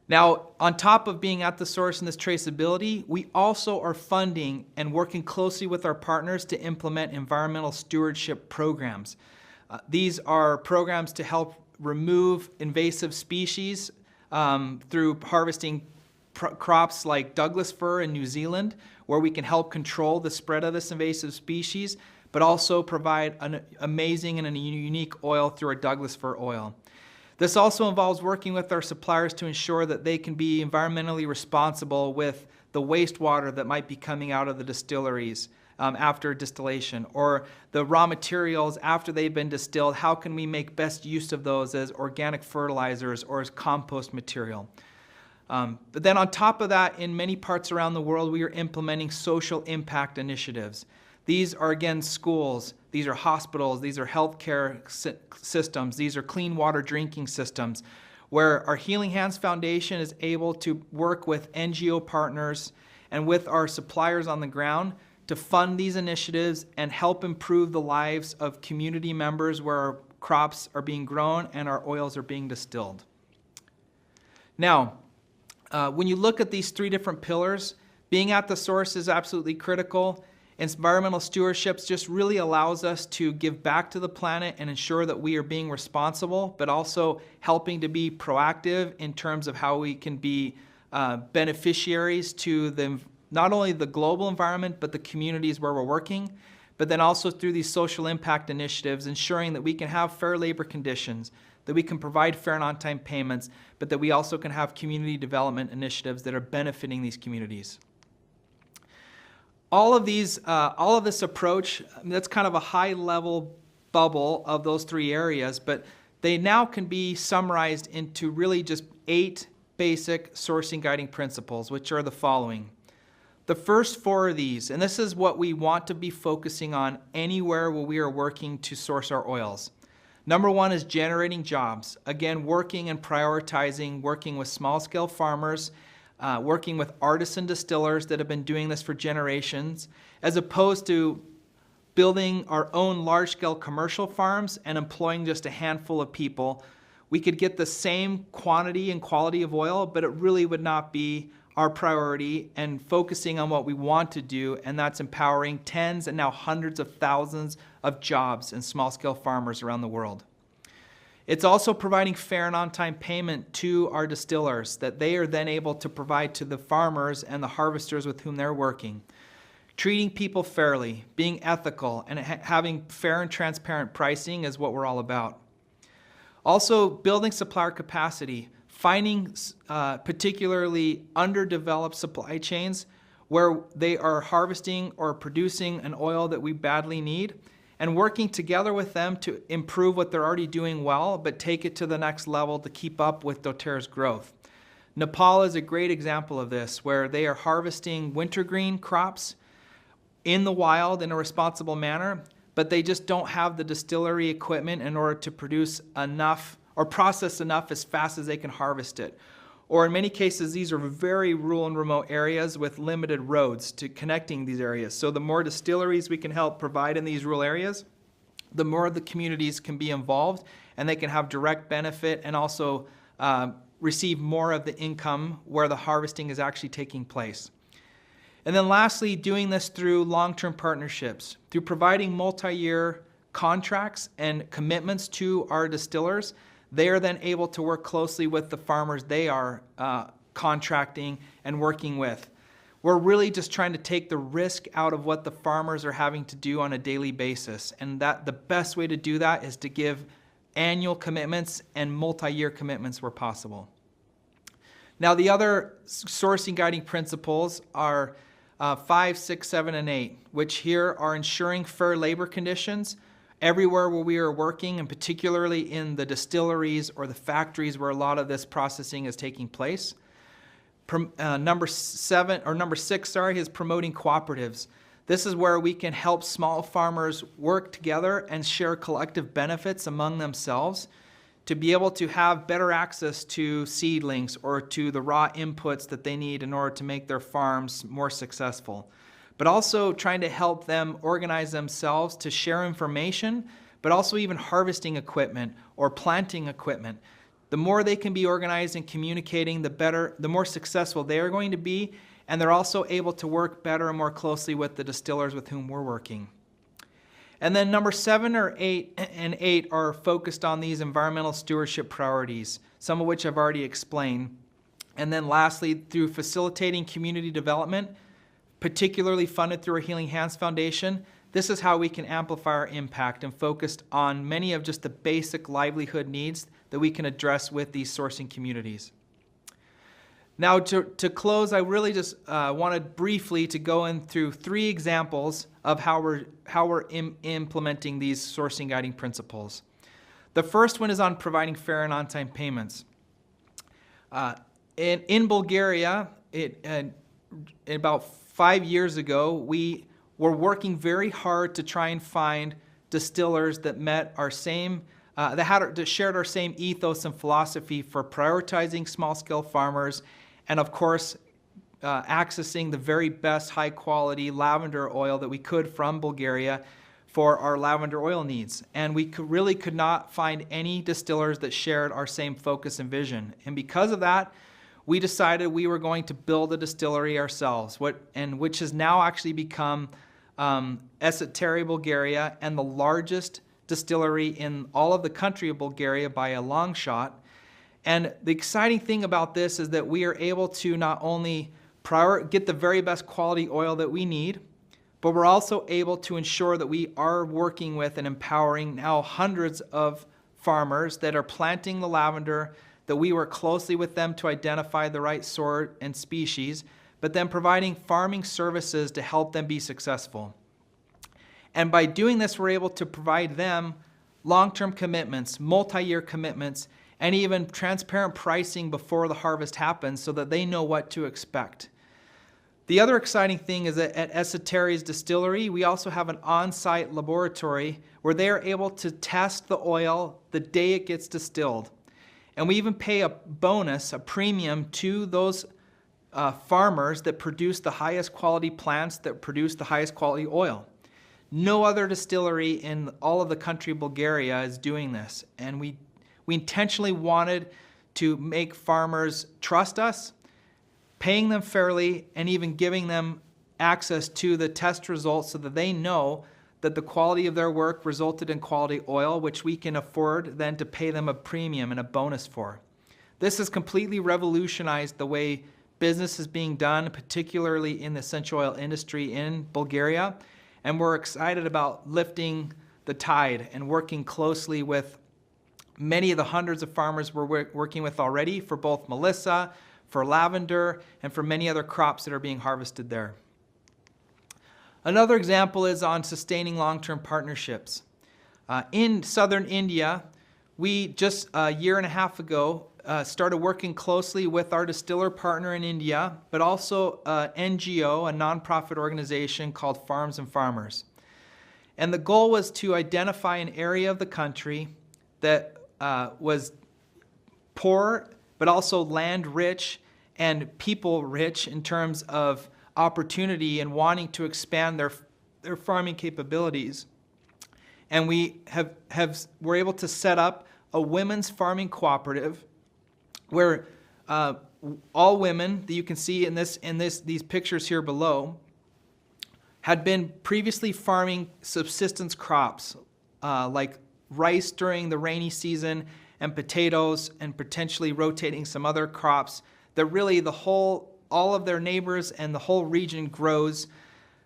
Now, on top of being at the source and this traceability, we also are funding and working closely with our partners to implement environmental stewardship programs. These are programs to help remove invasive species through harvesting crops like Douglas fir in New Zealand, where we can help control the spread of this invasive species, but also provide an amazing and a unique oil through our Douglas fir oil. This also involves working with our suppliers to ensure that they can be environmentally responsible with the wastewater that might be coming out of the distilleries after distillation, or the raw materials after they've been distilled. How can we make best use of those as organic fertilizers or as compost material? But then on top of that, in many parts around the world, we are implementing social impact initiatives. These are, again, schools, these are hospitals, these are healthcare systems, these are clean water drinking systems, where our Healing Hands Foundation is able to work with NGO partners and with our suppliers on the ground to fund these initiatives and help improve the lives of community members where our crops are being grown and our oils are being distilled. Now, when you look at these three different pillars, being at the source is absolutely critical. Environmental stewardship just really allows us to give back to the planet and ensure that we are being responsible, but also helping to be proactive in terms of how we can be beneficiaries to not only the global environment, but the communities where we're working, but then also through these social impact initiatives, ensuring that we can have fair labor conditions, that we can provide fair and on-time payments, but that we also can have community development initiatives that are benefiting these communities. All of this approach, that's kind of a high-level bubble of those three areas, but they now can be summarized into really just 8 basic sourcing guiding principles, which are the following. The first 4 of these, and this is what we want to be focusing on anywhere where we are working to source our oils. Number 1 is generating jobs. Again, working and prioritizing, working with small-scale farmers, working with artisan distillers that have been doing this for generations, as opposed to building our own large-scale commercial farms and employing just a handful of people, we could get the same quantity and quality of oil, but it really would not be our priority and focusing on what we want to do, and that's empowering tens and now hundreds of thousands of jobs in small-scale farmers around the world. It's also providing fair and on-time payment to our distillers that they are then able to provide to the farmers and the harvesters with whom they're working. Treating people fairly, being ethical, and having fair and transparent pricing is what we're all about. Also, building supplier capacity, finding particularly underdeveloped supply chains where they are harvesting or producing an oil that we badly need, and working together with them to improve what they're already doing well, but take it to the next level to keep up with doTERRA's growth. Nepal is a great example of this, where they are harvesting wintergreen crops in the wild in a responsible manner, but they just don't have the distillery equipment in order to produce enough or process enough as fast as they can harvest it. Or in many cases, these are very rural and remote areas with limited roads to connecting these areas. So the more distilleries we can help provide in these rural areas, the more the communities can be involved and they can have direct benefit and also receive more of the income where the harvesting is actually taking place. And then lastly, doing this through long-term partnerships, through providing multi-year contracts and commitments to our distillers. They are then able to work closely with the farmers they are contracting and working with. We're really just trying to take the risk out of what the farmers are having to do on a daily basis. And that the best way to do that is to give annual commitments and multi-year commitments where possible. Now, the other sourcing guiding principles are 5, 6, 7, and 8, which here are ensuring fair labor conditions everywhere where we are working, and particularly in the distilleries or the factories where a lot of this processing is taking place. Number 6, is promoting cooperatives. This is where we can help small farmers work together and share collective benefits among themselves to be able to have better access to seedlings or to the raw inputs that they need in order to make their farms more successful. But also trying to help them organize themselves to share information, but also even harvesting equipment or planting equipment. The more they can be organized and communicating, the better, the more successful they are going to be, and they're also able to work better and more closely with the distillers with whom we're working. And then number 7 or 8 are focused on these environmental stewardship priorities, some of which I've already explained. And then lastly, through facilitating community development, particularly funded through our Healing Hands Foundation, this is how we can amplify our impact and focus on many of just the basic livelihood needs that we can address with these sourcing communities. Now, to close, I really just wanted briefly to go in through 3 examples of how we're implementing these sourcing guiding principles. The first one is on providing fair and on-time payments. In Bulgaria, about 5 years ago, we were working very hard to try and find distillers that met our same, that shared our same ethos and philosophy for prioritizing small-scale farmers, and of course, accessing the very best high-quality lavender oil that we could from Bulgaria for our lavender oil needs. And we really could not find any distillers that shared our same focus and vision. And because of that, we decided we were going to build a distillery ourselves, which has now actually become Esoterra, Bulgaria, and the largest distillery in all of the country of Bulgaria by a long shot. And the exciting thing about this is that we are able to not only get the very best quality oil that we need, but we're also able to ensure that we are working with and empowering now hundreds of farmers that are planting the lavender, that we work closely with them to identify the right sort and species, but then providing farming services to help them be successful. And by doing this, we're able to provide them long-term commitments, multi-year commitments, and even transparent pricing before the harvest happens so that they know what to expect. The other exciting thing is that at Esoterra's distillery, we also have an on-site laboratory where they are able to test the oil the day it gets distilled. And we even pay a bonus, a premium, to those farmers that produce the highest quality plants, that produce the highest quality oil. No other distillery in all of the country of Bulgaria is doing this. And we intentionally wanted to make farmers trust us, paying them fairly, and even giving them access to the test results so that they know that the quality of their work resulted in quality oil, which we can afford then to pay them a premium and a bonus for. This has completely revolutionized the way business is being done, particularly in the essential oil industry in Bulgaria. And we're excited about lifting the tide and working closely with many of the hundreds of farmers we're working with already for both Melissa, for lavender, and for many other crops that are being harvested there. Another example is on sustaining long-term partnerships. In southern India, we just a year and a half ago started working closely with our distiller partner in India, but also an NGO, a nonprofit organization called Farms and Farmers. And the goal was to identify an area of the country that was poor, but also land rich and people rich in terms of opportunity and wanting to expand their farming capabilities. And we were able to set up a women's farming cooperative where all women that you can see in these pictures here below had been previously farming subsistence crops like rice during the rainy season and potatoes, and potentially rotating some other crops that really all of their neighbors and the whole region grows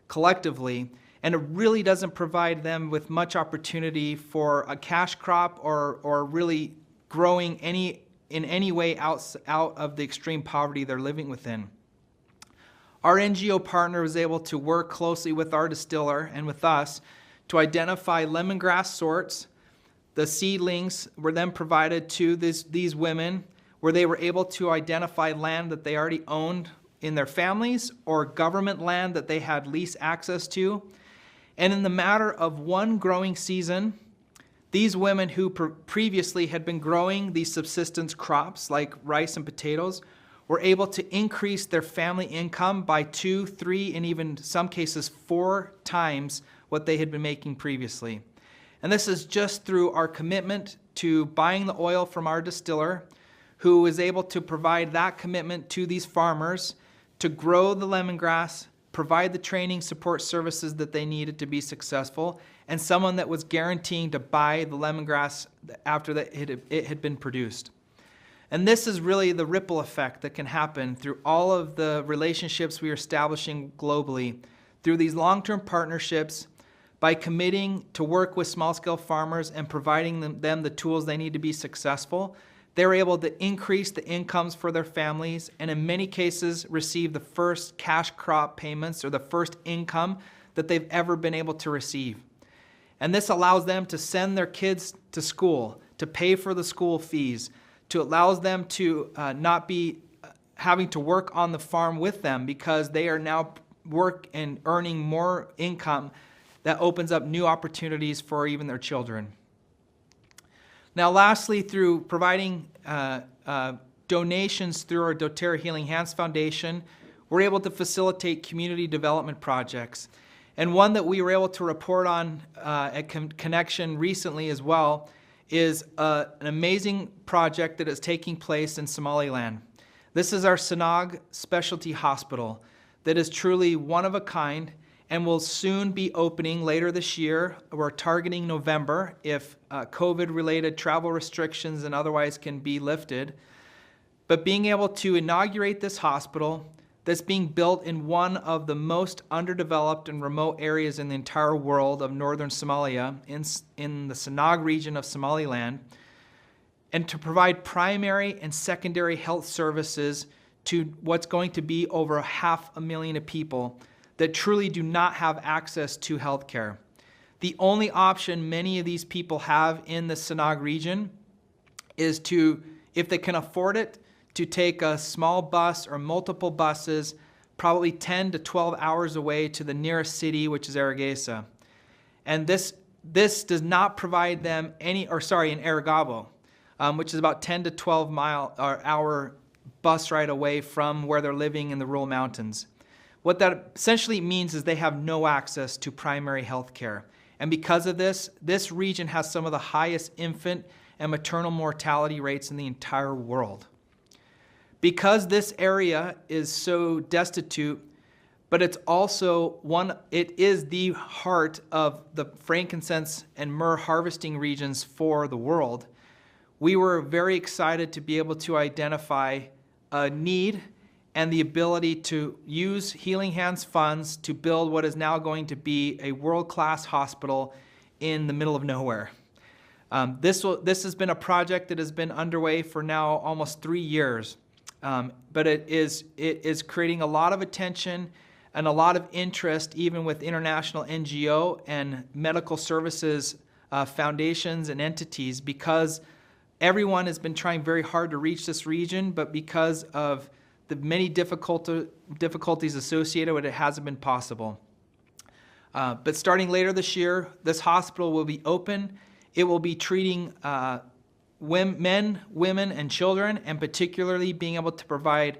collectively. And it really doesn't provide them with much opportunity for a cash crop or really growing in any way out of the extreme poverty they're living within. Our NGO partner was able to work closely with our distiller and with us to identify lemongrass sorts. The seedlings were then provided to these women, where they were able to identify land that they already owned in their families or government land that they had lease access to. And in the matter of one growing season, these women who previously had been growing these subsistence crops like rice and potatoes were able to increase their family income by 2, 3, and even some cases 4 times what they had been making previously. And this is just through our commitment to buying the oil from our distiller, who is able to provide that commitment to these farmers to grow the lemongrass, provide the training support services that they needed to be successful, and someone that was guaranteeing to buy the lemongrass after it had been produced. And this is really the ripple effect that can happen through all of the relationships we are establishing globally, through these long-term partnerships, by committing to work with small-scale farmers and providing them the tools they need to be successful. They're able to increase the incomes for their families, and in many cases receive the first cash crop payments or the first income that they've ever been able to receive. And this allows them to send their kids to school, to pay for the school fees, to allows them to not be having to work on the farm with them, because they are now and earning more income that opens up new opportunities for even their children. Now, lastly, through providing donations through our dōTERRA Healing Hands Foundation, we're able to facilitate community development projects. And one that we were able to report on at Connection recently as well is an amazing project that is taking place in Somaliland. This is our Sanag Specialty Hospital that is truly one of a kind and will soon be opening later this year. We're targeting November if COVID-related travel restrictions and otherwise can be lifted. But being able to inaugurate this hospital that's being built in one of the most underdeveloped and remote areas in the entire world of northern Somalia, in the Sanag region of Somaliland, and to provide primary and secondary health services to what's going to be over 500,000 people that truly do not have access to health care. The only option many of these people have in the Sanag region is to, if they can afford it, to take a small bus or multiple buses, probably 10 to 12 hours away to the nearest city, which is Hargeisa. And this does not provide them in Aragabo, which is about 10 to 12 hour bus ride away from where they're living in the rural mountains. What that essentially means is they have no access to primary health care. And because of this, this region has some of the highest infant and maternal mortality rates in the entire world. Because this area is so destitute, but it's also it is the heart of the frankincense and myrrh harvesting regions for the world, we were very excited to be able to identify a need and the ability to use Healing Hands funds to build what is now going to be a world-class hospital in the middle of nowhere. This has been a project that has been underway for now almost 3 years, but it is creating a lot of attention and a lot of interest even with international NGO and medical services foundations and entities, because everyone has been trying very hard to reach this region, but because of the many difficulties associated with it, hasn't been possible. But starting later this year, this hospital will be open. It will be treating men, women, and children, and particularly being able to provide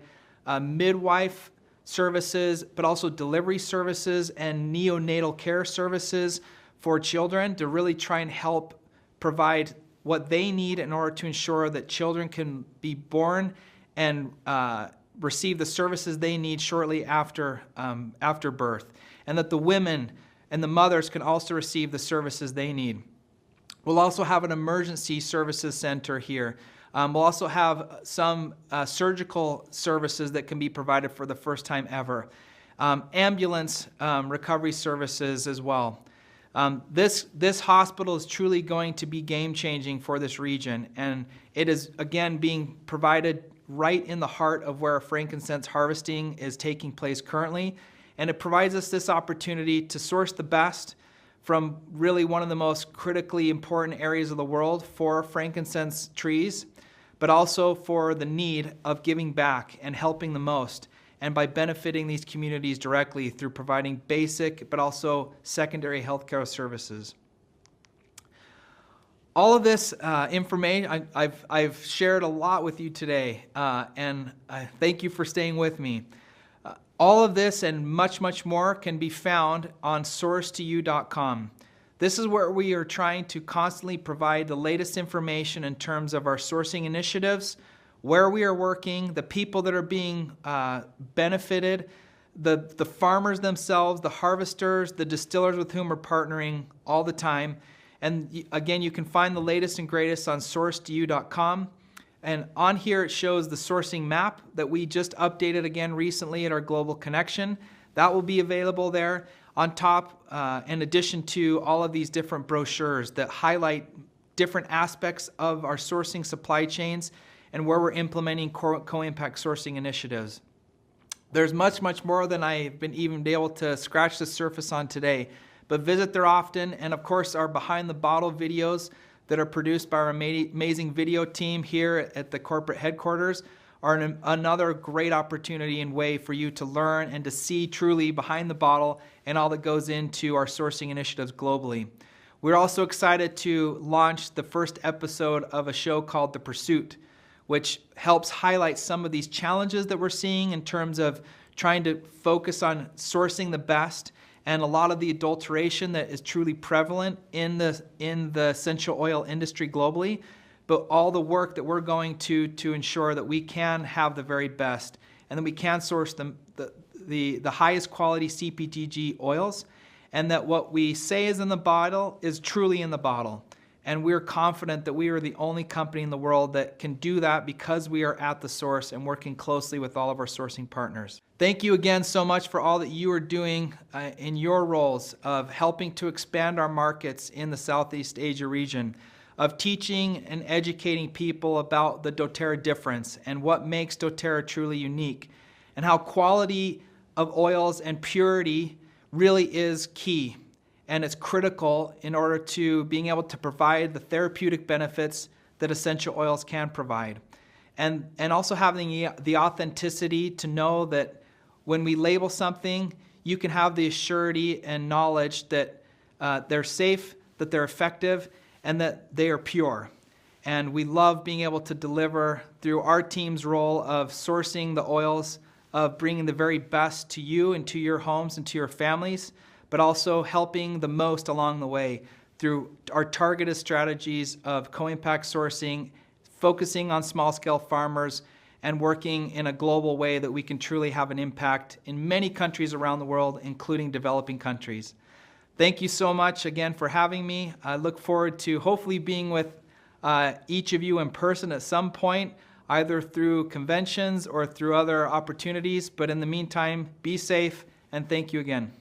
midwife services, but also delivery services and neonatal care services for children to really try and help provide what they need in order to ensure that children can be born and receive the services they need shortly after birth, and that the women and the mothers can also receive the services they need. We'll also have an emergency services center here. We'll also have some surgical services that can be provided for the first time ever. Ambulance recovery services as well. This hospital is truly going to be game-changing for this region, and it is, again, being provided right in the heart of where frankincense harvesting is taking place currently, and it provides us this opportunity to source the best from really one of the most critically important areas of the world for frankincense trees, but also for the need of giving back and helping the most, and by benefiting these communities directly through providing basic but also secondary healthcare services. All of this information, I've shared a lot with you today, and I thank you for staying with me. All of this and much, much more can be found on sourcetoyou.com. This is where we are trying to constantly provide the latest information in terms of our sourcing initiatives, where we are working, the people that are being benefited, the farmers themselves, the harvesters, the distillers with whom we're partnering all the time. And again, you can find the latest and greatest on sourcetoyou.com. And on here, it shows the sourcing map that we just updated again recently at our Global Connection. That will be available there on top, in addition to all of these different brochures that highlight different aspects of our sourcing supply chains and where we're implementing co-impact sourcing initiatives. There's much, much more than I've been even able to scratch the surface on today, but visit there often. And of course, our behind the bottle videos that are produced by our amazing video team here at the corporate headquarters are another great opportunity and way for you to learn and to see truly behind the bottle and all that goes into our sourcing initiatives globally. We're also excited to launch the first episode of a show called The Pursuit, which helps highlight some of these challenges that we're seeing in terms of trying to focus on sourcing the best and a lot of the adulteration that is truly prevalent in the essential oil industry globally, but all the work that we're going to ensure that we can have the very best and that we can source the highest quality CPGG oils, and that what we say is in the bottle is truly in the bottle. And we're confident that we are the only company in the world that can do that because we are at the source and working closely with all of our sourcing partners. Thank you again so much for all that you are doing in your roles of helping to expand our markets in the Southeast Asia region, of teaching and educating people about the dōTERRA difference and what makes dōTERRA truly unique, and how quality of oils and purity really is key. And it's critical in order to being able to provide the therapeutic benefits that essential oils can provide. And also having the authenticity to know that when we label something, you can have the assurity and knowledge that they're safe, that they're effective, and that they are pure. And we love being able to deliver through our team's role of sourcing the oils of bringing the very best to you and to your homes and to your families, but also helping the most along the way through our targeted strategies of co-impact sourcing, focusing on small-scale farmers, and working in a global way that we can truly have an impact in many countries around the world, including developing countries. Thank you so much again for having me. I look forward to hopefully being with each of you in person at some point, either through conventions or through other opportunities. But in the meantime, be safe, and thank you again.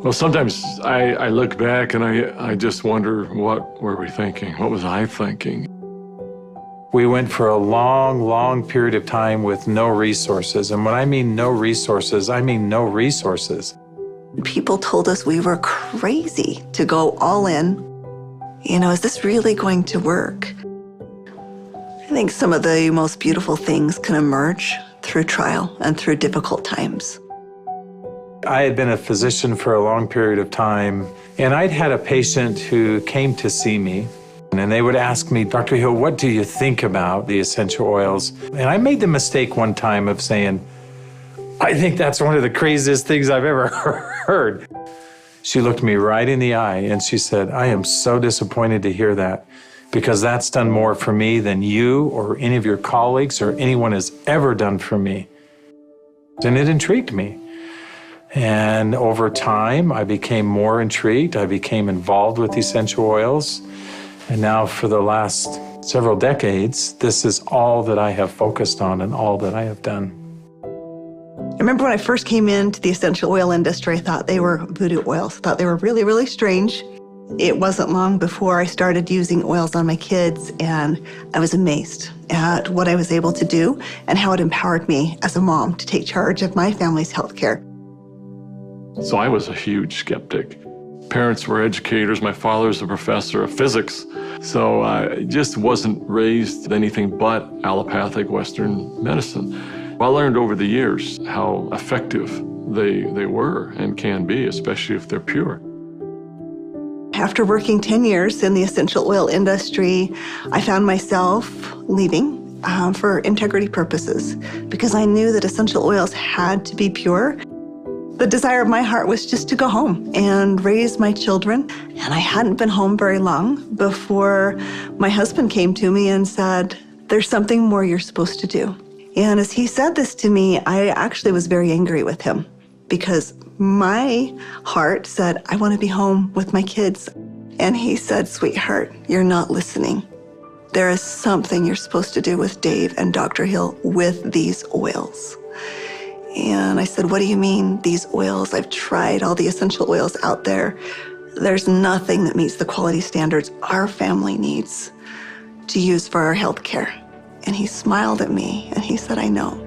Well, sometimes I look back and I just wonder, what were we thinking? What was I thinking? We went for a long period of time with no resources. And when I mean no resources, I mean no resources. People told us we were crazy to go all in. You know, is this really going to work? I think some of the most beautiful things can emerge through trial and through difficult times. I had been a physician for a long period of time, and I'd had a patient who came to see me, and they would ask me, Dr. Hill, what do you think about the essential oils? And I made the mistake one time of saying, I think that's one of the craziest things I've ever heard. She looked me right in the eye and she said, I am so disappointed to hear that, because that's done more for me than you or any of your colleagues or anyone has ever done for me. And it intrigued me. And over time, I became more intrigued. I became involved with essential oils. And now for the last several decades, this is all that I have focused on and all that I have done. I remember when I first came into the essential oil industry, I thought they were voodoo oils. I thought they were really, really strange. It wasn't long before I started using oils on my kids, and I was amazed at what I was able to do and how it empowered me as a mom to take charge of my family's health care. So I was a huge skeptic. Parents were educators. My father's a professor of physics. So I just wasn't raised anything but allopathic Western medicine. I learned over the years how effective they were and can be, especially if they're pure. After working 10 years in the essential oil industry, I found myself leaving for integrity purposes because I knew that essential oils had to be pure. The desire of my heart was just to go home and raise my children. And I hadn't been home very long before my husband came to me and said, there's something more you're supposed to do. And as he said this to me, I actually was very angry with him because my heart said, I want to be home with my kids. And he said, sweetheart, you're not listening. There is something you're supposed to do with Dave and Dr. Hill with these oils. And I said, what do you mean, these oils? I've tried all the essential oils out there. There's nothing that meets the quality standards our family needs to use for our health care. And he smiled at me and he said, I know.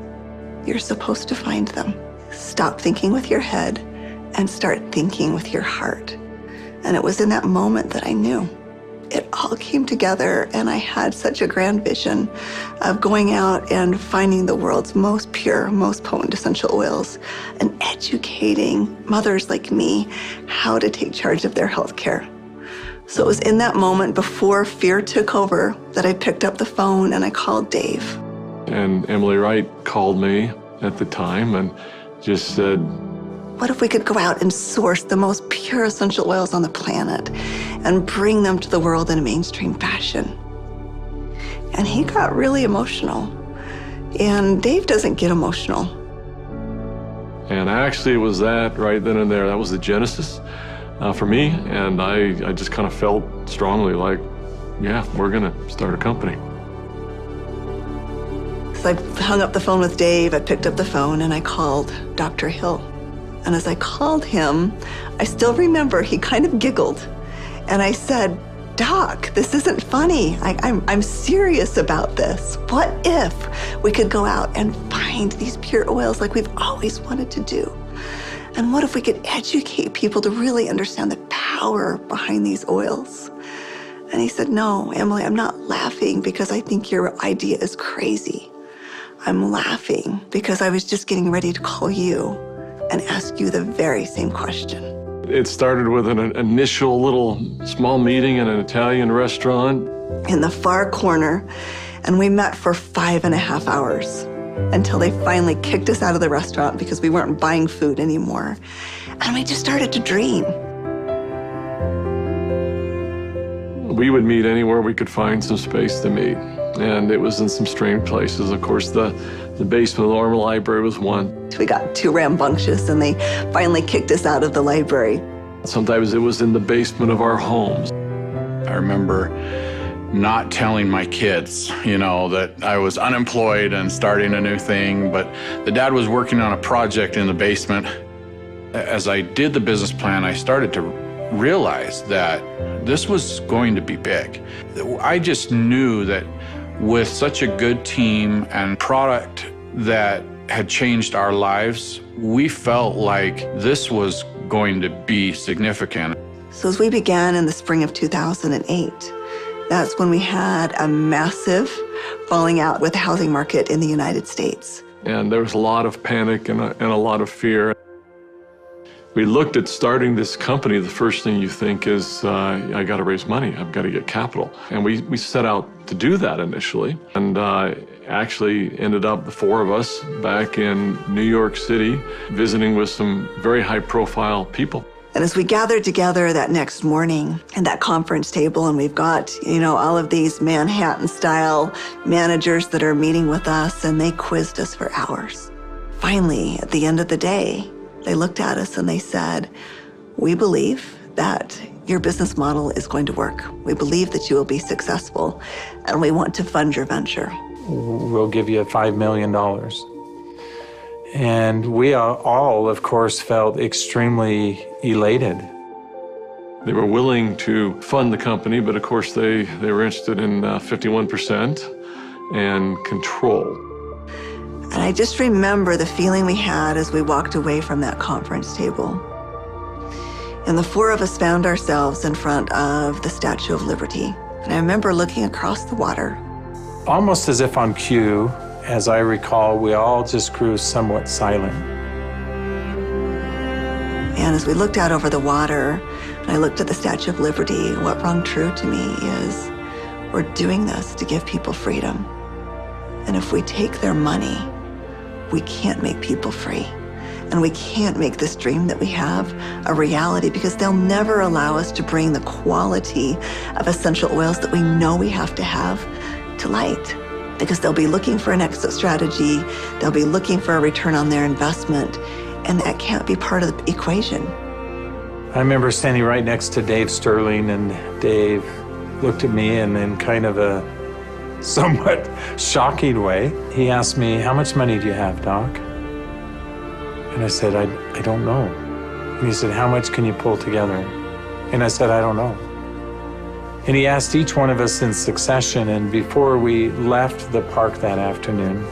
You're supposed to find them. Stop thinking with your head and start thinking with your heart. And it was in that moment that I knew. It all came together, and I had such a grand vision of going out and finding the world's most pure, most potent essential oils and educating mothers like me how to take charge of their health care. So it was in that moment before fear took over that I picked up the phone and I called Dave. And Emily Wright called me at the time and just said, what if we could go out and source the most pure essential oils on the planet and bring them to the world in a mainstream fashion? And he got really emotional. And Dave doesn't get emotional. And actually it was that right then and there. That was the genesis for me. And I just kind of felt strongly like, yeah, we're going to start a company. So I hung up the phone with Dave. I picked up the phone and I called Dr. Hill. And as I called him, I still remember he kind of giggled. And I said, Doc, this isn't funny. I'm serious about this. What if we could go out and find these pure oils like we've always wanted to do? And what if we could educate people to really understand the power behind these oils? And he said, no, Emily, I'm not laughing because I think your idea is crazy. I'm laughing because I was just getting ready to call you and ask you the very same question. It started with an initial little small meeting in an Italian restaurant. In the far corner, and we met for 5.5 hours until they finally kicked us out of the restaurant because we weren't buying food anymore. And we just started to dream. We would meet anywhere we could find some space to meet. And it was in some strange places. Of course, the basement of the Normal Library was one. We got too rambunctious and they finally kicked us out of the library. Sometimes it was in the basement of our homes. I remember not telling my kids, that I was unemployed and starting a new thing, but the dad was working on a project in the basement. As I did the business plan, I started to realize that this was going to be big. I just knew that with such a good team and product that had changed our lives, we felt like this was going to be significant. So as we began in the spring of 2008, that's when we had a massive falling out with the housing market in the United States. And there was a lot of panic and a lot of fear. We looked at starting this company. The first thing you think is, I got to raise money. I've got to get capital. And we set out to do that initially. And actually ended up, the four of us, back in New York City, visiting with some very high-profile people. And as we gathered together that next morning at that conference table, and we've got, all of these Manhattan-style managers that are meeting with us, and they quizzed us for hours. Finally, at the end of the day, they looked at us and they said, "We believe that your business model is going to work. We believe that you will be successful, and we want to fund your venture. We'll give you $5 million. And we all, of course, felt extremely elated. They were willing to fund the company, but of course they were interested in 51% and control. And I just remember the feeling we had as we walked away from that conference table. And the four of us found ourselves in front of the Statue of Liberty. And I remember looking across the water. Almost as if on cue, as I recall, we all just grew somewhat silent. And as we looked out over the water, and I looked at the Statue of Liberty, what rung true to me is, we're doing this to give people freedom. And if we take their money, we can't make people free. And we can't make this dream that we have a reality, because they'll never allow us to bring the quality of essential oils that we know we have to have to light. Because they'll be looking for an exit strategy, they'll be looking for a return on their investment, and that can't be part of the equation. I remember standing right next to Dave Sterling, and Dave looked at me and in kind of a somewhat shocking way, he asked me, "How much money do you have, Doc?" And I said, I don't know. And he said, "How much can you pull together?" And I said, "I don't know." And he asked each one of us in succession, and before we left the park that afternoon,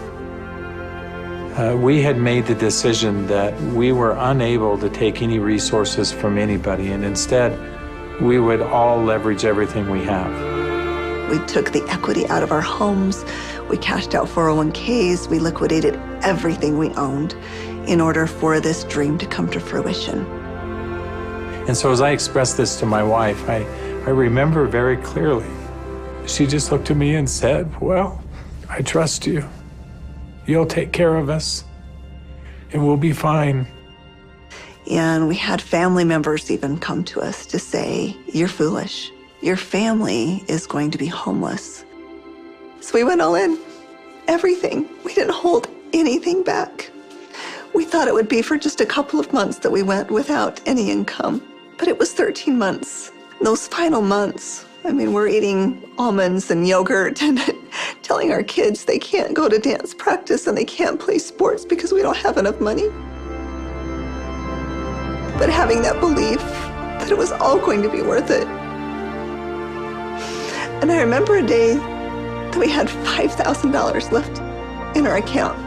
we had made the decision that we were unable to take any resources from anybody, and instead, we would all leverage everything we have. We took the equity out of our homes, we cashed out 401ks, we liquidated everything we owned in order for this dream to come to fruition. And so as I expressed this to my wife, I remember very clearly, she just looked at me and said, "Well, I trust you. You'll take care of us, and we'll be fine." And we had family members even come to us to say, "You're foolish. Your family is going to be homeless." So we went all in, everything. We didn't hold anything back. We thought it would be for just a couple of months that we went without any income, but it was 13 months. Those final months, we're eating almonds and yogurt and telling our kids they can't go to dance practice and they can't play sports because we don't have enough money. But having that belief that it was all going to be worth it. And I remember a day that we had $5,000 left in our account.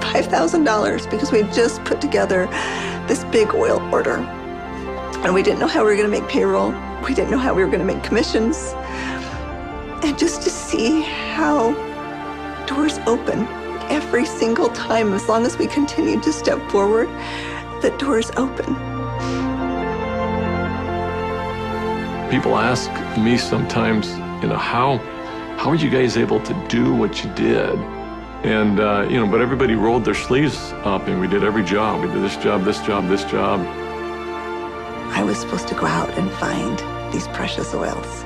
$5,000 because we had just put together this big oil order. And we didn't know how we were going to make payroll. We didn't know how we were going to make commissions. And just to see how doors open every single time, as long as we continued to step forward, the doors open. People ask me sometimes, how are you guys able to do what you did? And, but everybody rolled their sleeves up and we did every job. We did this job, this job, this job. I was supposed to go out and find these precious oils.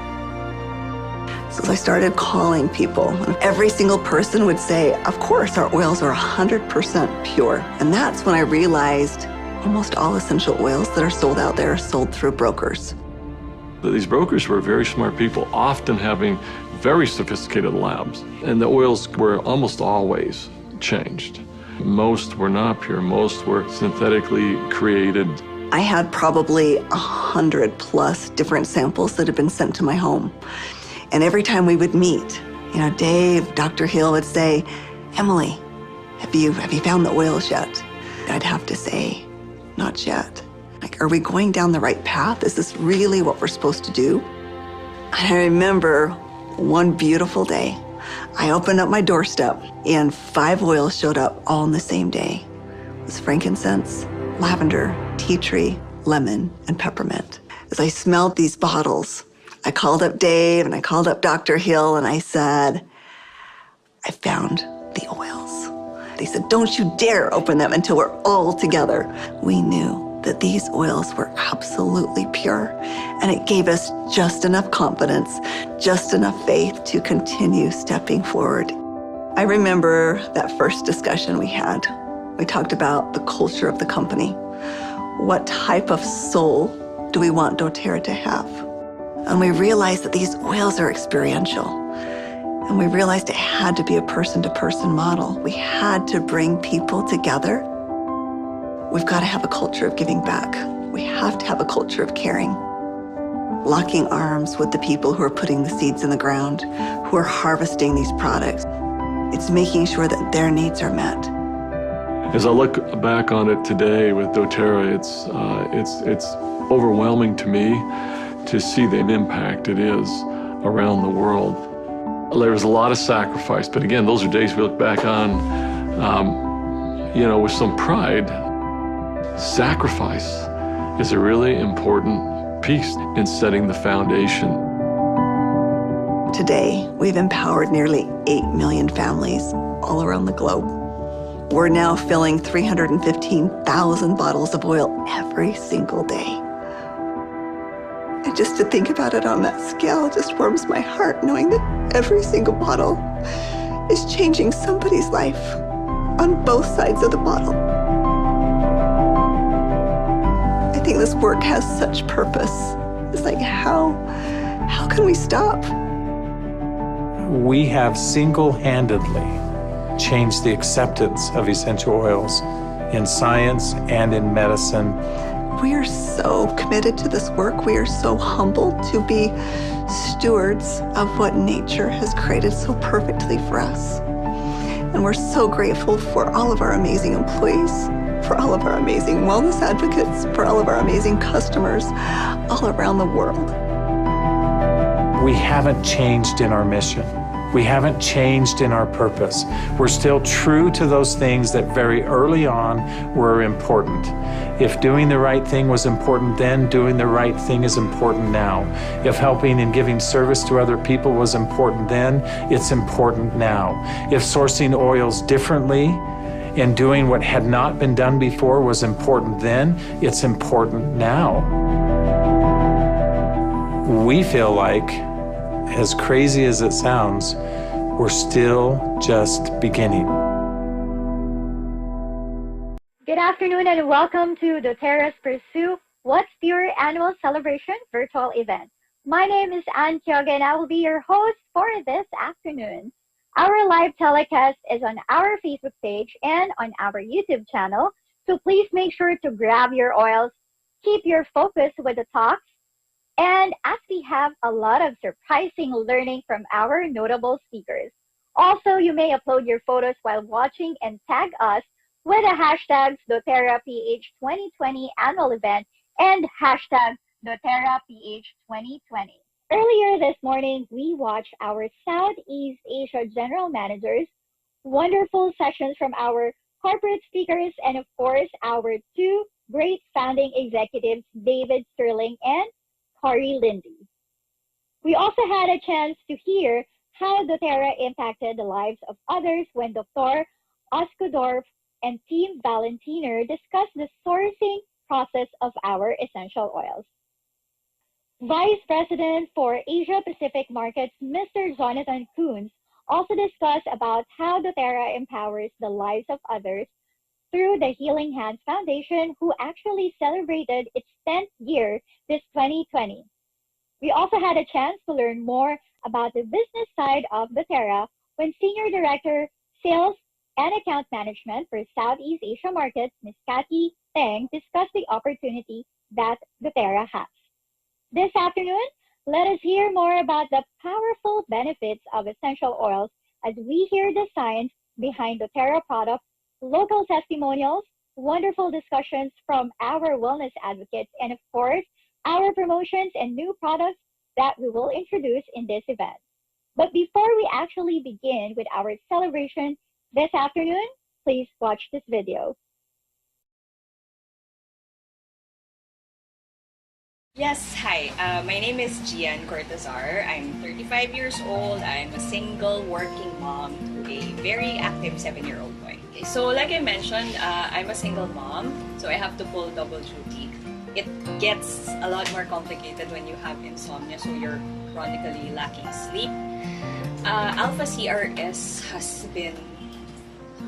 So I started calling people. Every single person would say, "Of course, our oils are 100% pure." And that's when I realized almost all essential oils that are sold out there are sold through brokers. These brokers were very smart people, often having very sophisticated labs. And the oils were almost always changed. Most were not pure. Most were synthetically created. I had probably 100+ different samples that had been sent to my home. And every time we would meet, Dave, Dr. Hill would say, Emily, have you found the oils yet? I'd have to say, not yet. Like, are we going down the right path? Is this really what we're supposed to do? And I remember one beautiful day, I opened up my doorstep and 5 oils showed up all in the same day. It was frankincense, lavender, tea tree, lemon, and peppermint. As I smelled these bottles, I called up Dave and I called up Dr. Hill and I said, I found the oils. They said, don't you dare open them until we're all together. We knew that these oils were absolutely pure, and it gave us just enough confidence, just enough faith to continue stepping forward. I remember that first discussion we had. We talked about the culture of the company. What type of soul do we want doTERRA to have? And we realized that these oils are experiential. And we realized it had to be a person-to-person model. We had to bring people together. We've got to have a culture of giving back. We have to have a culture of caring. Locking arms with the people who are putting the seeds in the ground, who are harvesting these products. It's making sure that their needs are met. As I look back on it today with doTERRA, it's overwhelming to me to see the impact it is around the world. There was a lot of sacrifice, but again, those are days we look back on, with some pride. Sacrifice is a really important piece in setting the foundation. Today, we've empowered nearly 8 million families all around the globe. We're now filling 315,000 bottles of oil every single day. And just to think about it on that scale just warms my heart, knowing that every single bottle is changing somebody's life on both sides of the bottle. I think this work has such purpose. It's like, how can we stop? We have single-handedly changed the acceptance of essential oils in science and in medicine. We are so committed to this work. We are so humbled to be stewards of what nature has created so perfectly for us. And we're so grateful for all of our amazing employees, for all of our amazing wellness advocates, for all of our amazing customers all around the world. We haven't changed in our mission. We haven't changed in our purpose. We're still true to those things that very early on were important. If doing the right thing was important then, doing the right thing is important now. If helping and giving service to other people was important then, it's important now. If sourcing oils differently and doing what had not been done before was important then, it's important now. We feel like, as crazy as it sounds, we're still just beginning. Good afternoon and welcome to doTERRA's Pursue What's Pure annual celebration virtual event. My name is Ann Kyoga and I will be your host for this afternoon. Our live telecast is on our Facebook page and on our YouTube channel, so please make sure to grab your oils, keep your focus with the talks, and as we have a lot of surprising learning from our notable speakers. Also, you may upload your photos while watching and tag us with the hashtags doTERRAPH 2020 annual event and hashtag doTERRAPH 2020. Earlier this morning, we watched our Southeast Asia General Managers, wonderful sessions from our corporate speakers, and of course, our 2 great founding executives, David Sterling and Corey Lindy. We also had a chance to hear how doTERRA impacted the lives of others when Dr. Oskudorf and Team Valentiner discussed the sourcing process of our essential oils. Vice President for Asia Pacific Markets, Mr. Jonathan Coons, also discussed about how doTERRA empowers the lives of others through the Healing Hands Foundation, who actually celebrated its 10th year this 2020. We also had a chance to learn more about the business side of doTERRA when Senior Director, Sales and Account Management for Southeast Asia Markets, Ms. Cathy Teng, discuss the opportunity that dōTERRA has. This afternoon, let us hear more about the powerful benefits of essential oils as we hear the science behind dōTERRA products, local testimonials, wonderful discussions from our wellness advocates, and of course, our promotions and new products that we will introduce in this event. But before we actually begin with our celebration this afternoon, please watch this video. Yes, hi. My name is Gian Cortazar. I'm 35 years old. I'm a single working mom to a very active 7-year-old boy. Okay, so like I mentioned, I'm a single mom, so I have to pull double duty. It gets a lot more complicated when you have insomnia, so you're chronically lacking sleep. Alpha CRS has been,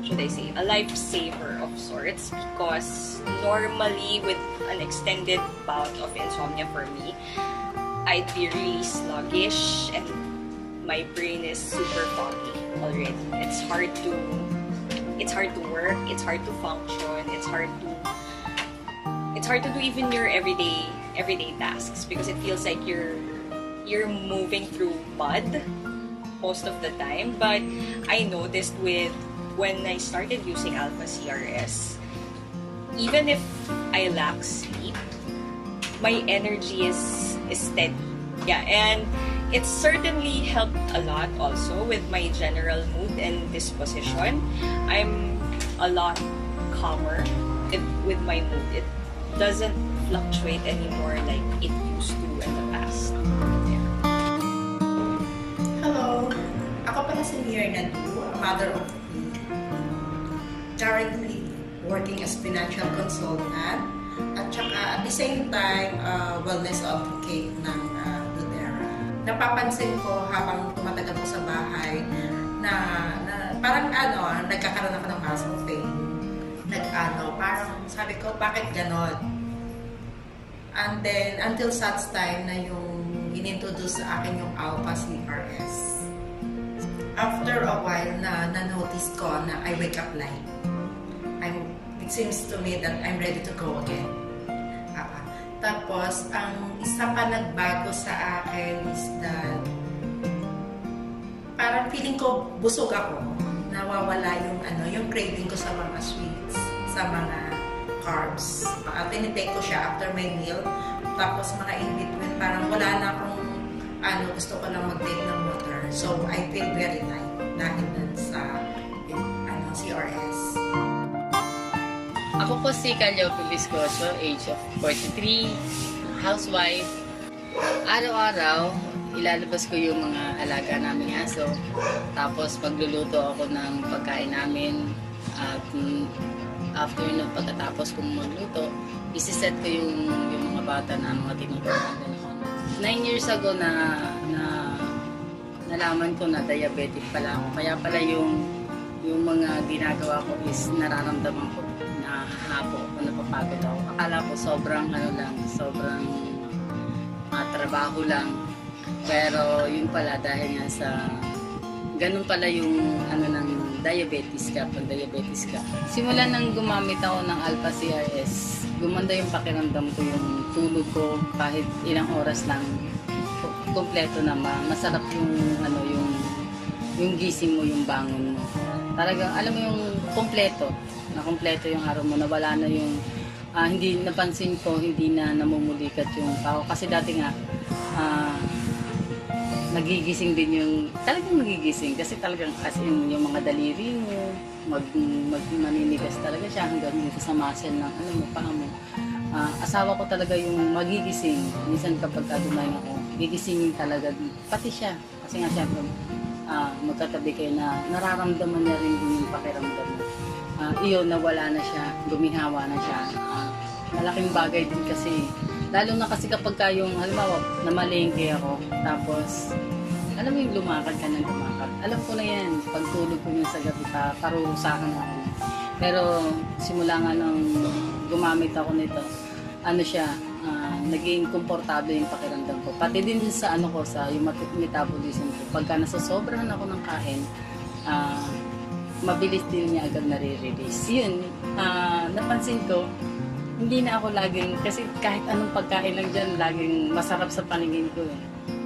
should I say, a lifesaver of sorts, because normally with an extended bout of insomnia for me, I'd be really sluggish and my brain is super foggy already. It's hard to work, it's hard to function, it's hard to do even your everyday tasks, because it feels like you're moving through mud most of the time. But I noticed when I started using Alpha CRS, even if I lack sleep, my energy is steady. Yeah, and it certainly helped a lot also with my general mood and disposition. I'm a lot calmer with my mood. It doesn't fluctuate anymore like it used to in the past. Hello, ako pala si Mirna Du, a mother of three, currently working as financial consultant at saka at the same time wellness advocate ng dōTERRA. Napapansin ko habang tumatagal ko sa bahay na parang nagkakaroon ako ng muscle pain. Parang sabi ko, bakit ganon? And then, until such time na yung inintroduce sa akin yung Alpha CRS. After a while na-notice ko na I wake up late. It seems to me that I'm ready to go again. Tapos, ang isa pa nagbago sa akin is that parang feeling ko busog ako. Nawawala yung craving ko sa mga sweets, sa mga carbs. Tinitake ko siya after my meal. Tapos mga in between, parang wala na akong gusto ko lang mag-take ng water. So I feel very tight dahil dun sa CRS. Ako po si Calio Piliscoso, age of 43, housewife. Araw-araw, ilalabas ko yung mga alaga naming aso. Tapos magluluto ako ng pagkain namin. At after nun, pagkatapos kong magluto, isiset ko yung mga bata na mga tinuturuan ko noon. 9 years ago na nalaman ko na diabetic pala ako. Kaya pala yung mga ginagawa ko is nararamdaman ko na hapo ako, napapagod ako. Akala ko sobrang trabaho lang. Pero yun pala, dahil nga sa ganun pala yung ng diabetes ka, pag diabetes ka. Simula nang gumamit ako ng Alpha CRS, gumanda yung pakiramdam ko, yung tulog ko, kahit ilang oras lang, kompleto na, masarap yung gising mo, yung bangon mo. Talagang, alam mo yung kompleto yung araw mo, nawala na yung, hindi napansin ko, hindi na namumulikat yung pao. Kasi dati nga, nagigising din talagang nagigising kasi talagang as in yung mga daliri mo, maninigas talaga siya hanggang dito sa muscle ng paa mo. Asawa ko talaga yung magigising. Minsan kapag dumayo ako, gigisingin talaga pati siya. Kasi nga siyempre, magkatabi kayo na nararamdaman niya rin yung pakiramdam mo. Iyon, nawala na siya, gumihawa na siya. Malaking bagay din kasi. Lalo na kasi kapag yung, halimbawa, namalengke ako, tapos, alam mo yung lumakad ka ng lumakad. Alam ko na yan, pagtulog ko yun sa gabi, parusahan ako. Pero, simula nga nang gumamit ako nito, naging komportable yung pakiramdam ko. Pati din sa sa yung metabolism ko. Pagka nasasobrahan ako ng kain, mabilis din niya agad nare-release. Yun, napansin ko, hindi na ako laging, kasi kahit anong pagkain lang dyan, laging masarap sa paningin ko eh.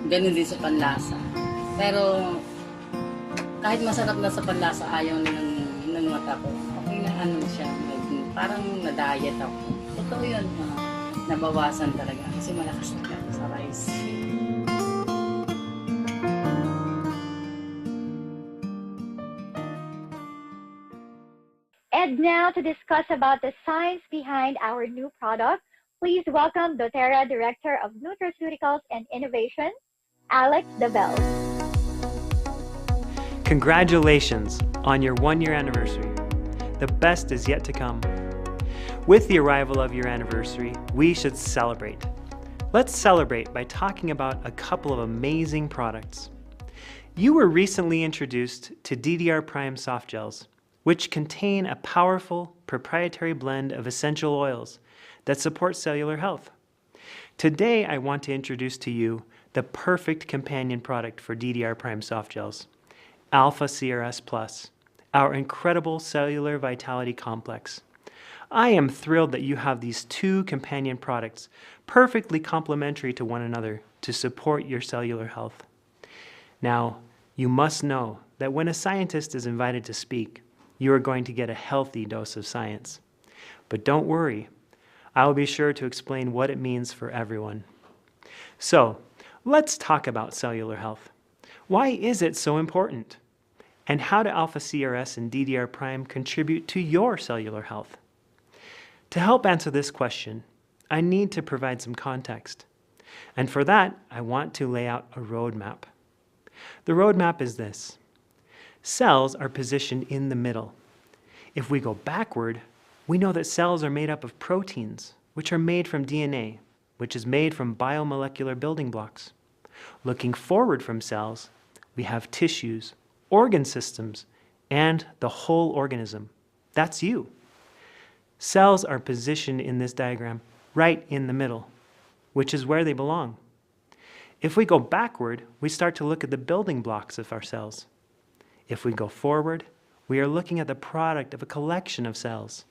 Ganun din sa panlasa. Pero, kahit masarap na sa panlasa, ayaw ng mata ko. Okay na ano siya, parang na-diet ako. Totoo yun, nabawasan talaga kasi malakas na sa rice. And now to discuss about the science behind our new product, please welcome dōTERRA Director of Nutraceuticals and Innovation, Alex Dabel. Congratulations on your 1-year anniversary. The best is yet to come. With the arrival of your anniversary, we should celebrate. Let's celebrate by talking about a couple of amazing products. You were recently introduced to DDR Prime Soft Gels, which contain a powerful proprietary blend of essential oils that support cellular health. Today, I want to introduce to you the perfect companion product for DDR Prime Soft Gels, Alpha CRS Plus, our incredible cellular vitality complex. I am thrilled that you have these two companion products perfectly complementary to one another to support your cellular health. Now, you must know that when a scientist is invited to speak, you are going to get a healthy dose of science. But don't worry, I will be sure to explain what it means for everyone. So, let's talk about cellular health. Why is it so important? And how do Alpha CRS and DDR Prime contribute to your cellular health? To help answer this question, I need to provide some context. And for that, I want to lay out a roadmap. The roadmap is this. Cells are positioned in the middle. If we go backward, we know that cells are made up of proteins, which are made from DNA, which is made from biomolecular building blocks. Looking forward from cells, we have tissues, organ systems, and the whole organism. That's you. Cells are positioned in this diagram right in the middle, which is where they belong. If we go backward, we start to look at the building blocks of our cells. If we go forward, we are looking at the product of a collection of cells.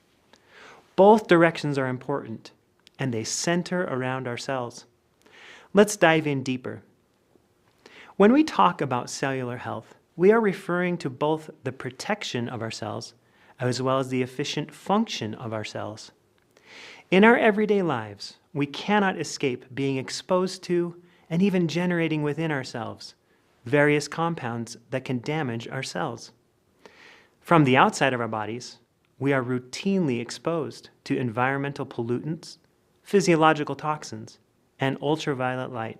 Both directions are important, and they center around our cells. Let's dive in deeper. When we talk about cellular health, we are referring to both the protection of our cells as well as the efficient function of our cells. In our everyday lives, we cannot escape being exposed to and even generating within ourselves various compounds that can damage our cells. From the outside of our bodies, we are routinely exposed to environmental pollutants, physiological toxins, and ultraviolet light.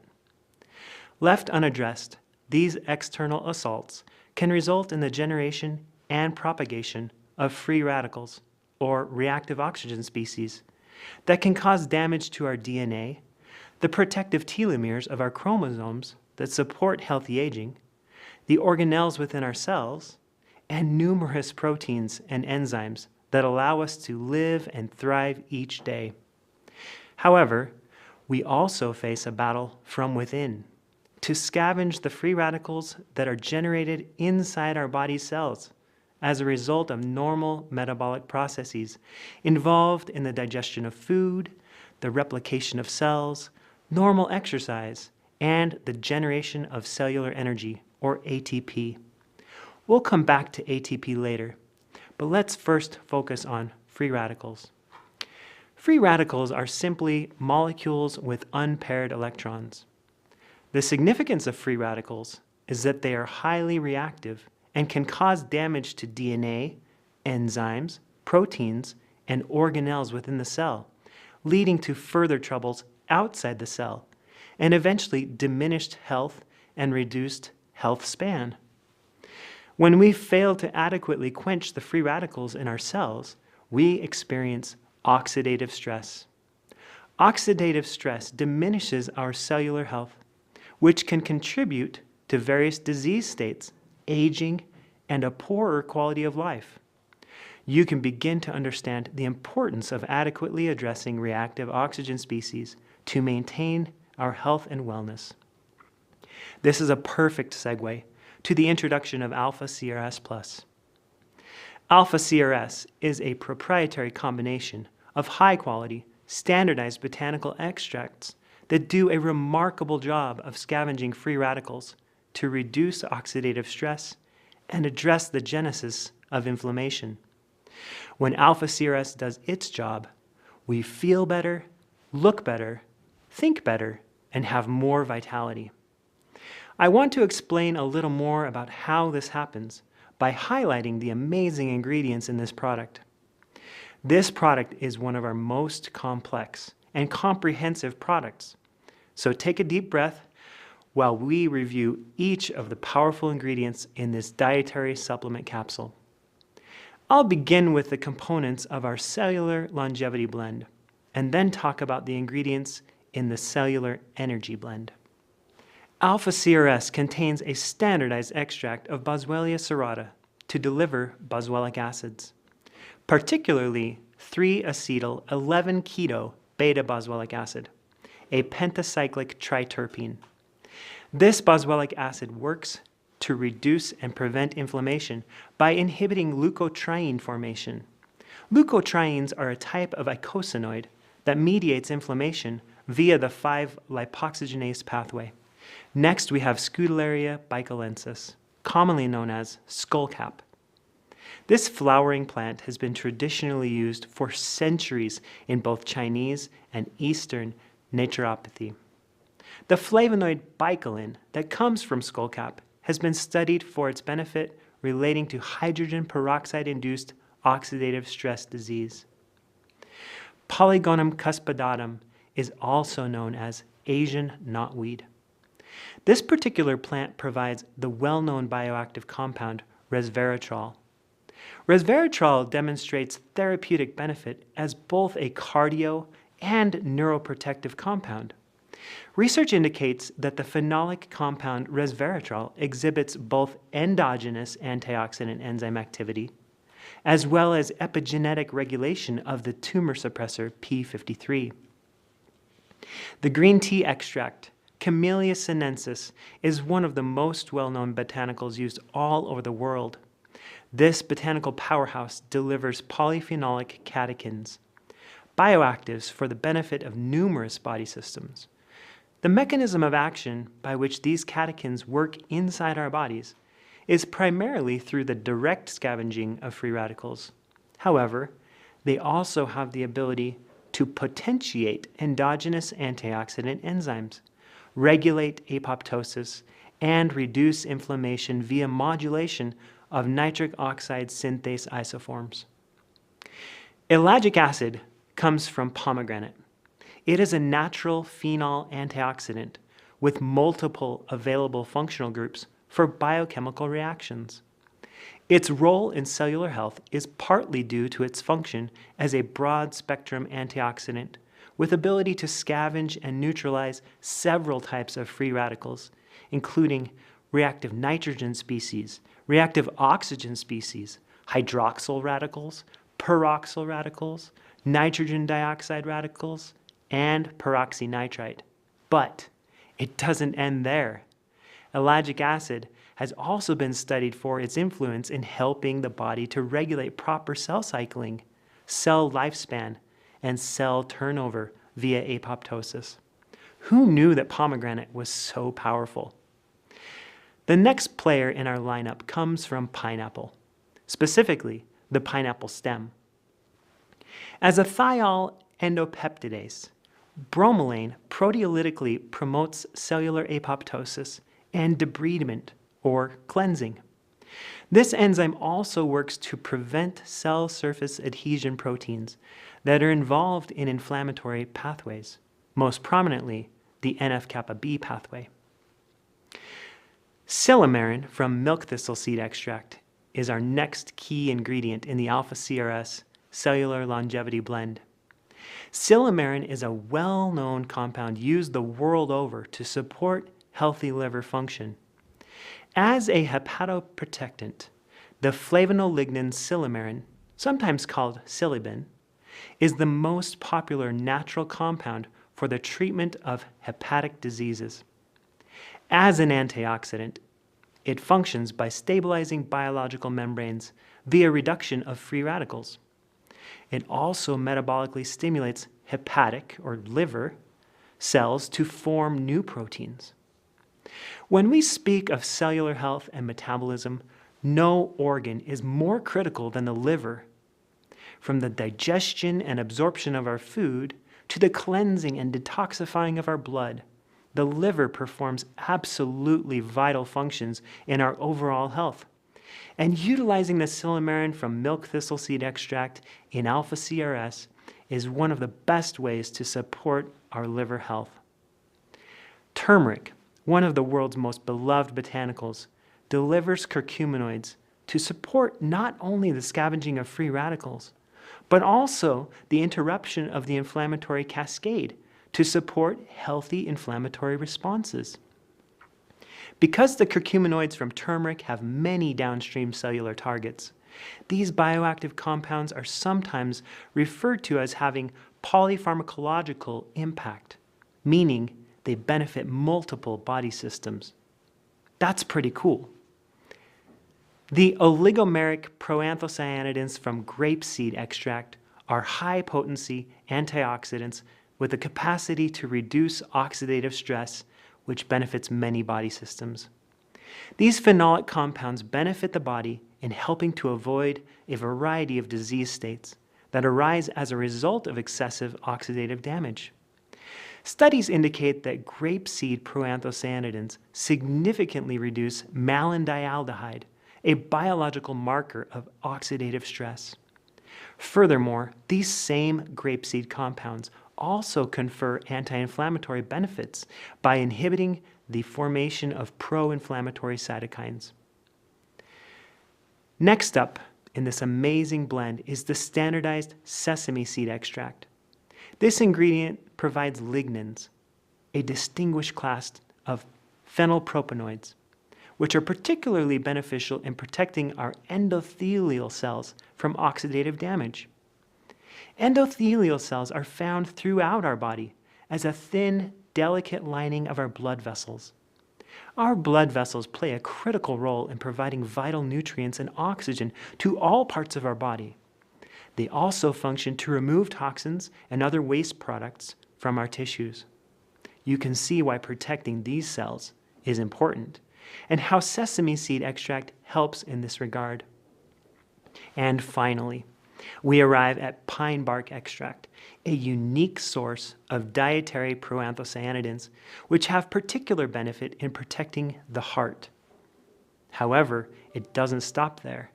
Left unaddressed, these external assaults can result in the generation and propagation of free radicals, or reactive oxygen species, that can cause damage to our DNA, the protective telomeres of our chromosomes that support healthy aging, the organelles within our cells, and numerous proteins and enzymes that allow us to live and thrive each day. However, we also face a battle from within to scavenge the free radicals that are generated inside our body's cells as a result of normal metabolic processes involved in the digestion of food, the replication of cells, normal exercise, and the generation of cellular energy, or ATP. We'll come back to ATP later, but let's first focus on free radicals. Free radicals are simply molecules with unpaired electrons. The significance of free radicals is that they are highly reactive and can cause damage to DNA, enzymes, proteins, and organelles within the cell, leading to further troubles outside the cell, and eventually diminished health and reduced health span. When we fail to adequately quench the free radicals in our cells, we experience oxidative stress. Oxidative stress diminishes our cellular health, which can contribute to various disease states, aging, and a poorer quality of life. You can begin to understand the importance of adequately addressing reactive oxygen species to maintain our health and wellness. This is a perfect segue to the introduction of Alpha CRS Plus. Alpha-CRS is a proprietary combination of high-quality, standardized botanical extracts that do a remarkable job of scavenging free radicals to reduce oxidative stress and address the genesis of inflammation. When alpha-CRS does its job, we feel better, look better, think better, and have more vitality. I want to explain a little more about how this happens by highlighting the amazing ingredients in this product. This product is one of our most complex and comprehensive products. So take a deep breath while we review each of the powerful ingredients in this dietary supplement capsule. I'll begin with the components of our cellular longevity blend, and then talk about the ingredients in the cellular energy blend. Alpha-CRS contains a standardized extract of Boswellia serrata to deliver boswellic acids, particularly 3-acetyl-11-keto beta-boswellic acid, a pentacyclic triterpene. This boswellic acid works to reduce and prevent inflammation by inhibiting leukotriene formation. Leukotrienes are a type of eicosanoid that mediates inflammation via the 5-lipoxygenase pathway. Next, we have Scutellaria bicalensis, commonly known as skullcap. This flowering plant has been traditionally used for centuries in both Chinese and Eastern naturopathy. The flavonoid bicalin that comes from skullcap has been studied for its benefit relating to hydrogen peroxide-induced oxidative stress disease. Polygonum cuspidatum is also known as Asian knotweed. This particular plant provides the well-known bioactive compound resveratrol. Resveratrol demonstrates therapeutic benefit as both a cardio and neuroprotective compound. Research indicates that the phenolic compound resveratrol exhibits both endogenous antioxidant enzyme activity as well as epigenetic regulation of the tumor suppressor p53. The green tea extract, Camellia sinensis, is one of the most well-known botanicals used all over the world. This botanical powerhouse delivers polyphenolic catechins, bioactives for the benefit of numerous body systems. The mechanism of action by which these catechins work inside our bodies is primarily through the direct scavenging of free radicals. However, they also have the ability to potentiate endogenous antioxidant enzymes, regulate apoptosis, and reduce inflammation via modulation of nitric oxide synthase isoforms. Ellagic acid comes from pomegranate. It is a natural phenol antioxidant with multiple available functional groups for biochemical reactions. Its role in cellular health is partly due to its function as a broad-spectrum antioxidant with ability to scavenge and neutralize several types of free radicals, including reactive nitrogen species, reactive oxygen species, hydroxyl radicals, peroxyl radicals, nitrogen dioxide radicals, and peroxynitrite. But it doesn't end there. Ellagic acid has also been studied for its influence in helping the body to regulate proper cell cycling, cell lifespan, and cell turnover via apoptosis. Who knew that pomegranate was so powerful? The next player in our lineup comes from pineapple, specifically the pineapple stem. As a thiol endopeptidase, bromelain proteolytically promotes cellular apoptosis and debridement, or cleansing. This enzyme also works to prevent cell surface adhesion proteins that are involved in inflammatory pathways, most prominently the NF-kappa B pathway. Silymarin from milk thistle seed extract is our next key ingredient in the alpha-CRS cellular longevity blend. Silymarin is a well-known compound used the world over to support healthy liver function. As a hepatoprotectant, the flavonolignin silymarin, sometimes called silibin, is the most popular natural compound for the treatment of hepatic diseases. As an antioxidant, It functions by stabilizing biological membranes via reduction of free radicals. It also metabolically stimulates hepatic or liver cells to form new proteins. When we speak of cellular health and metabolism, no organ is more critical than the liver. From the digestion and absorption of our food to the cleansing and detoxifying of our blood, the liver performs absolutely vital functions in our overall health. And utilizing the silymarin from milk thistle seed extract in alpha-CRS is one of the best ways to support our liver health. Turmeric, one of the world's most beloved botanicals, delivers curcuminoids to support not only the scavenging of free radicals, but also the interruption of the inflammatory cascade to support healthy inflammatory responses. Because the curcuminoids from turmeric have many downstream cellular targets, these bioactive compounds are sometimes referred to as having polypharmacological impact, meaning they benefit multiple body systems. That's pretty cool. The oligomeric proanthocyanidins from grapeseed extract are high-potency antioxidants with the capacity to reduce oxidative stress, which benefits many body systems. These phenolic compounds benefit the body in helping to avoid a variety of disease states that arise as a result of excessive oxidative damage. Studies indicate that grapeseed proanthocyanidins significantly reduce malondialdehyde, a biological marker of oxidative stress. Furthermore, these same grapeseed compounds also confer anti-inflammatory benefits by inhibiting the formation of pro-inflammatory cytokines. Next up in this amazing blend is the standardized sesame seed extract. This ingredient provides lignans, a distinguished class of phenylpropanoids, which are particularly beneficial in protecting our endothelial cells from oxidative damage. Endothelial cells are found throughout our body as a thin, delicate lining of our blood vessels. Our blood vessels play a critical role in providing vital nutrients and oxygen to all parts of our body. They also function to remove toxins and other waste products from our tissues. You can see why protecting these cells is important and how sesame seed extract helps in this regard. And finally, we arrive at pine bark extract, a unique source of dietary proanthocyanidins, which have particular benefit in protecting the heart. However, it doesn't stop there.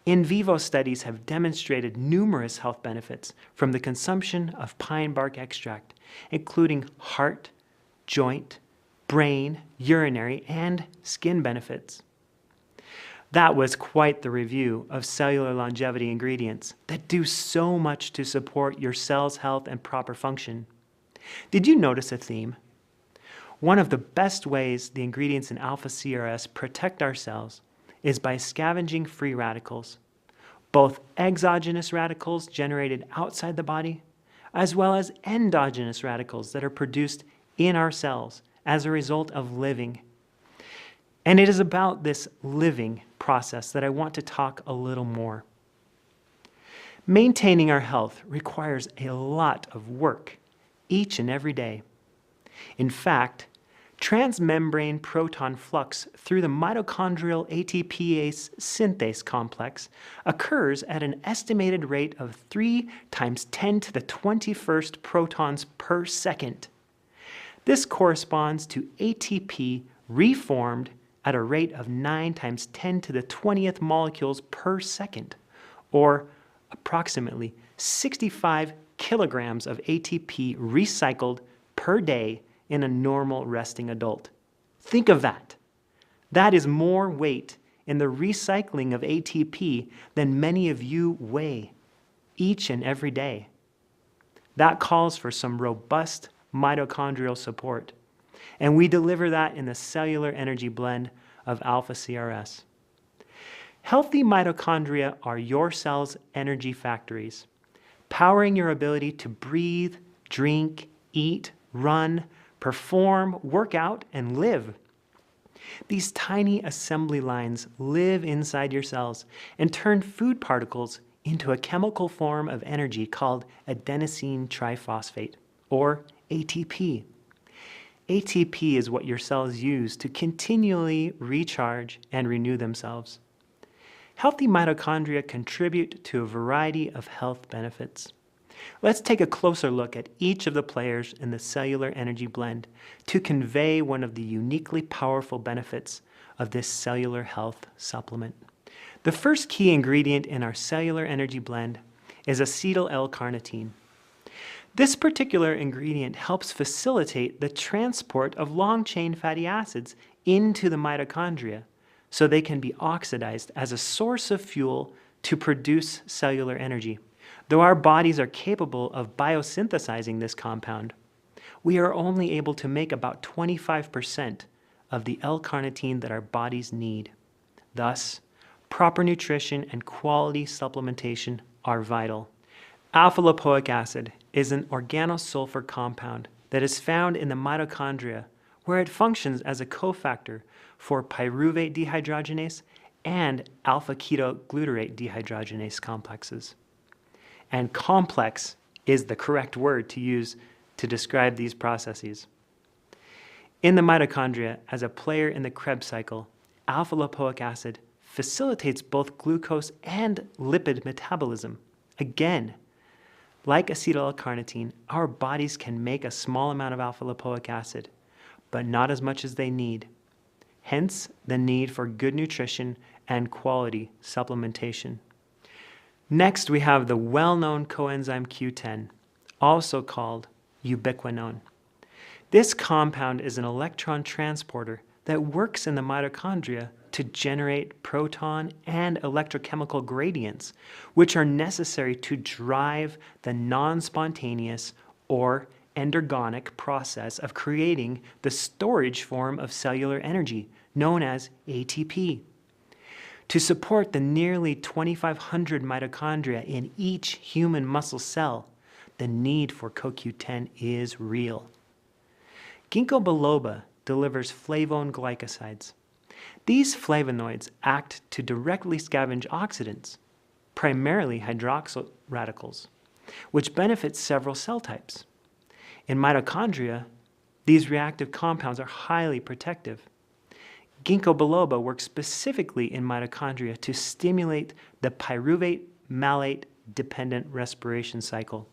In vivo studies have demonstrated numerous health benefits from the consumption of pine bark extract, including heart, joint, brain, urinary, and skin benefits. That was quite the review of cellular longevity ingredients that do so much to support your cell's health and proper function. Did you notice a theme? One of the best ways the ingredients in alpha-CRS protect our cells is by scavenging free radicals, both exogenous radicals generated outside the body, as well as endogenous radicals that are produced in our cells as a result of living. And it is about this living process that I want to talk a little more. Maintaining our health requires a lot of work each and every day. In fact, transmembrane proton flux through the mitochondrial ATPase synthase complex occurs at an estimated rate of 3 × 10⁻21 protons per second. This corresponds to ATP reformed at a rate of 9 × 10⁻20 molecules per second, or approximately 65 kilograms of ATP recycled per day in a normal resting adult. Think of that. That is more weight in the recycling of ATP than many of you weigh each and every day. That calls for some robust mitochondrial support, and we deliver that in the cellular energy blend of alpha-CRS. Healthy mitochondria are your cell's energy factories, powering your ability to breathe, drink, eat, run, perform, work out, and live. These tiny assembly lines live inside your cells and turn food particles into a chemical form of energy called adenosine triphosphate, or ATP. ATP is what your cells use to continually recharge and renew themselves. Healthy mitochondria contribute to a variety of health benefits. Let's take a closer look at each of the players in the cellular energy blend to convey one of the uniquely powerful benefits of this cellular health supplement. The first key ingredient in our cellular energy blend is acetyl L-carnitine. This particular ingredient helps facilitate the transport of long-chain fatty acids into the mitochondria so they can be oxidized as a source of fuel to produce cellular energy. Though our bodies are capable of biosynthesizing this compound, we are only able to make about 25% of the L-carnitine that our bodies need. Thus, proper nutrition and quality supplementation are vital. Alpha-lipoic acid is an organosulfur compound that is found in the mitochondria, where it functions as a cofactor for pyruvate dehydrogenase and alpha-ketoglutarate dehydrogenase complexes. And complex is the correct word to use to describe these processes. In the mitochondria, as a player in the Krebs cycle, alpha-lipoic acid facilitates both glucose and lipid metabolism. Again, like acetyl L-carnitine, our bodies can make a small amount of alpha-lipoic acid, but not as much as they need. Hence, the need for good nutrition and quality supplementation. Next, we have the well-known coenzyme Q10, also called ubiquinone. This compound is an electron transporter that works in the mitochondria to generate proton and electrochemical gradients, which are necessary to drive the non-spontaneous or endergonic process of creating the storage form of cellular energy, known as ATP. To support the nearly 2,500 mitochondria in each human muscle cell, the need for CoQ10 is real. Ginkgo biloba delivers flavone glycosides. These flavonoids act to directly scavenge oxidants, primarily hydroxyl radicals, which benefit several cell types. In mitochondria, these reactive compounds are highly protective. Ginkgo biloba works specifically in mitochondria to stimulate the pyruvate malate dependent respiration cycle.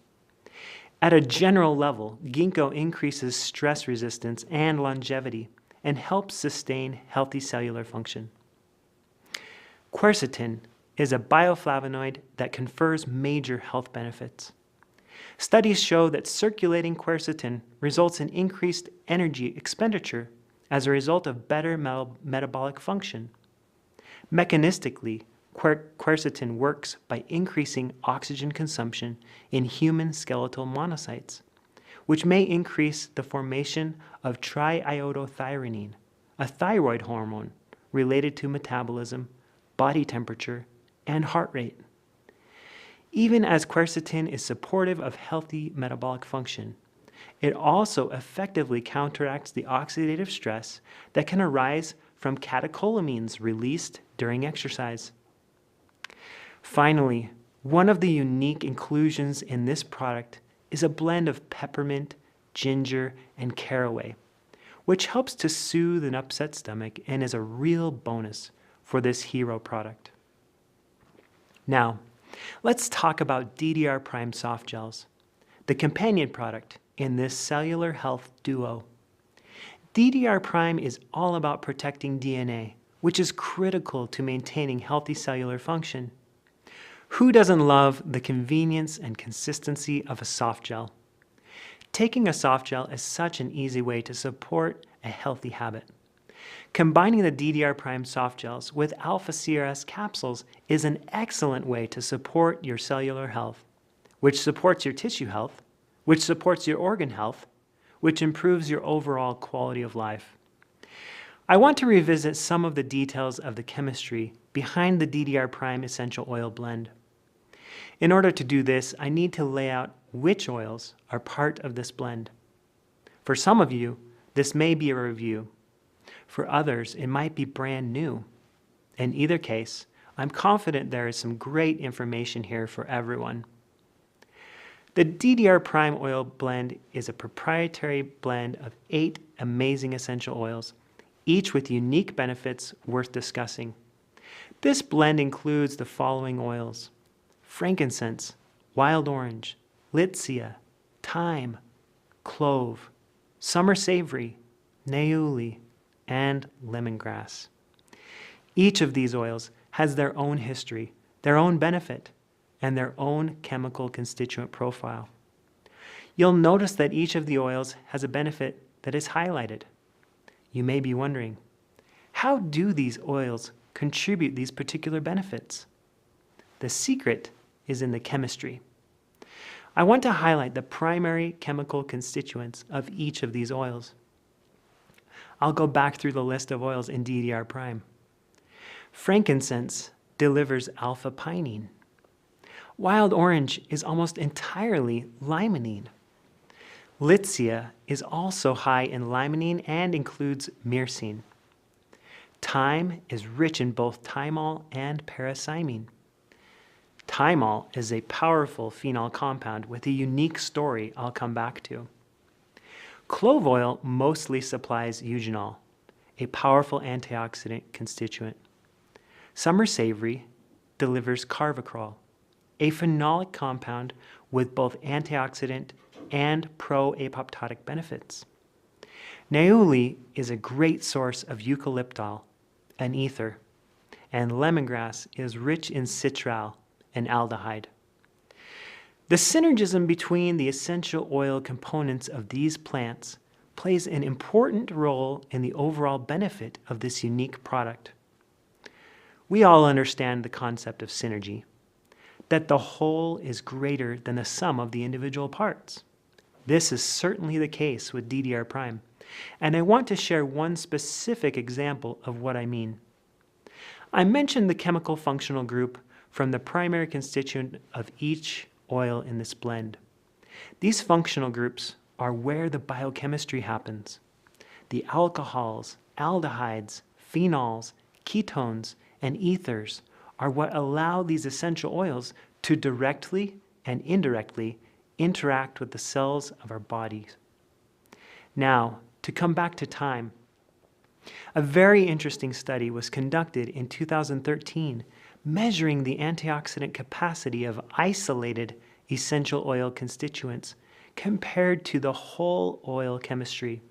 At a general level, ginkgo increases stress resistance and longevity and helps sustain healthy cellular function. Quercetin is a bioflavonoid that confers major health benefits. Studies show that circulating quercetin results in increased energy expenditure as a result of better metabolic function. Mechanistically, quercetin works by increasing oxygen consumption in human skeletal monocytes, which may increase the formation of triiodothyronine, a thyroid hormone related to metabolism, body temperature, and heart rate. Even as quercetin is supportive of healthy metabolic function, it also effectively counteracts the oxidative stress that can arise from catecholamines released during exercise. Finally, one of the unique inclusions in this product is a blend of peppermint, ginger, and caraway, which helps to soothe an upset stomach and is a real bonus for this hero product. Now, let's talk about DDR Prime soft gels, the companion product in this cellular health duo. DDR Prime is all about protecting DNA, which is critical to maintaining healthy cellular function. Who doesn't love the convenience and consistency of a soft gel? Taking a soft gel is such an easy way to support a healthy habit. Combining the DDR Prime soft gels with Alpha CRS capsules is an excellent way to support your cellular health, which supports your tissue health, which supports your organ health, which improves your overall quality of life. I want to revisit some of the details of the chemistry behind the DDR Prime essential oil blend. In order to do this, I need to lay out which oils are part of this blend. For some of you, this may be a review. For others, it might be brand new. In either case, I'm confident there is some great information here for everyone. The DDR Prime Oil Blend is a proprietary blend of 8 amazing essential oils, each with unique benefits worth discussing. This blend includes the following oils: frankincense, wild orange, litsea, thyme, clove, summer savory, neuli, and lemongrass. Each of these oils has their own history, their own benefit, and their own chemical constituent profile. You'll notice that each of the oils has a benefit that is highlighted. You may be wondering, how do these oils contribute these particular benefits? The secret is in the chemistry. I want to highlight the primary chemical constituents of each of these oils. I'll go back through the list of oils in DDR Prime. Frankincense delivers alpha-pinene. Wild orange is almost entirely limonene. Litsea is also high in limonene and includes myrcene. Thyme is rich in both thymol and paracymene. Thymol is a powerful phenol compound with a unique story I'll come back to. Clove oil mostly supplies eugenol, a powerful antioxidant constituent. Summer savory delivers carvacrol, a phenolic compound with both antioxidant and pro-apoptotic benefits. Neuli is a great source of eucalyptol, an ether, and lemongrass is rich in citral, an aldehyde. The synergism between the essential oil components of these plants plays an important role in the overall benefit of this unique product. We all understand the concept of synergy, that the whole is greater than the sum of the individual parts. This is certainly the case with DDR Prime, and I want to share one specific example of what I mean. I mentioned the chemical functional group from the primary constituent of each oil in this blend. These functional groups are where the biochemistry happens. The alcohols, aldehydes, phenols, ketones, and ethers are what allow these essential oils to directly and indirectly interact with the cells of our bodies. Now, to come back to thyme, a very interesting study was conducted in 2013 measuring the antioxidant capacity of isolated essential oil constituents compared to the whole oil chemistry.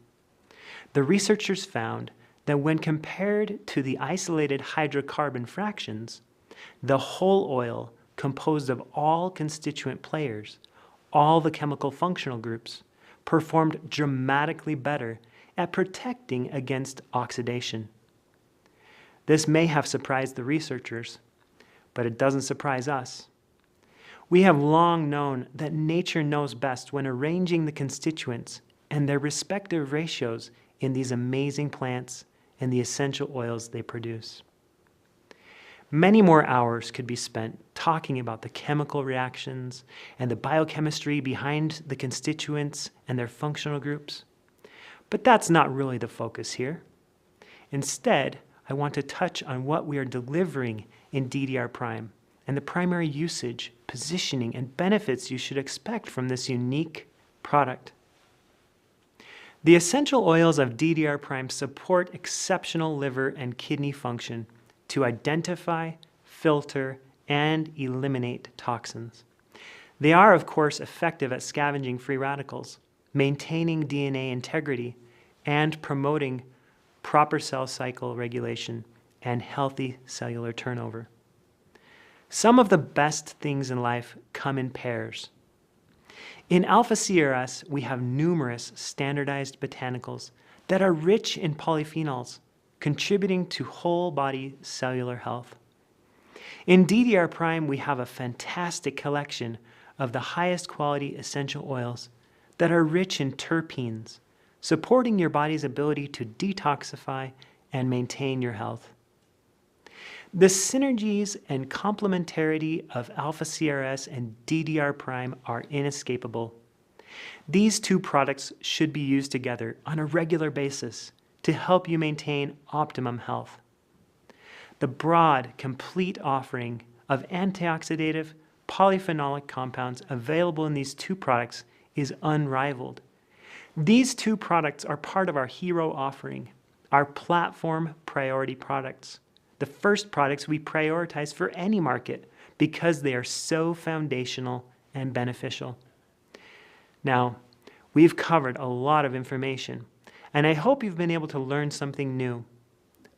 The researchers found that when compared to the isolated hydrocarbon fractions, the whole oil composed of all constituent players, all the chemical functional groups, performed dramatically better at protecting against oxidation. This may have surprised the researchers, but it doesn't surprise us. We have long known that nature knows best when arranging the constituents and their respective ratios in these amazing plants and the essential oils they produce. Many more hours could be spent talking about the chemical reactions and the biochemistry behind the constituents and their functional groups, but that's not really the focus here. Instead, I want to touch on what we are delivering in DDR Prime and the primary usage, positioning, and benefits you should expect from this unique product. The essential oils of DDR Prime support exceptional liver and kidney function to identify, filter, and eliminate toxins. They are, of course, effective at scavenging free radicals, maintaining DNA integrity, and promoting proper cell cycle regulation and healthy cellular turnover. Some of the best things in life come in pairs. In Alpha CRS, we have numerous standardized botanicals that are rich in polyphenols, contributing to whole body cellular health. In DDR Prime, we have a fantastic collection of the highest quality essential oils that are rich in terpenes, supporting your body's ability to detoxify and maintain your health. The synergies and complementarity of Alpha CRS and DDR Prime are inescapable. These two products should be used together on a regular basis to help you maintain optimum health. The broad, complete offering of antioxidative, polyphenolic compounds available in these two products is unrivaled. These two products are part of our hero offering, our platform priority products, the first products we prioritize for any market because they are so foundational and beneficial. Now, we've covered a lot of information, and I hope you've been able to learn something new.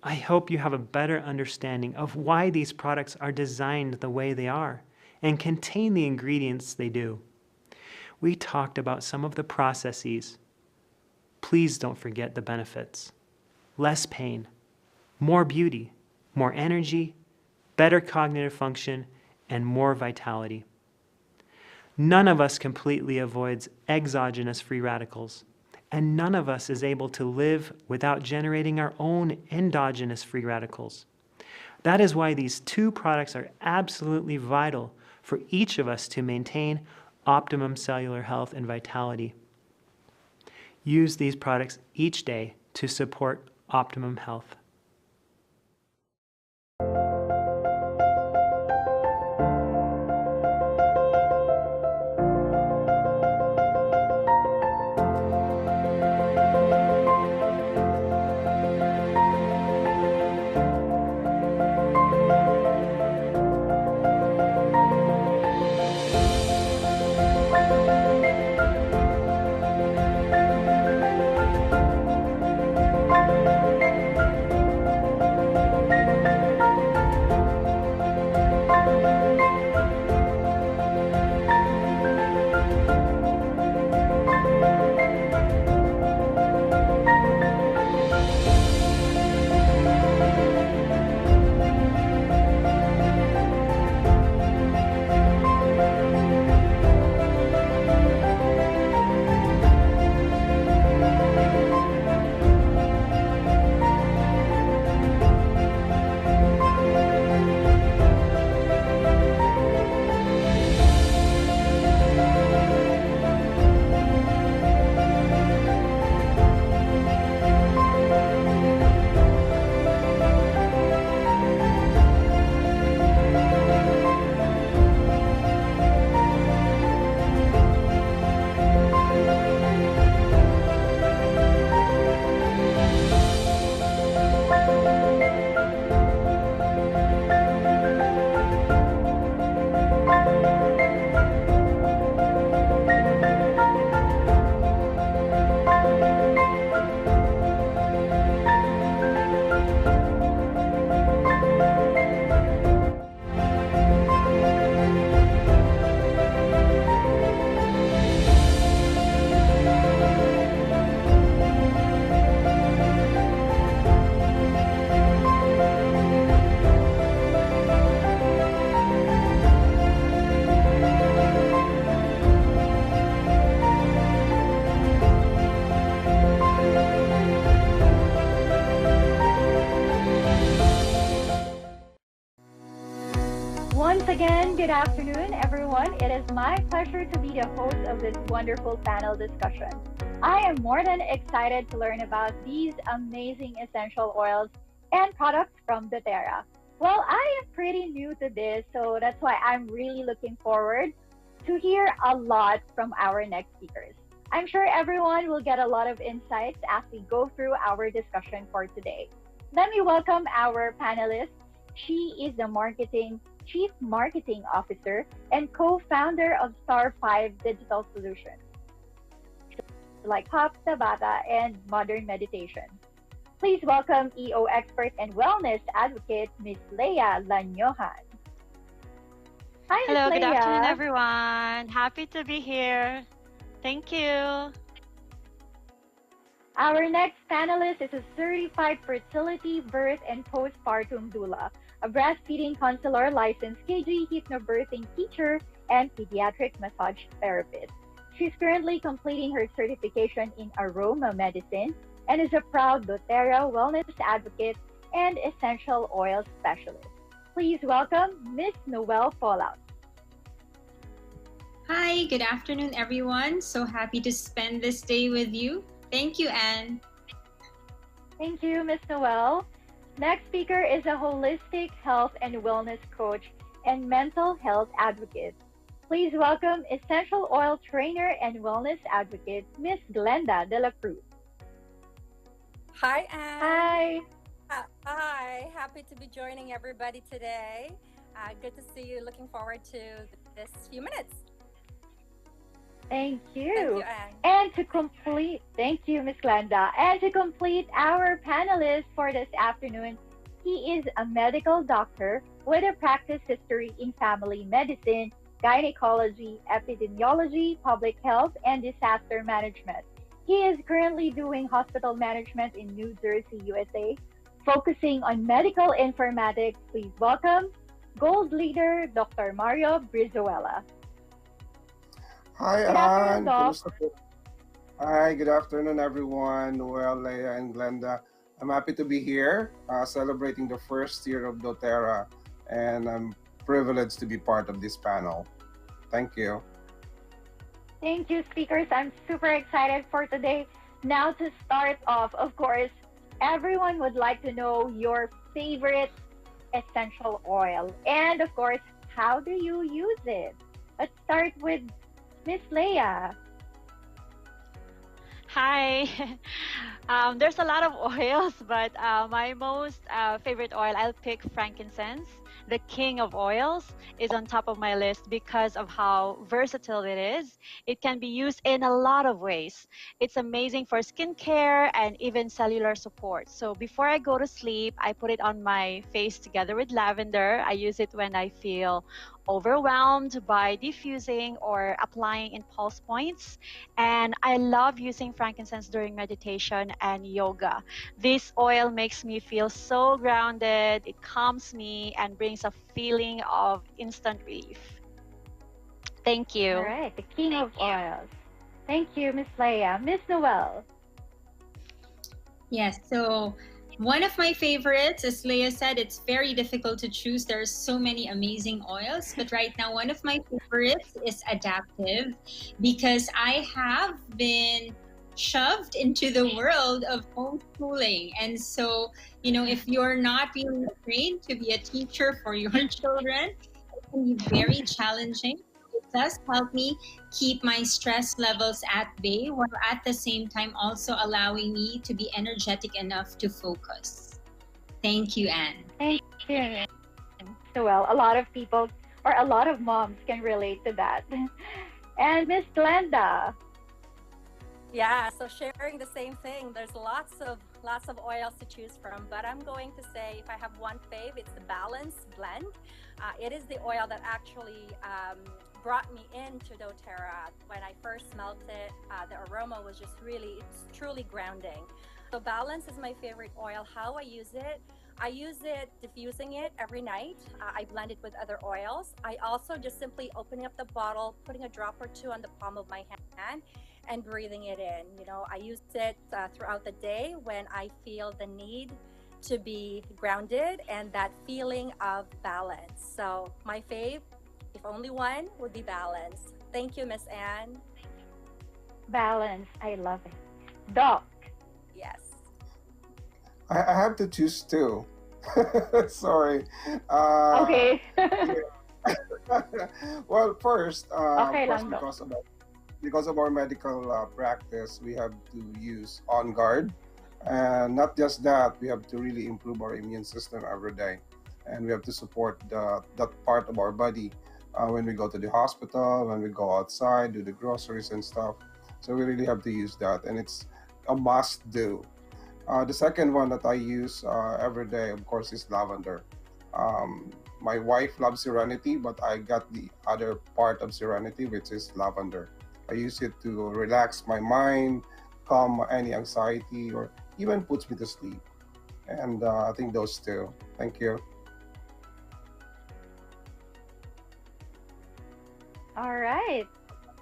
I hope you have a better understanding of why these products are designed the way they are and contain the ingredients they do. We talked about some of the processes. Please don't forget the benefits. Less pain, more beauty, more energy, better cognitive function, and more vitality. None of us completely avoids exogenous free radicals, and none of us is able to live without generating our own endogenous free radicals. That is why these two products are absolutely vital for each of us to maintain optimum cellular health and vitality. Use these products each day to support optimum health. Once again, good afternoon, everyone. It is my pleasure to be the host of this wonderful panel discussion. I am more than excited to learn about these amazing essential oils and products from dōTERRA. Well, I am pretty new to this, so that's why I'm really looking forward to hear a lot from our next speakers. I'm sure everyone will get a lot of insights as we go through our discussion for today. Let me welcome our panelists. She is the Chief Marketing Officer and co-founder of Star 5 Digital Solutions, like Hop, Tabata, and Modern Meditation. Please welcome EO expert and wellness advocate, Ms. Leia Lanyohan. Hi, Hello, Ms. good Leia. afternoon, everyone. Happy to be here. Thank you. Our next panelist is a certified fertility, birth, and postpartum doula, a breastfeeding counselor, licensed KG hypnobirthing teacher, and pediatric massage therapist. She's currently completing her certification in aroma medicine and is a proud dōTERRA wellness advocate and essential oil specialist. Please welcome Miss Noelle Fallout. Hi, good afternoon, everyone. So happy to spend this day with you. Thank you, Anne. Thank you, Ms. Noel. Next speaker is a holistic health and wellness coach and mental health advocate. Please welcome essential oil trainer and wellness advocate, Miss Glenda De La Cruz. Hi, Anne. Hi. Hi. Happy to be joining everybody today. Good to see you. Looking forward to this few minutes. Thank you. Thank you, Anne. And to complete, thank you, Ms. Glenda. And to complete our panelist for this afternoon, he is a medical doctor with a practice history in family medicine, gynecology, epidemiology, public health, and disaster management. He is currently doing hospital management in New Jersey, USA, focusing on medical informatics. Please welcome Gold Leader Dr. Mario Brizuela. Hi, Good afternoon, Ann. Doc. Hi, good afternoon, everyone. Noel, Leia, and Glenda. I'm happy to be here celebrating the first year of dōTERRA, and I'm privileged to be part of this panel. Thank you. Thank you, speakers. I'm super excited for today. Now, to start off, of course, everyone would like to know your favorite essential oil. And, of course, how do you use it? Let's start with Miss Leia. Hi. There's a lot of oils, but my most favorite oil, I'll pick frankincense. The king of oils is on top of my list because of how versatile it is. It can be used in a lot of ways. It's amazing for skincare and even cellular support. So before I go to sleep, I put it on my face together with lavender. I use it when I feel overwhelmed by diffusing or applying in pulse points. And I love using frankincense during meditation and yoga. This oil makes me feel so grounded, it calms me and brings a feeling of instant relief. Thank you. All right, the king of oils. Thank you, Miss Leia. Miss Noel. Yes, so one of my favorites, as Leia said, it's very difficult to choose. There's so many amazing oils, but right now one of my favorites is Adaptive because I have been shoved into the world of homeschooling. And so, if you're not really trained to be a teacher for your children, it can be very challenging. It does help me keep my stress levels at bay while at the same time also allowing me to be energetic enough to focus. Thank you, Anne. Thank you. So well, a lot of people or a lot of moms can relate to that. And Miss Glenda. Yeah, so sharing the same thing. There's lots of oils to choose from, but I'm going to say if I have one fave, it's the Balance Blend. It is the oil that actually brought me into dōTERRA. When I first smelt it, the aroma was just it's truly grounding. So Balance is my favorite oil. How I use it, diffusing it every night. I blend it with other oils. I also just simply opening up the bottle, putting a drop or two on the palm of my hand, and breathing it in. I use it throughout the day when I feel the need to be grounded and that feeling of balance. So my fave, if only one, would be Balance. Thank you, Miss Anne. Balance, I love it. Doc. Yes. I have to choose two. Sorry. Okay. Well, first, okay, because of our medical practice, we have to use On Guard. And not just that, we have to really improve our immune system every day. And we have to support that part of our body when we go to the hospital, when we go outside, do the groceries and stuff. So we really have to use that. And it's a must do. The second one that I use every day, of course, is lavender. My wife loves Serenity, but I got the other part of Serenity, which is lavender. I use it to relax my mind, calm any anxiety, or even puts me to sleep. And I think those two. Thank you. All right.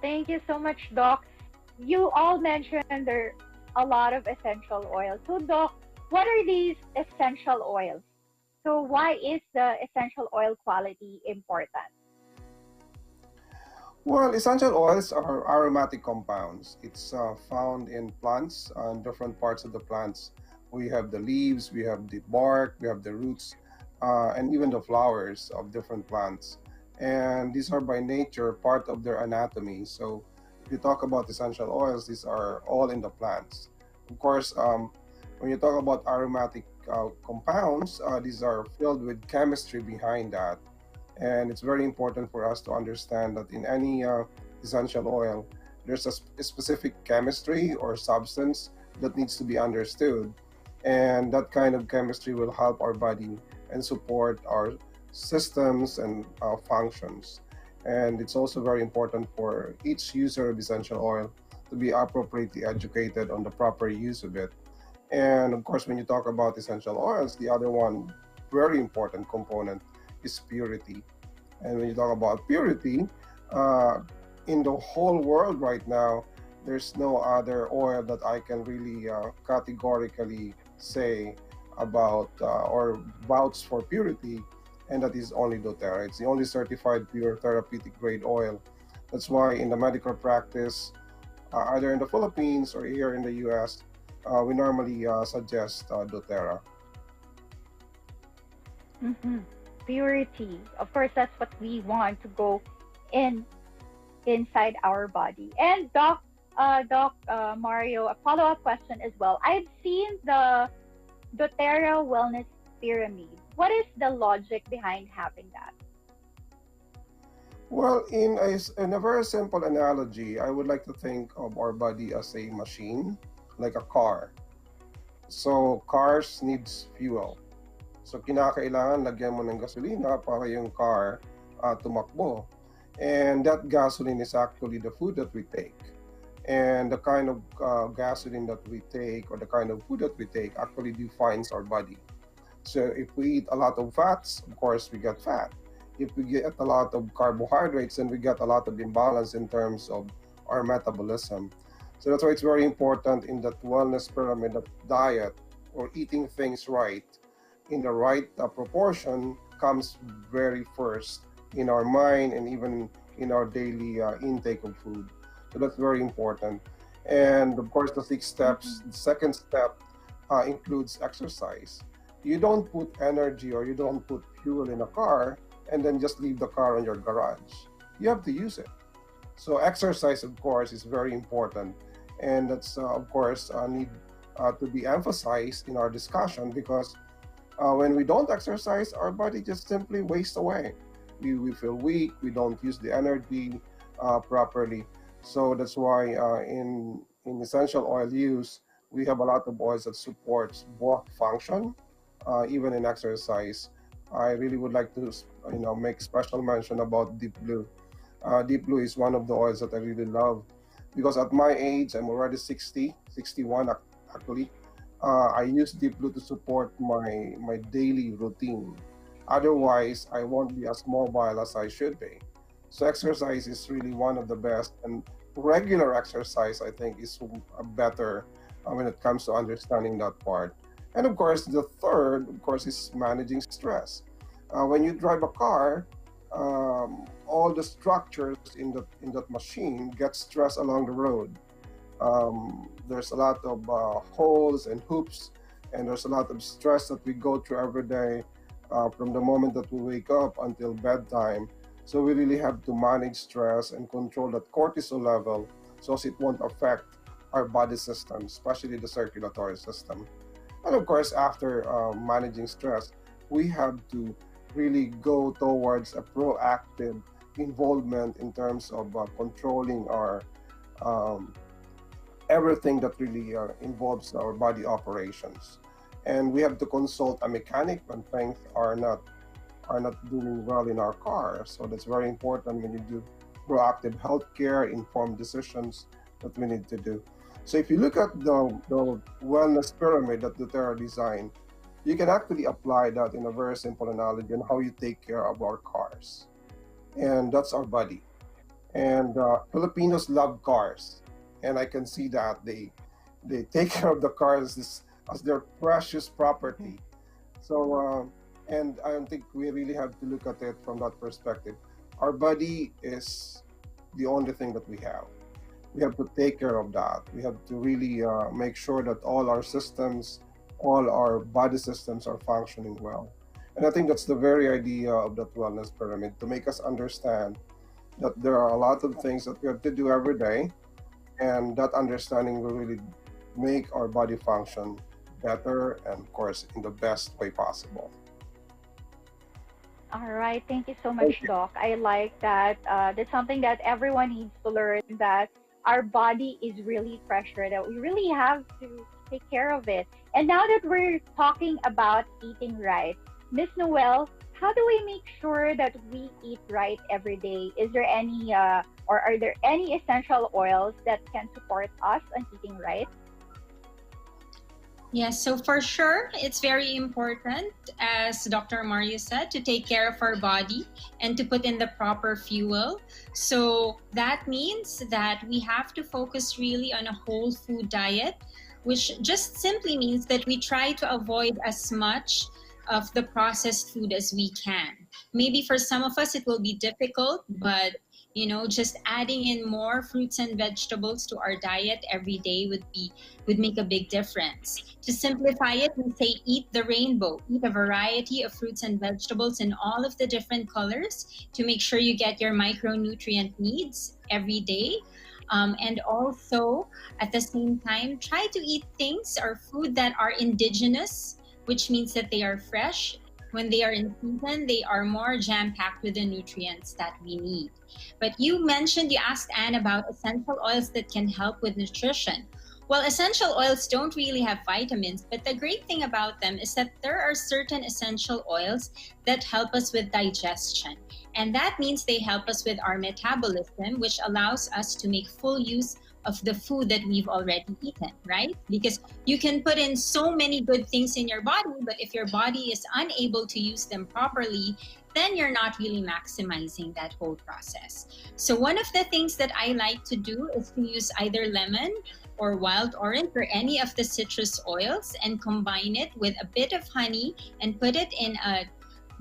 Thank you so much, Doc. You all mentioned there are a lot of essential oils. So, Doc, what are these essential oils? So why is the essential oil quality important? Well, essential oils are aromatic compounds. It's found in plants and different parts of the plants. We have the leaves, we have the bark, we have the roots, and even the flowers of different plants. And these are by nature part of their anatomy. So if you talk about essential oils, these are all in the plants. Of course, when you talk about aromatic compounds, these are filled with chemistry behind that. And it's very important for us to understand that in any essential oil, there's a specific chemistry or substance that needs to be understood. And that kind of chemistry will help our body and support our systems and functions. And it's also very important for each user of essential oil to be appropriately educated on the proper use of it. And of course, when you talk about essential oils, the other one very important component is purity. And when you talk about purity, in the whole world right now, there's no other oil that I can really categorically say about or vouch for purity, and that is only dōTERRA. It's the only certified pure therapeutic grade oil. That's why in the medical practice, either in the Philippines or here in the US, we normally suggest dōTERRA. Purity. Of course, that's what we want to go inside our body. And Doc Mario, a follow-up question as well. I've seen the dōTERRA Wellness Pyramid. What is the logic behind having that? Well, in a very simple analogy, I would like to think of our body as a machine, like a car. So cars needs fuel. So kinakailangan lagyan mo ng gasolina para yung car tumakbo. And that gasoline is actually the food that we take. And the kind of gasoline that we take or the kind of food that we take actually defines our body. So if we eat a lot of fats, of course we get fat. If we get a lot of carbohydrates, then we get a lot of imbalance in terms of our metabolism. So that's why it's very important in that wellness pyramid that diet or eating things right in the right proportion comes very first in our mind and even in our daily intake of food. So that's very important. And of course, the 6 steps, the second step includes exercise. You don't put energy or you don't put fuel in a car and then just leave the car in your garage. You have to use it. So exercise, of course, is very important. And that's, of course, need to be emphasized in our discussion because when we don't exercise, our body just simply wastes away. We feel weak, we don't use the energy properly. So that's why in essential oil use, we have a lot of oils that supports both function, even in exercise. I really would like to make special mention about Deep Blue. Deep Blue is one of the oils that I really love because at my age, I'm already 61 actually. I use Deep Blue to support my daily routine. Otherwise, I won't be as mobile as I should be. So exercise is really one of the best, and regular exercise, I think, is better when it comes to understanding that part. And of course, the third, of course, is managing stress. When you drive a car, all the structures in that machine get stressed along the road. There's a lot of holes and hoops, and there's a lot of stress that we go through every day from the moment that we wake up until bedtime. So we really have to manage stress and control that cortisol level so as it won't affect our body system, especially the circulatory system. And of course, after managing stress, we have to really go towards a proactive involvement in terms of controlling our everything that really involves our body operations. And we have to consult a mechanic when things are not doing well in our car. So that's very important when you do proactive healthcare, informed decisions that we need to do. So if you look at the wellness pyramid that dōTERRA designed, you can actually apply that in a very simple analogy on how you take care of our cars. And that's our body. And Filipinos love cars. And I can see that they take care of the cars as their precious property. So, and I don't think we really have to look at it from that perspective. Our body is the only thing that we have. We have to take care of that. We have to really make sure that all our systems all our body systems are functioning well. And I think that's the very idea of that wellness pyramid, to make us understand that there are a lot of things that we have to do every day, and that understanding will really make our body function better and, of course, in the best way possible. All right, thank you so much, Doc. I like that. That's something that everyone needs to learn, that our body is really pressure, that we really have to take care of it. And now that we're talking about eating right, Miss Noel, how do we make sure that we eat right every day? Is there any, or are there any essential oils that can support us on eating right? Yes, so for sure, it's very important, as Dr. Mario said, to take care of our body and to put in the proper fuel. So that means that we have to focus really on a whole food diet, which just simply means that we try to avoid as much of the processed food as we can. Maybe for some of us it will be difficult, but just adding in more fruits and vegetables to our diet every day would make a big difference. To simplify it, we say eat the rainbow. Eat a variety of fruits and vegetables in all of the different colors to make sure you get your micronutrient needs every day. And also, at the same time, try to eat things or food that are indigenous, which means that they are fresh. When they are in season, they are more jam-packed with the nutrients that we need. But you asked Anne about essential oils that can help with nutrition. Well, essential oils don't really have vitamins, but the great thing about them is that there are certain essential oils that help us with digestion. And that means they help us with our metabolism, which allows us to make full use of the food that we've already eaten, right? Because you can put in so many good things in your body, but if your body is unable to use them properly, then you're not really maximizing that whole process. So one of the things that I like to do is to use either lemon or wild orange or any of the citrus oils and combine it with a bit of honey and put it in a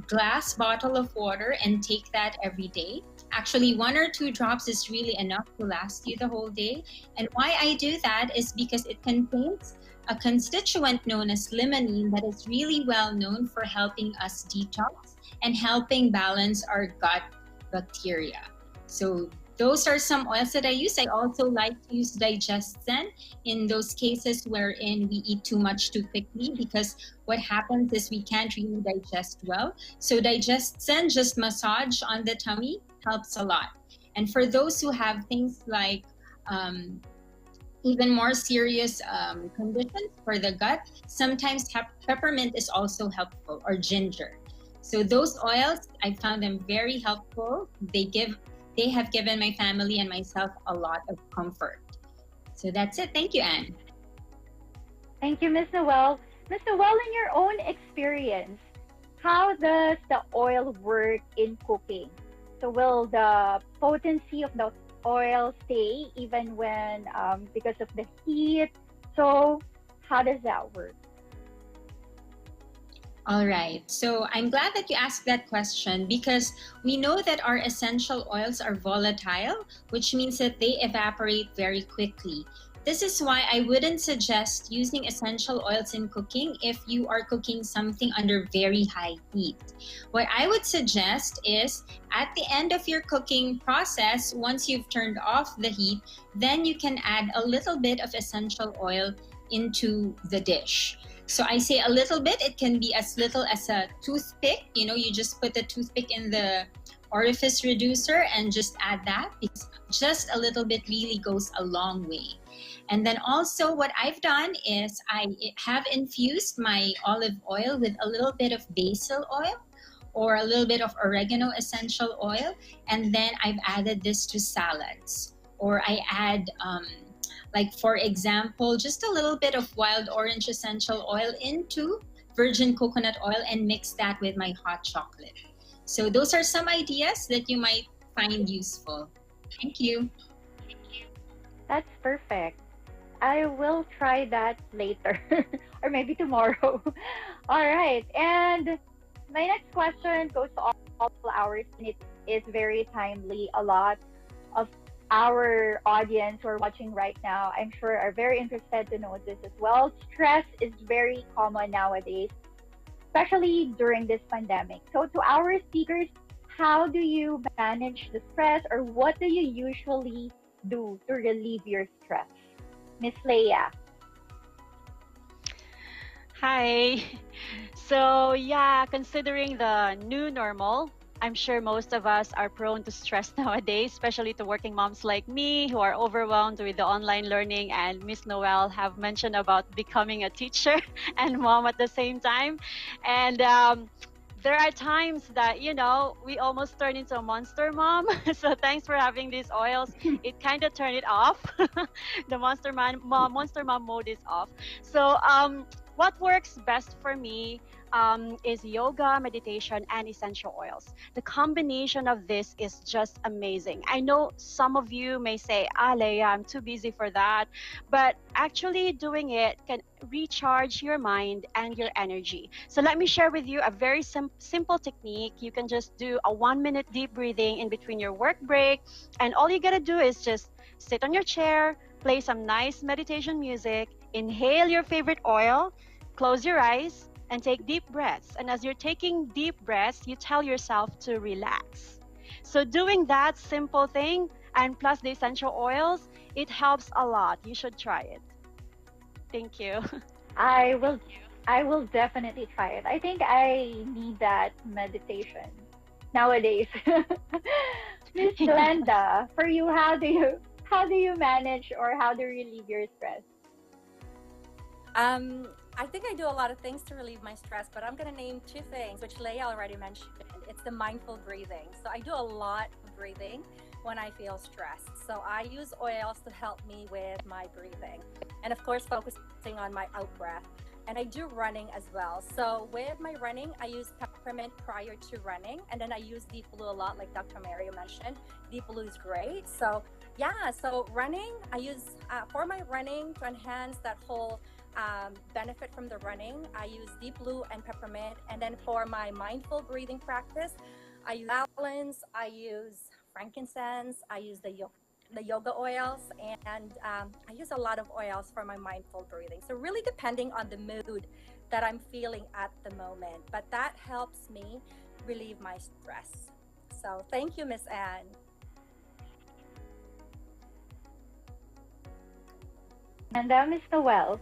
glass bottle of water and take that every day. Actually, 1 or 2 drops is really enough to last you the whole day. And why I do that is because it contains a constituent known as limonene that is really well known for helping us detox and helping balance our gut bacteria. So those are some oils that I use. I also like to use DigestZen in those cases wherein we eat too much too quickly, because what happens is we can't really digest well. So DigestZen, just massage on the tummy, helps a lot. And for those who have things like even more serious conditions for the gut, sometimes peppermint is also helpful, or ginger. So those oils, I found them very helpful. They have given my family and myself a lot of comfort. So that's it. Thank you, Anne. Thank you, Ms. Noel. Ms. Noel, in your own experience, how does the oil work in cooking? So will the potency of the oil stay even when, because of the heat? So how does that work? All right, so I'm glad that you asked that question, because we know that our essential oils are volatile, which means that they evaporate very quickly. This is why I wouldn't suggest using essential oils in cooking if you are cooking something under very high heat. What I would suggest is at the end of your cooking process, once you've turned off the heat, then you can add a little bit of essential oil into the dish. So I say a little bit, it can be as little as a toothpick. You just put the toothpick in the orifice reducer and just add that, because just a little bit really goes a long way. And then also what I've done is I have infused my olive oil with a little bit of basil oil or a little bit of oregano essential oil. And then I've added this to salads. Or I add, like for example, just a little bit of wild orange essential oil into virgin coconut oil and mix that with my hot chocolate. So those are some ideas that you might find useful. Thank you. That's perfect. I will try that later or maybe tomorrow. All right. And my next question goes to all flowers, and it is very timely. A lot of our audience who are watching right now, I'm sure are very interested to know this as well. Stress is very common nowadays, especially during this pandemic. So to our speakers, how do you manage the stress, or what do you usually do to relieve your stress? Miss Leia. Hi. So, yeah, considering the new normal, I'm sure most of us are prone to stress nowadays, especially to working moms like me who are overwhelmed with the online learning. And Miss Noel have mentioned about becoming a teacher and mom at the same time. And there are times that, we almost turn into a monster mom. So thanks for having these oils. It kind of turned it off. The monster mom mode is off. So what works best for me is yoga, meditation, and essential oils. The combination of this is just amazing. I know some of you may say, Leia, I'm too busy for that. But actually doing it can recharge your mind and your energy. So let me share with you a very simple technique. You can just do a 1-minute deep breathing in between your work break. And all you gotta do is just sit on your chair, play some nice meditation music, inhale your favorite oil, close your eyes, and take deep breaths. And as you're taking deep breaths, you tell yourself to relax. So doing that simple thing, and plus the essential oils, it helps a lot. You should try it. Thank you. I will definitely try it. I think I need that meditation nowadays. Miss Glenda, for you, how do you manage, or how do you relieve your stress? I think I do a lot of things to relieve my stress, but I'm going to name two things, which Leia already mentioned. It's the mindful breathing. So I do a lot of breathing when I feel stressed. So I use oils to help me with my breathing. And of course, focusing on my out breath. And I do running as well. So with my running, I use peppermint prior to running. And then I use Deep Blue a lot, like Dr. Mario mentioned. Deep Blue is great. So yeah, so running, I use for my running to enhance that whole benefit from the running, I use Deep Blue and peppermint. And then for my mindful breathing practice, I use balance, I use frankincense, I use the yoga oils, and I use a lot of oils for my mindful breathing. So really depending on the mood that I'm feeling at the moment, but that helps me relieve my stress. So thank you, Miss Anne. And Miss Noel.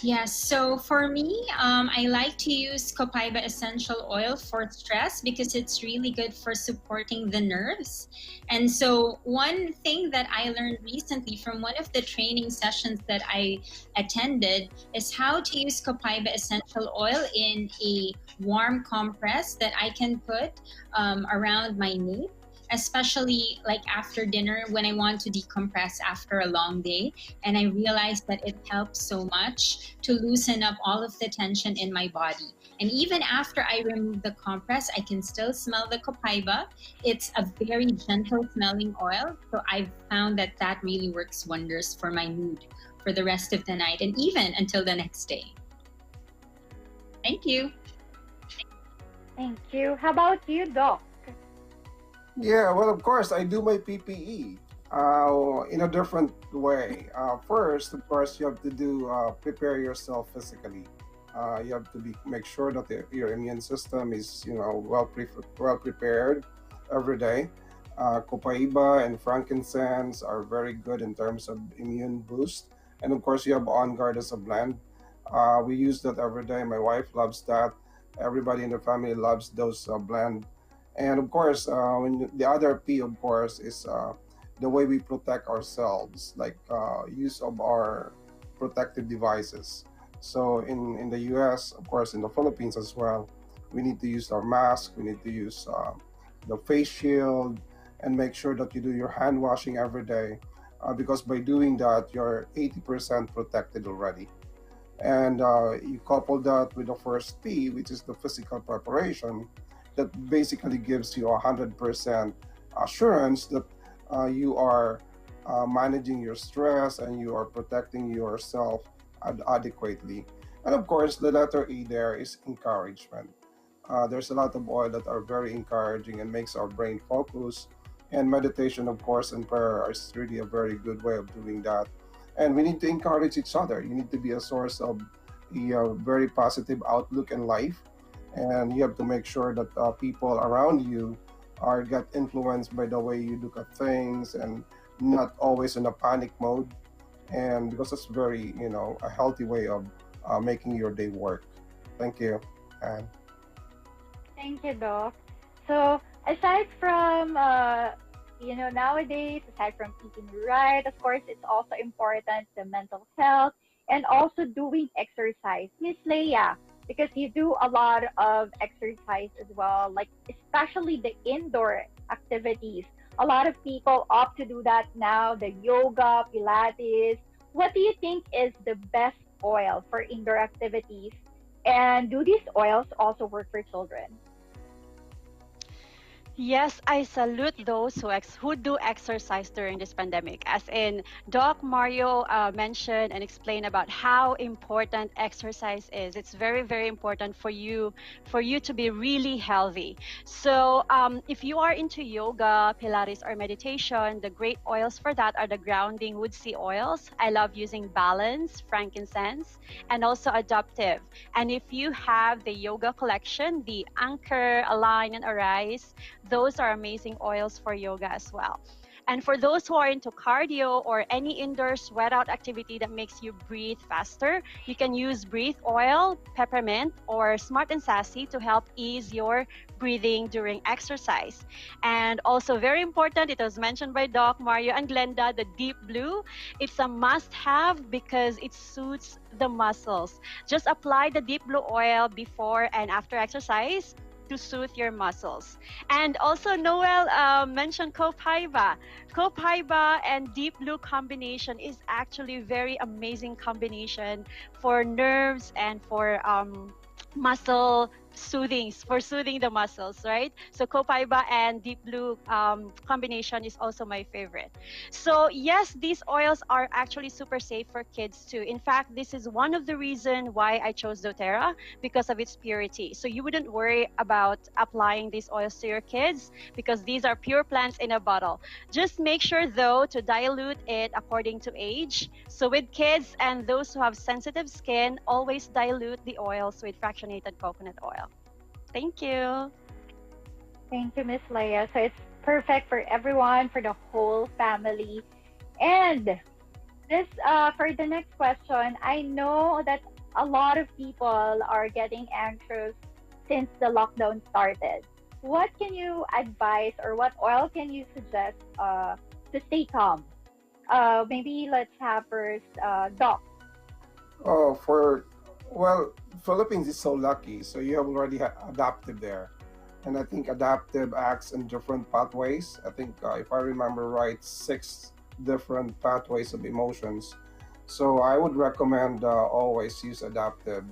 Yes, so for me, I like to use copaiba essential oil for stress because it's really good for supporting the nerves. And so one thing that I learned recently from one of the training sessions that I attended is how to use copaiba essential oil in a warm compress that I can put around my nape, especially like after dinner when I want to decompress after a long day. And I realized that it helps so much to loosen up all of the tension in my body. And even after I remove the compress, I can still smell the copaiba. It's a very gentle smelling oil. So I've found that that really works wonders for my mood for the rest of the night and even until the next day. Thank you. Thank you. How about you, Doc? Yeah, well, of course, I do my PPE in a different way. First, of course, you have to prepare yourself physically. You have to make sure that your immune system is, well prepared every day. Copaiba and frankincense are very good in terms of immune boost. And of course, you have On Guard as a blend. We use that every day. My wife loves that. Everybody in the family loves those blend. And of course, the other P, of course, is the way we protect ourselves, like use of our protective devices. So in the US, of course, in the Philippines as well, we need to use our mask, we need to use the face shield, and make sure that you do your hand washing every day, because by doing that, you're 80% protected already. And you couple that with the first P, which is the physical preparation, that basically gives you 100% assurance that you are managing your stress and you are protecting yourself adequately. And of course, the letter E there is encouragement. There's a lot of oil that are very encouraging and makes our brain focus. And meditation, of course, and prayer is really a very good way of doing that. And we need to encourage each other. You need to be a source of a very positive outlook in life, and you have to make sure that people around you are get influenced by the way you look at things and not always in a panic mode. And because it's very, a healthy way of making your day work. Thank you. And Thank you, Doc. So aside from nowadays, aside from eating right, of course, it's also important the mental health and also doing exercise. Miss Leia, because you do a lot of exercise as well, like especially the indoor activities. A lot of people opt to do that now, the yoga, Pilates. What do you think is the best oil for indoor activities? And do these oils also work for children? Yes, I salute those who do exercise during this pandemic. As in, Doc Mario mentioned and explained about how important exercise is. It's very, very important for you to be really healthy. So, if you are into yoga, Pilates, or meditation, the great oils for that are the grounding woodsy oils. I love using balance, frankincense, and also adaptive. And if you have the yoga collection, the Anchor, Align, and Arise, those are amazing oils for yoga as well. And for those who are into cardio or any indoor sweat out activity that makes you breathe faster, you can use breathe oil, peppermint, or smart and sassy to help ease your breathing during exercise. And also very important, it was mentioned by Doc Mario and Glenda, the deep blue. It's a must have because it suits the muscles. Just apply the deep blue oil before and after exercise to soothe your muscles. And also Noel mentioned copaiba. Copaiba and deep blue combination is actually very amazing combination for nerves and for muscle for soothing the muscles, right? So copaiba and deep blue combination is also my favorite. So yes, these oils are actually super safe for kids too. In fact, this is one of the reasons why I chose doTERRA, because of its purity. So you wouldn't worry about applying these oils to your kids because these are pure plants in a bottle. Just make sure though to dilute it according to age. So with kids and those who have sensitive skin, always dilute the oils with fractionated coconut oil. Thank you. Thank you, Miss Leia. So it's perfect for everyone, for the whole family. And this for the next question, I know that a lot of people are getting anxious since the lockdown started. What can you advise or what oil can you suggest to stay calm? Maybe let's have first Doc. oh, Philippines is so lucky. So you have already adaptive there. And I think adaptive acts in different pathways. I think, if I remember right, 6 different pathways of emotions. So I would recommend always use adaptive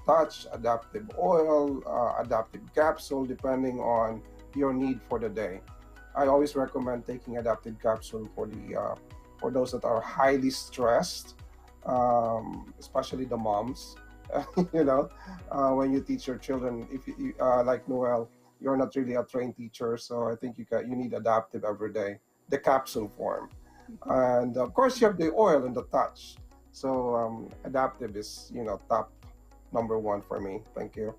touch, adaptive oil, adaptive capsule, depending on your need for the day. I always recommend taking adaptive capsule for those that are highly stressed, especially the moms. When you teach your children, if like Noel, you're not really a trained teacher, so I think you need adaptive every day, the capsule form, and of course you have the oil and the touch. So adaptive is top number one for me. Thank you.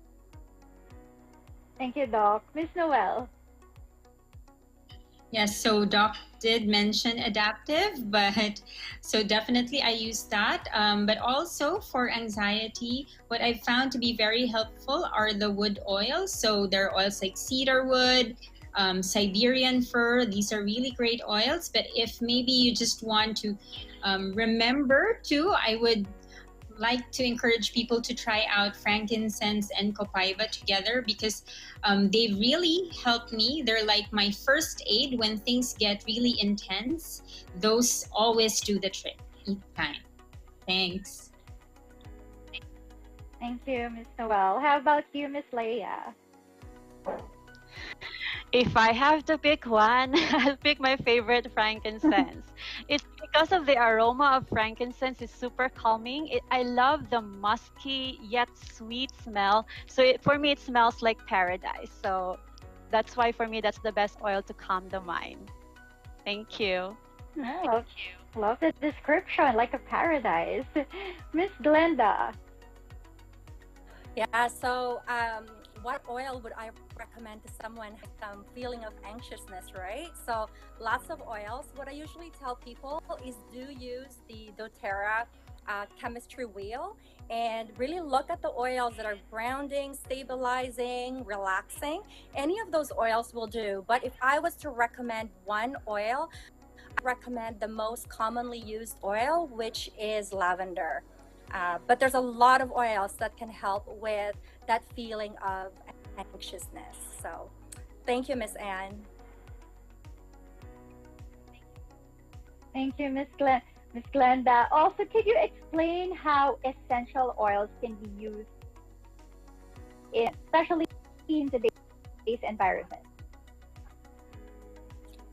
Thank you, Doc. Miss Noel. Yes, so Doc did mention adaptive, but so definitely I use that. But also for anxiety, what I found to be very helpful are the wood oils. So there are oils like cedar wood, Siberian fir. These are really great oils. But if maybe you just want to remember to, I would like to encourage people to try out frankincense and copaiba together because they really help me. They're like my first aid when things get really intense. Those always do the trick each time. Thanks. Thank you, Miss Noel. How about you, Miss Leia? If I have to pick one, I'll pick my favorite, frankincense. It's because of the aroma of frankincense is super calming. I love the musky yet sweet smell. So for me, it smells like paradise. So that's why for me, that's the best oil to calm the mind. Thank you. Oh, love the description, like a paradise. Miss Glenda. Yeah, so what oil would I recommend to someone with some feeling of anxiousness, right? So lots of oils. What I usually tell people is do use the doTERRA chemistry wheel and really look at the oils that are grounding, stabilizing, relaxing. Any of those oils will do. But if I was to recommend one oil, I recommend the most commonly used oil, which is lavender. But there's a lot of oils that can help with that feeling of anxiousness. So thank you, Miss Anne. Thank you, Miss Glenda. Also, could you explain how essential oils can be used, especially in today's environment?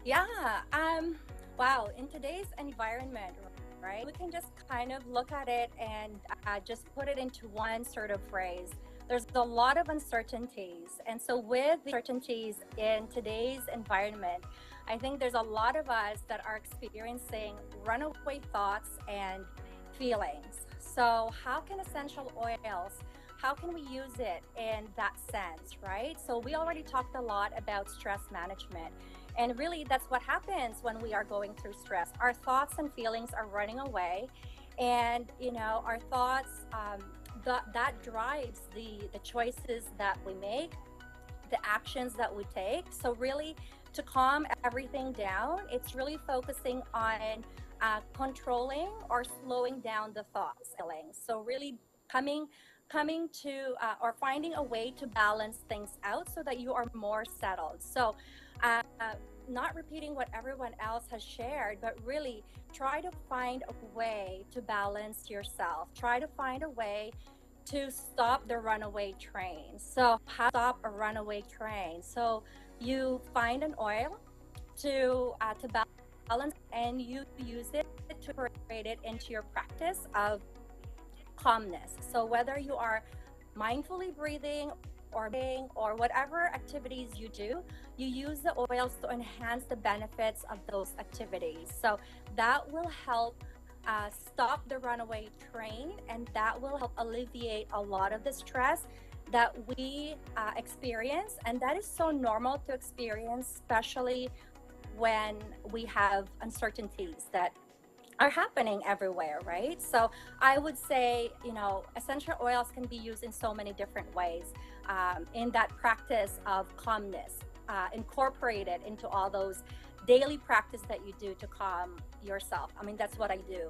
Yeah. Wow. In today's environment, right, we can just kind of look at it and just put it into one sort of phrase. There's a lot of uncertainties. And so with the uncertainties in today's environment, I think there's a lot of us that are experiencing runaway thoughts and feelings. So how can essential oils, how can we use it in that sense, right? So we already talked a lot about stress management. And really, that's what happens when we are going through stress. Our thoughts and feelings are running away. And, you know, our thoughts, that drives the choices that we make, the actions that we take. So really, to calm everything down, it's really focusing on controlling or slowing down the thoughts, feelings. So really coming to or finding a way to balance things out so that you are more settled. So not repeating what everyone else has shared, but really try to find a way to balance yourself. Try to find a way to stop the runaway train. So how to stop a runaway train? So you find an oil to balance, and you use it to incorporate it into your practice of calmness. So whether you are mindfully breathing or whatever activities you do, you use the oils to enhance the benefits of those activities. So that will help stop the runaway train, and that will help alleviate a lot of the stress that we experience. And that is so normal to experience, especially when we have uncertainties that are happening everywhere, right? So I would say, you know, essential oils can be used in so many different ways in that practice of calmness, incorporated into all those daily practice that you do to calm yourself. I mean, that's what I do.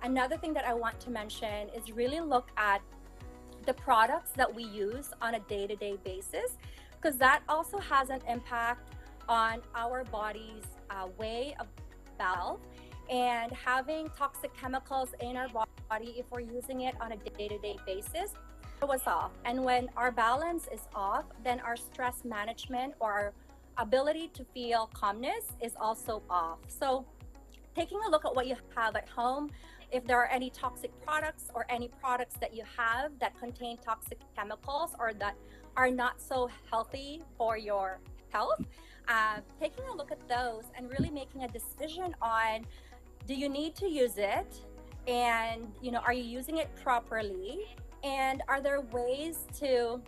Another thing that I want to mention is really look at the products that we use on a day-to-day basis, because that also has an impact on our body's way of health. And having toxic chemicals in our body, if we're using it on a day-to-day basis, was off. And when our balance is off, then our stress management or our ability to feel calmness is also off. So taking a look at what you have at home, if there are any toxic products or any products that you have that contain toxic chemicals or that are not so healthy for your health, taking a look at those and really making a decision on, do you need to use it? And, you know, are you using it properly? And are there ways to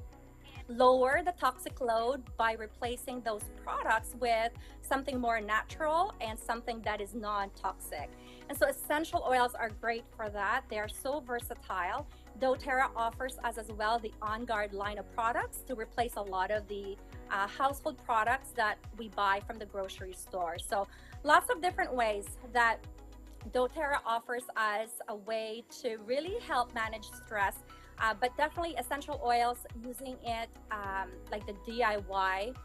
lower the toxic load by replacing those products with something more natural and something that is non-toxic? And so essential oils are great for that. They are so versatile. doTERRA offers us as well the On Guard line of products to replace a lot of the household products that we buy from the grocery store. So lots of different ways that doTERRA offers us a way to really help manage stress, but definitely essential oils, using it like the DIY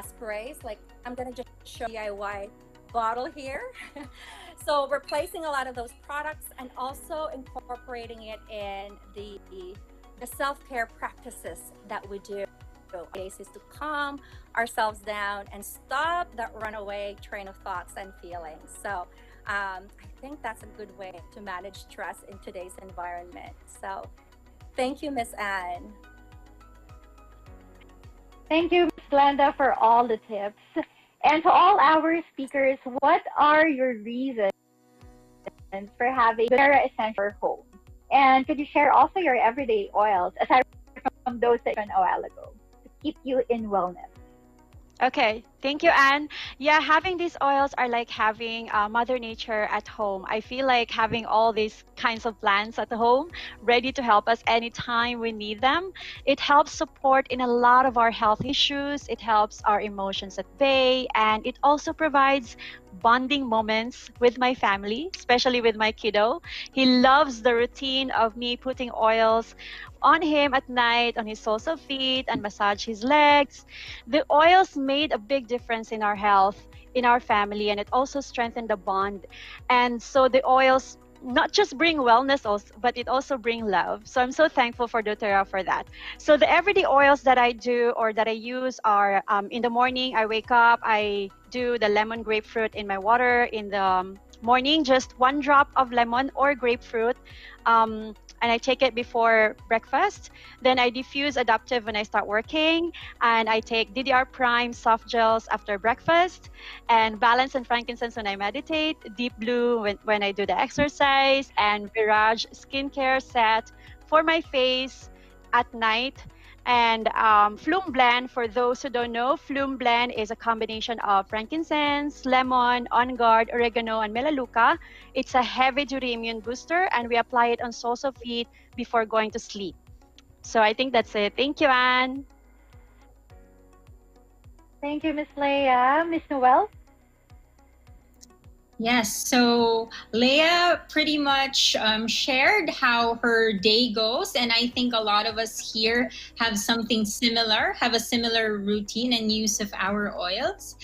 sprays. Like I'm gonna just show DIY bottle here. So replacing a lot of those products and also incorporating it in the self-care practices that we do Is to calm ourselves down and stop that runaway train of thoughts and feelings. So I think that's a good way to manage stress in today's environment. So thank you, Miss Anne. Thank you, Ms. Glenda, for all the tips. And to all our speakers, what are your reasons for having dōTERRA Essential home? And could you share also your everyday oils, aside from those that you mentioned a while ago, to keep you in wellness? Okay, thank you, Anne. Yeah, having these oils are like having Mother Nature at home. I feel like having all these kinds of plants at home ready to help us anytime we need them. It helps support in a lot of our health issues. It helps our emotions at bay, and it also provides bonding moments with my family, especially with my kiddo. He loves the routine of me putting oils on him at night, on his soles of feet, and massage his legs. The oils made a big difference in our health, in our family, and it also strengthened the bond. And so the oils not just bring wellness, but it also bring love. So I'm so thankful for dōTERRA for that. So the everyday oils that I do or that I use are in the morning, I wake up, I do the lemon grapefruit in my water in the morning, just 1 drop of lemon or grapefruit. And I take it before breakfast. Then I diffuse Adaptive when I start working, and I take DDR Prime soft gels after breakfast, and Balance and Frankincense when I meditate, Deep Blue when I do the exercise, and Virage skincare set for my face at night. And Flume Blend, for those who don't know, Flume Blend is a combination of frankincense, lemon, On Guard, oregano, and melaleuca. It's a heavy-duty immune booster, and we apply it on soles of feet before going to sleep. So I think that's it. Thank you, Anne. Thank you, Miss Leah. Miss Noel? Yes, so Leah pretty much shared how her day goes, and I think a lot of us here have something similar, have a similar routine and use of our oils.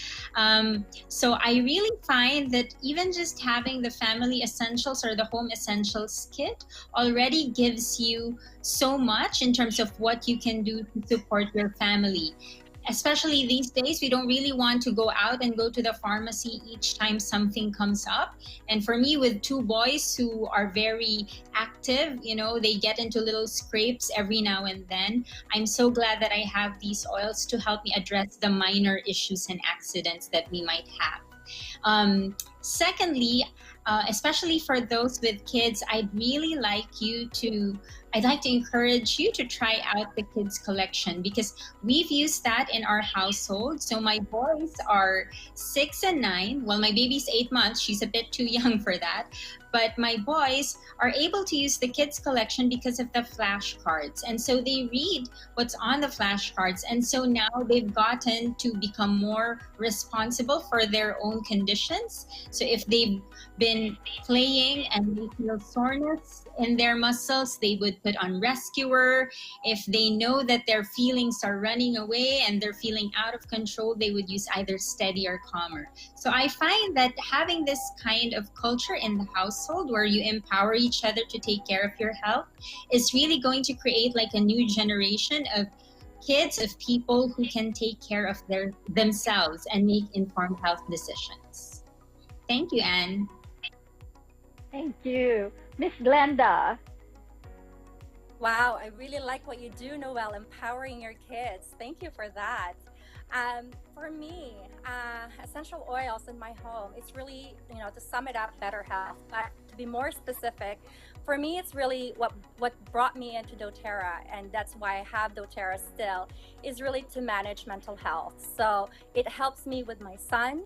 So I really find that even just having the family essentials or the home essentials kit already gives you so much in terms of what you can do to support your family. Especially these days, we don't really want to go out and go to the pharmacy each time something comes up. And for me, with 2 boys who are very active, you know, they get into little scrapes every now and then. I'm so glad that I have these oils to help me address the minor issues and accidents that we might have. Secondly, especially for those with kids, I'd like to encourage you to try out the kids collection, because we've used that in our household. So my boys are 6 and 9. Well, my baby's 8 months. She's a bit too young for that. But my boys are able to use the kids collection because of the flashcards. And so they read what's on the flashcards. And so now they've gotten to become more responsible for their own conditions. So if they've been playing and they feel soreness in their muscles, they would put on Rescuer. If they know that their feelings are running away and they're feeling out of control, they would use either Steady or Calmer. So I find that having this kind of culture in the household where you empower each other to take care of your health is really going to create like a new generation of kids, of people who can take care of themselves and make informed health decisions. Thank you, Anne. Thank you. Miss Glenda? Wow, I really like what you do, Noel, empowering your kids. Thank you for that. For me, essential oils in my home, it's really, to sum it up, better health. But to be more specific, for me, it's really what brought me into dōTERRA, and that's why I have dōTERRA still, is really to manage mental health. So it helps me with my son.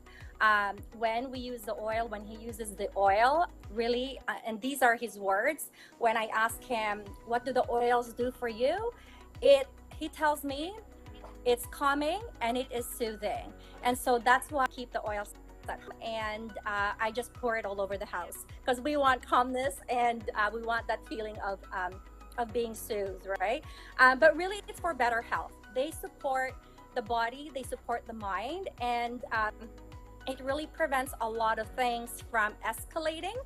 When we use the oil, when he uses the oil, really, and these are his words, when I ask him, what do the oils do for you? He tells me it's calming and it is soothing. And so that's why I keep the oils at home, and I just pour it all over the house, because we want calmness and we want that feeling of being soothed, right? But really, it's for better health. They support the body, they support the mind, and it really prevents a lot of things from escalating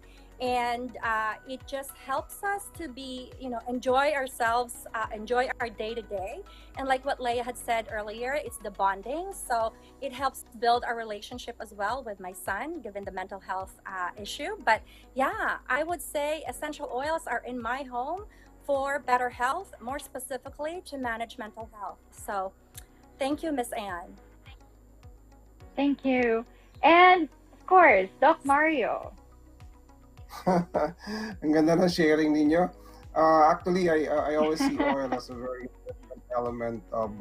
And it just helps us to be, enjoy ourselves, enjoy our day-to-day. And like what Leia had said earlier, it's the bonding. So it helps build our relationship as well with my son, given the mental health issue. But yeah, I would say essential oils are in my home for better health, more specifically to manage mental health. So thank you, Miss Anne. Thank you. And of course, Doc Mario. Ang ganda ng sharing ninyo. Actually, I always see oil as a very important element of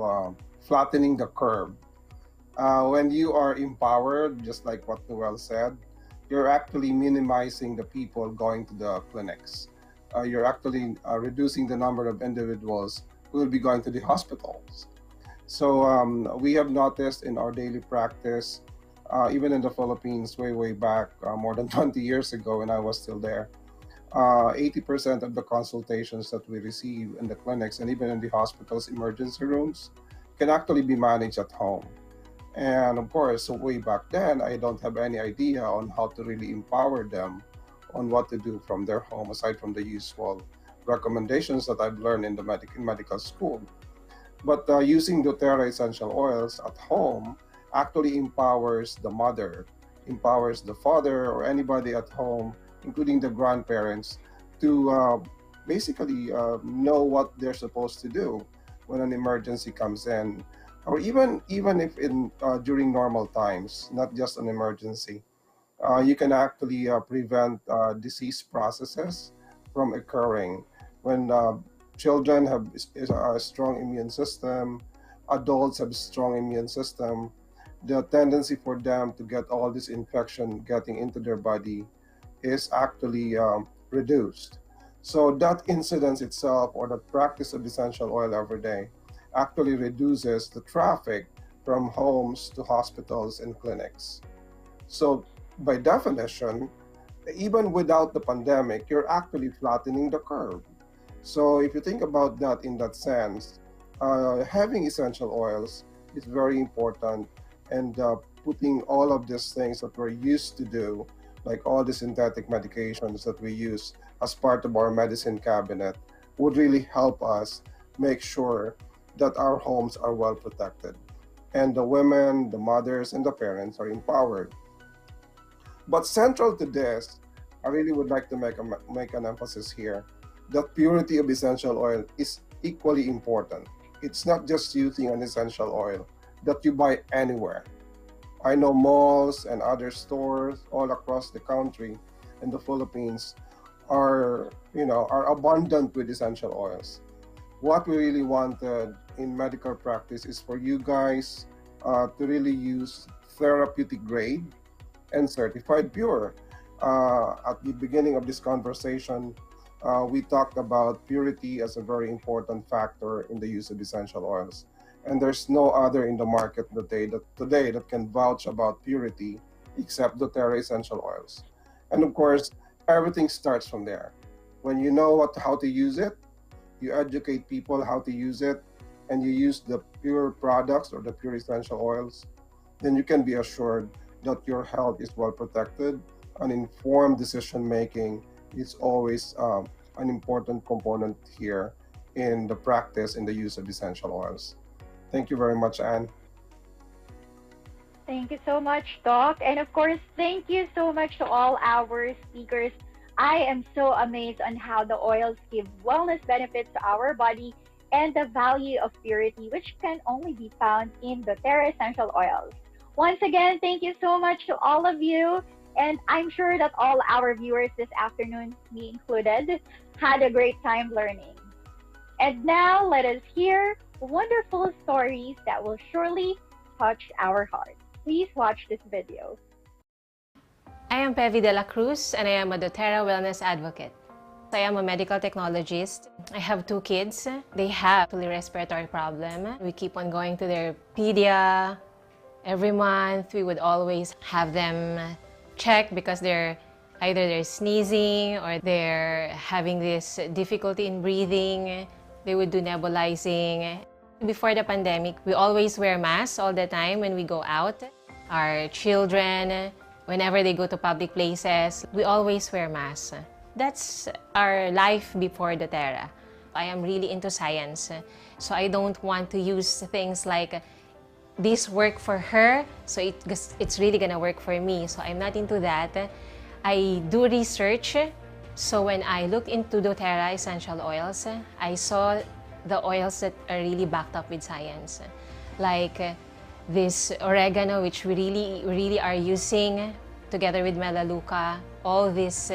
flattening the curve. When you are empowered, just like what Noel said, you're actually minimizing the people going to the clinics. You're actually reducing the number of individuals who will be going to the hospitals. So we have noticed in our daily practice, even in the Philippines, way back, more than 20 years ago when I was still there, 80% of the consultations that we receive in the clinics and even in the hospitals' emergency rooms can actually be managed at home. And of course, way back then, I don't have any idea on how to really empower them on what to do from their home, aside from the usual recommendations that I've learned in the medical school. But using doTERRA essential oils at home actually empowers the mother, empowers the father, or anybody at home, including the grandparents, to basically know what they're supposed to do when an emergency comes in, or even if during normal times, not just an emergency. You can actually prevent disease processes from occurring when children have a strong immune system, adults have a strong immune system. The tendency for them to get all this infection getting into their body is actually reduced. So that incidence itself, or the practice of essential oil every day, actually reduces the traffic from homes to hospitals and clinics. So by definition, even without the pandemic, you're actually flattening the curve. So if you think about that in that sense, having essential oils is very important, and putting all of these things that we're used to do, like all the synthetic medications that we use as part of our medicine cabinet, would really help us make sure that our homes are well protected and the women, the mothers, and the parents are empowered. But central to this, I really would like to make an emphasis here that purity of essential oil is equally important. It's not just using an essential oil that you buy anywhere. I know malls and other stores all across the country and the Philippines are abundant with essential oils. What we really wanted in medical practice is for you guys to really use therapeutic grade and certified pure. At the beginning of this conversation, we talked about purity as a very important factor in the use of essential oils. And there's no other in the market today that can vouch about purity except doTERRA essential oils. And of course, everything starts from there. When you know how to use it, you educate people how to use it, and you use the pure products or the pure essential oils, then you can be assured that your health is well protected. And informed decision making is always an important component here in the practice in the use of essential oils. Thank you very much, Anne. Thank you so much, Doc. And of course, thank you so much to all our speakers. I am so amazed on how the oils give wellness benefits to our body and the value of purity, which can only be found in the doTERRA essential oils. Once again, thank you so much to all of you. And I'm sure that all our viewers this afternoon, me included, had a great time learning. And now let us hear wonderful stories that will surely touch our hearts. Please watch this video. I am Pevi de la Cruz, and I am a doTERRA wellness advocate. I am a medical technologist. I have 2 kids. They have a respiratory problem. We keep on going to their pedia. Every month, we would always have them checked because they're sneezing or they're having this difficulty in breathing. They would do nebulizing. Before the pandemic, we always wear masks all the time when we go out. Our children Whenever they go to public places, we always wear masks. That's our life before dōTERRA. I am really into science, so I don't want to use things like this work for her, so it's really gonna work for me. So I'm not into that. I do research. So when I looked into dōTERRA essential oils, I saw the oils that are really backed up with science. Like this oregano, which we really are using together with melaleuca, all these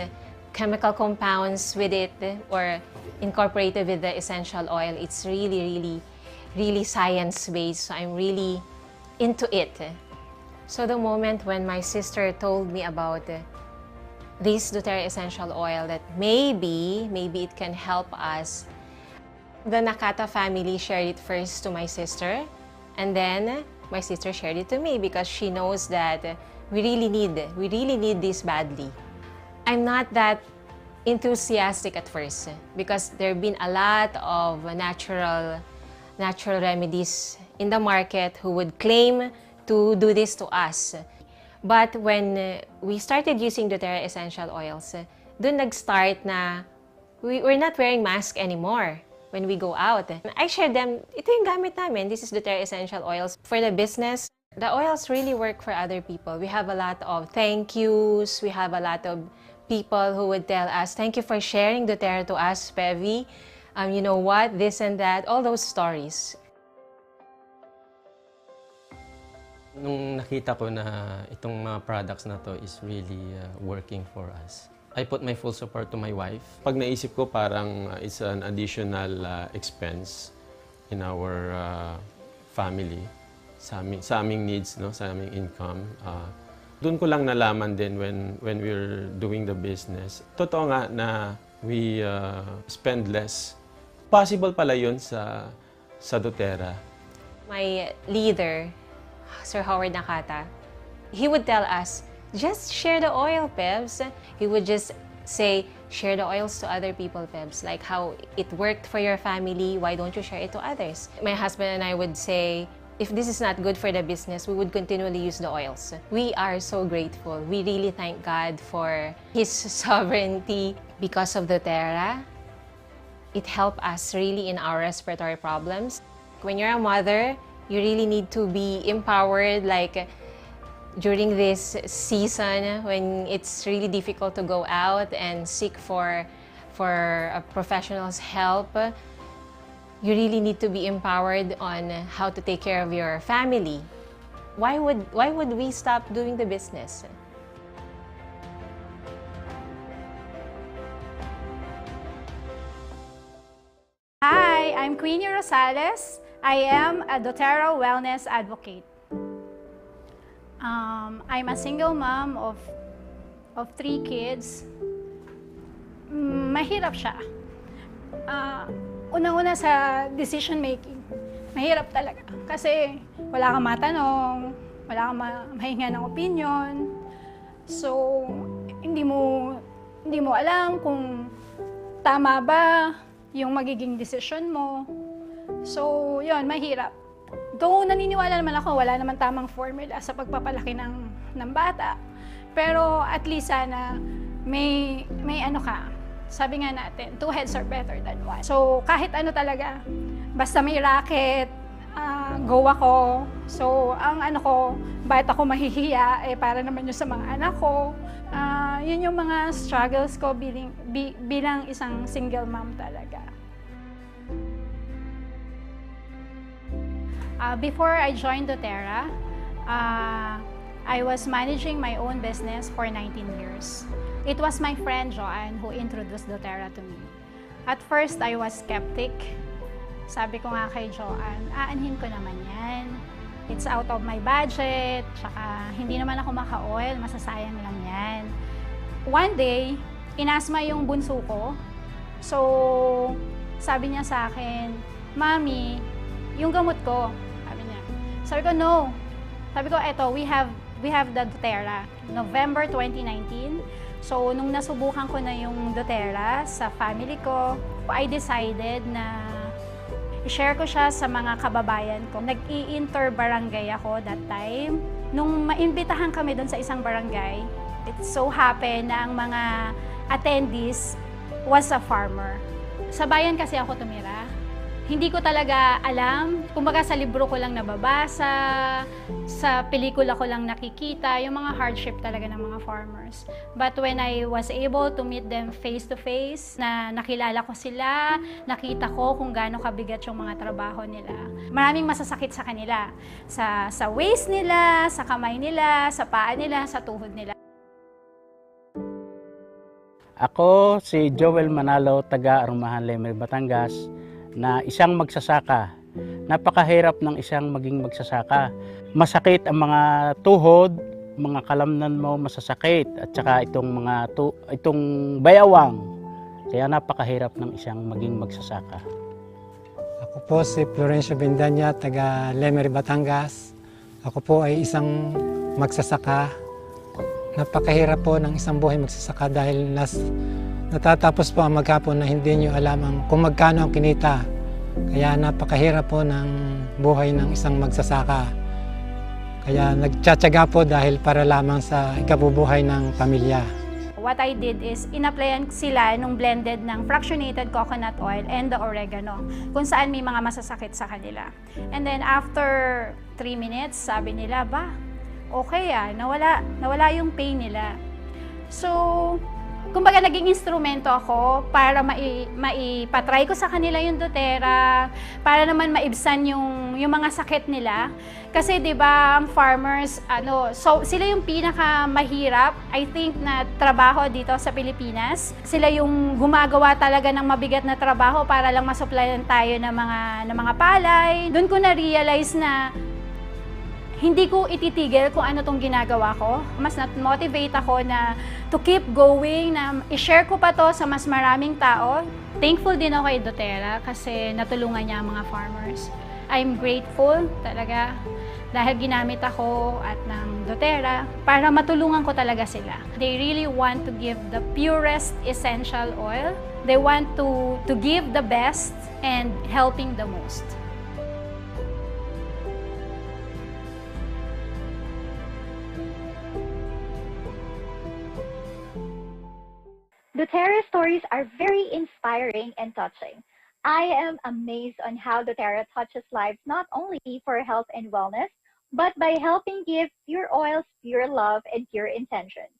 chemical compounds with it or incorporated with the essential oil. It's really science-based, so I'm really into it. So the moment when my sister told me about this dōTERRA essential oil, that maybe it can help us, the Nakata family shared it first to my sister, and then my sister shared it to me because she knows that we really need this badly. I'm not that enthusiastic at first because there have been a lot of natural remedies in the market who would claim to do this to us. But when we started using dōTERRA essential oils, dun nag-start na we're not wearing masks anymore when we go out. I share them, ito yung gamit namin, this is dōTERRA essential oils. For the business, the oils really work for other people. We have a lot of thank yous, we have a lot of people who would tell us, thank you for sharing dōTERRA to us, Pevi. You know what, this and that, all those stories. Nung nakita ko na itong mga products na to is really working for us, I put my full support to my wife. Pag naisip ko parang it's an additional expense in our family, sa aming needs, no? Sa aming income. Doon ko lang nalaman din when we're doing the business. Totoo nga na we spend less. Possible pala yun sa dōTERRA. My leader, Sir Howard Nakata, he would tell us, just share the oil, Pebs. He would just say, share the oils to other people, Pebs. Like how it worked for your family, why don't you share it to others? My husband and I would say, if this is not good for the business, we would continually use the oils. We are so grateful. We really thank God for His sovereignty. Because of dōTERRA, it helped us really in our respiratory problems. When you're a mother, you really need to be empowered, like during this season when it's really difficult to go out and seek for a professional's help. You really need to be empowered on how to take care of your family. Why would we stop doing the business? Hi, I'm Queenie Rosales. I am a dōTERRA wellness advocate. I'm a single mom of 3 kids. Mahirap siya. Unang-una sa decision making, mahirap talaga. Kasi wala kang matanong, wala kang mahinga ng opinion. So, hindi mo alam kung tama ba yung magiging decision mo. So, yun, mahirap. Though naniniwala naman ako, wala naman tamang formula sa pagpapalaki ng bata. Pero at least sana may ano ka. Sabi nga natin, 2 heads are better than 1. So, kahit ano talaga, basta may racket, go ako. So, ang ano ko, bakit ako mahihiya, para naman yun sa mga anak ko. Yun yung mga struggles ko bilang isang single mom talaga. Before I joined dōTERRA, I was managing my own business for 19 years. It was my friend Joanne who introduced dōTERRA to me. At first, I was skeptic. Sabi ko nga kay Joanne, aanhin ko naman yan. It's out of my budget, tsaka hindi naman ako maka-oil, masasayang lang yan. One day, inasma yung bunso ko. So, sabi niya sa akin, Mami, yung gamot ko, sabi niya. Sabi ko, no. Sabi ko, eto, we have the dōTERRA. November 2019. So, nung nasubukan ko na yung dōTERRA sa family ko, I decided na i-share ko siya sa mga kababayan ko. Nag-i-inter-barangay ako that time. Nung maimbitahan kami doon sa isang barangay, it so happened na ang mga attendees was a farmer. Sa bayan kasi ako tumira. Hindi ko talaga alam, kumbaga sa libro ko lang nababasa, sa pelikula ko lang nakikita, yung mga hardship talaga ng mga farmers. But when I was able to meet them face to face, na nakilala ko sila, nakita ko kung gaano kabigat yung mga trabaho nila. Maraming masasakit sa kanila, sa waist nila, sa kamay nila, sa paa nila, sa tuhod nila. Ako si Joel Manalo, taga Arumahan, Lemery, Batangas, na isang magsasaka. Napakahirap ng isang maging magsasaka. Masakit ang mga tuhod, mga kalamnan mo masasakit, at saka itong bayawang. Kaya napakahirap ng isang maging magsasaka. Ako po si Florencio Bendanya, taga Lemery, Batangas. Ako po ay isang magsasaka. Napakahirap po ng isang buhay magsasaka dahil natatapos po ang maghapon na hindi nyo alam kung magkano ang kinita. Kaya napakahirap po ng buhay ng isang magsasaka. Kaya nagtsatsaga po dahil para lamang sa ikabubuhay ng pamilya. What I did is in-applyan sila nung blended ng fractionated coconut oil and the oregano, kung saan may mga masasakit sa kanila. And then after 3 minutes, sabi nila, okay nawala yung pain nila. So, kumbaga naging instrumento ako para maipatry ko sa kanila yung dōTERRA, para naman maibsan yung mga sakit nila. Kasi 'di ba, ang farmers so sila yung pinakamahirap, I think, na trabaho dito sa Pilipinas. Sila yung gumagawa talaga ng mabigat na trabaho para lang masupplyan tayo ng mga palay. Doon ko na realize na hindi ko ititigil kung ano tong ginagawa ko. Mas motivate ako na to keep going, na i-share ko pa to sa mas maraming tao. Thankful din ako kay dōTERRA kasi natulungan niya ang mga farmers. I'm grateful talaga dahil ginamit ako ng dōTERRA para matulungan ko talaga sila. They really want to give the purest essential oil. They want to give the best and helping the most. dōTERRA stories are very inspiring and touching. I am amazed on how dōTERRA touches lives not only for health and wellness, but by helping give pure oils, pure love, and pure intentions.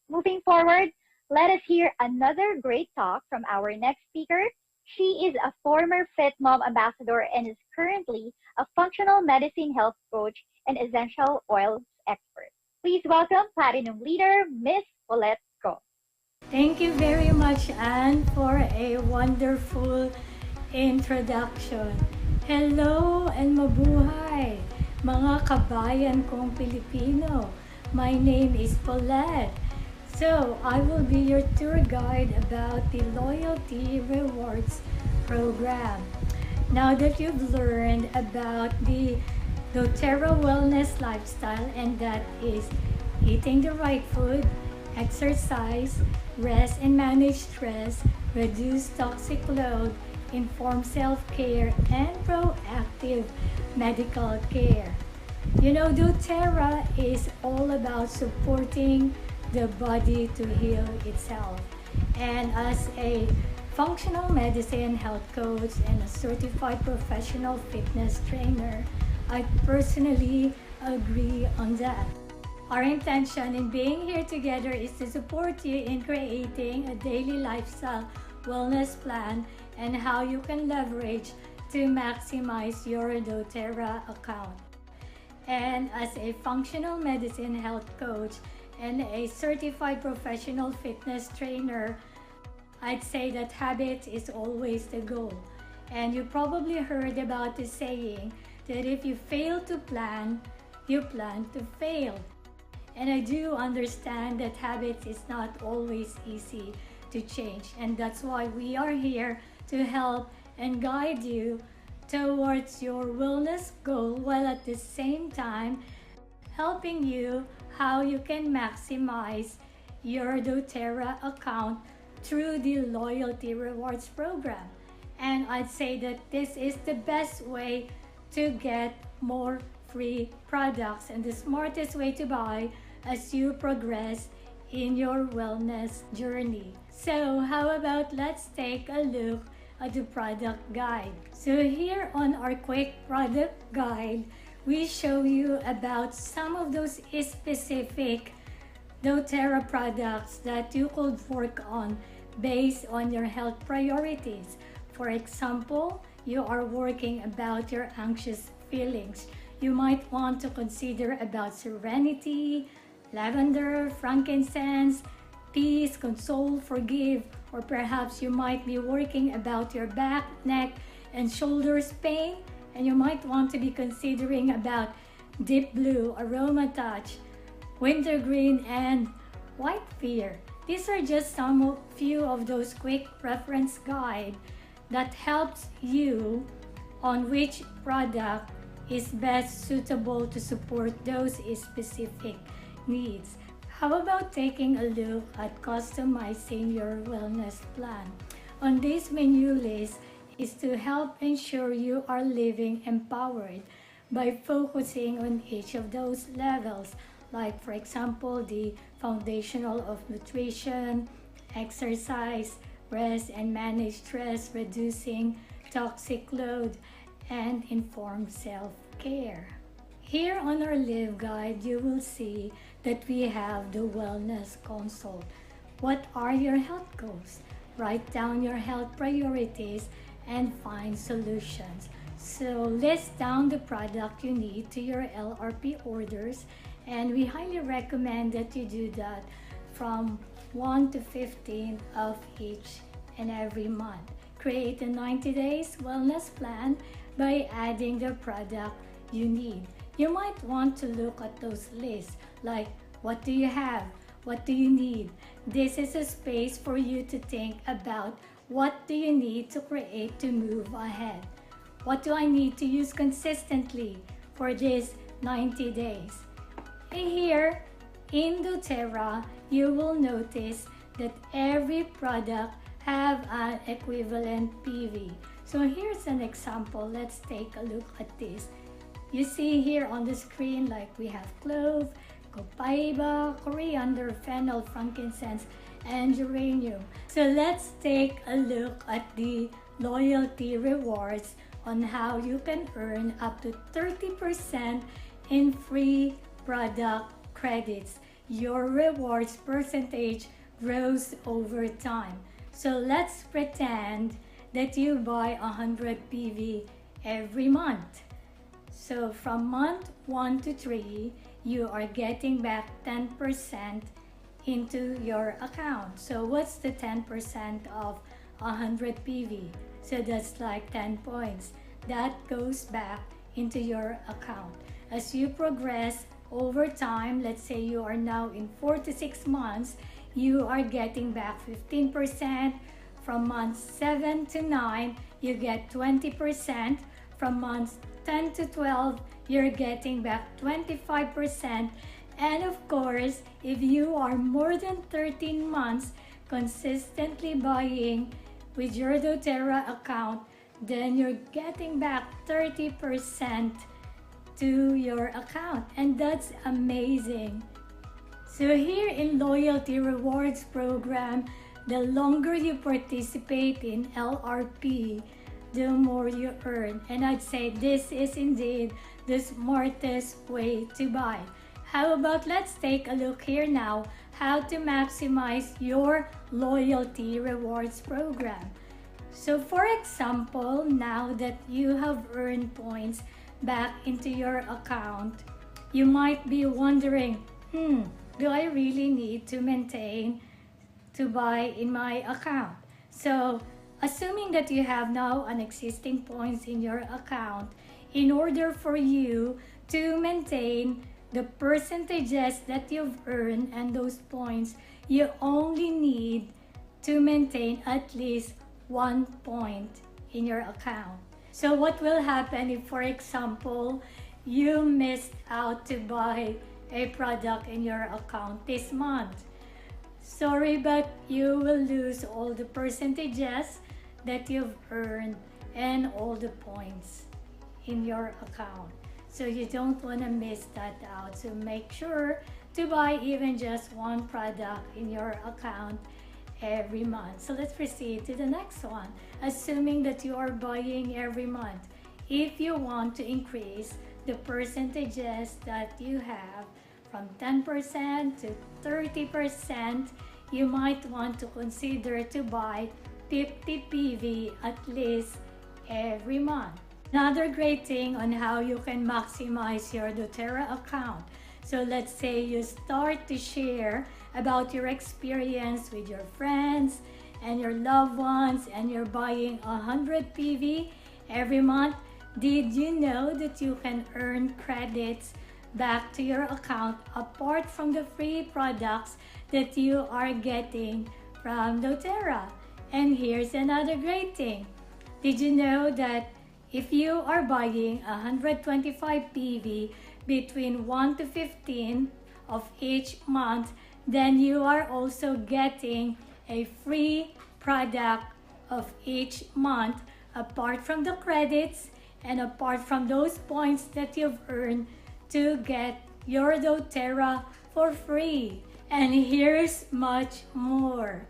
Moving forward, let us hear another great talk from our next speaker. She is a former Fit Mom ambassador and is currently a functional medicine health coach and essential oils expert. Please welcome Platinum Leader, Miss Paulette Go. Thank you very much, Anne, for a wonderful introduction. Hello and mabuhay, mga kabayan kong Pilipino. My name is Paulette. So, I will be your tour guide about the Loyalty Rewards program. Now that you've learned about the dōTERRA wellness lifestyle, and that is eating the right food, exercise, rest and manage stress, reduce toxic load, inform self-care, and proactive medical care. You know, dōTERRA is all about supporting the body to heal itself. And as a functional medicine health coach and a certified professional fitness trainer, I personally agree on that. Our intention in being here together is to support you in creating a daily lifestyle wellness plan and how you can leverage to maximize your dōTERRA account. And as a functional medicine health coach and a certified professional fitness trainer, I'd say that habit is always the goal. And you probably heard about the saying that if you fail to plan, you plan to fail. And I do understand that habits is not always easy to change, and that's why we are here to help and guide you towards your wellness goal, while at the same time helping you how you can maximize your dōTERRA account through the Loyalty Rewards program. And I'd say that this is the best way to get more free products and the smartest way to buy as you progress in your wellness journey. So how about let's take a look at the product guide. So here on our quick product guide, we show you about some of those specific dōTERRA products that you could work on based on your health priorities. For example, you are working about your anxious feelings. You might want to consider about serenity, lavender, frankincense, peace, console, forgive, or perhaps you might be working about your back, neck, and shoulders pain, and you might want to be considering about deep blue, aroma touch, wintergreen, and white fear. These are just few of those quick reference guide that helps you on which product is best suitable to support those specific needs. How about taking a look at customizing your wellness plan? On this menu list is to help ensure you are living empowered by focusing on each of those levels, like for example, the foundational of nutrition, exercise, rest and manage stress, reducing toxic load, and informed self-care. Here on our Live Guide, you will see that we have the Wellness Consult. What are your health goals? Write down your health priorities and find solutions. So list down the product you need to your LRP orders, and we highly recommend that you do that from 1 to 15 of each and every month. Create a 90 days wellness plan by adding the product you need. You might want to look at those lists, like what do you have? What do you need? This is a space for you to think about what do you need to create to move ahead. What do I need to use consistently for this 90 days? And here in dōTERRA, you will notice that every product have an equivalent PV. So here's an example. Let's take a look at this. You see here on the screen, like we have clove, copaiba, coriander, fennel, frankincense, and geranium. So let's take a look at the loyalty rewards on how you can earn up to 30% in free product credits. Your rewards percentage grows over time. So let's pretend that you buy 100 PV every month. So from month 1 to 3, you are getting back 10% into your account. So what's the 10% of 100 PV? So that's like 10 points. That goes back into your account. As you progress over time, let's say you are now in 4 to 6 months, you are getting back 15%. From months 7 to 9, you get 20%. From months 10 to 12, you're getting back 25%. And of course, if you are more than 13 months consistently buying with your dōTERRA account, then you're getting back 30% to your account. And that's amazing. So here in Loyalty Rewards Program, the longer you participate in LRP, the more you earn. And I'd say this is indeed the smartest way to buy. How about let's take a look here now how to maximize your Loyalty Rewards Program. So for example, now that you have earned points back into your account, you might be wondering, do I really need to maintain to buy in my account? So assuming that you have now an existing points in your account, in order for you to maintain the percentages that you've earned and those points, you only need to maintain at least 1 point in your account. So what will happen if, for example, you missed out to buy a product in your account this month? Sorry, but you will lose all the percentages that you've earned and all the points in your account. So you don't want to miss that out. So make sure to buy even just one product in your account every month. So let's proceed to the next one. Assuming that you are buying every month, if you want to increase the percentages that you have from 10% to 30%, you might want to consider to buy 50 PV at least every month. Another great thing on how you can maximize your dōTERRA account. So let's say you start to share about your experience with your friends and your loved ones, and you're buying 100 PV every month. Did you know that you can earn credits back to your account apart from the free products that you are getting from dōTERRA? And here's another great thing. Did you know that if you are buying 125 PV between 1 to 15 of each month, then you are also getting a free product of each month apart from the credits and apart from those points that you've earned to get your dōTERRA for free. And here's much more.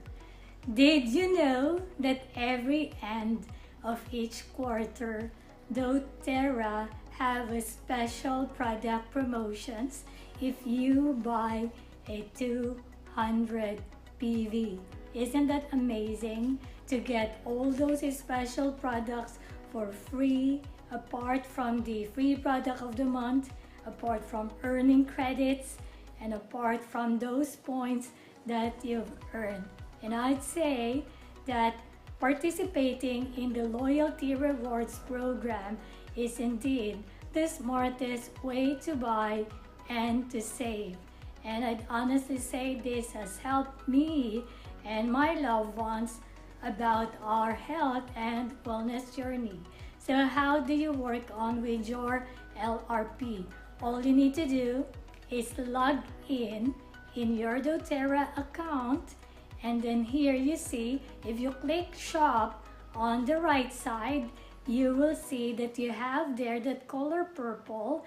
Did you know that every end of each quarter, dōTERRA have a special product promotions if you buy a 200 PV? Isn't that amazing to get all those special products for free, apart from the free product of the month, apart from earning credits, and apart from those points that you've earned? And I'd say that participating in the loyalty rewards program is indeed the smartest way to buy and to save. And I'd honestly say this has helped me and my loved ones about our health and wellness journey. So how do you work on with your LRP? All you need to do is log in your dōTERRA account, and then here you see, if you click shop on the right side, you will see that you have there that color purple.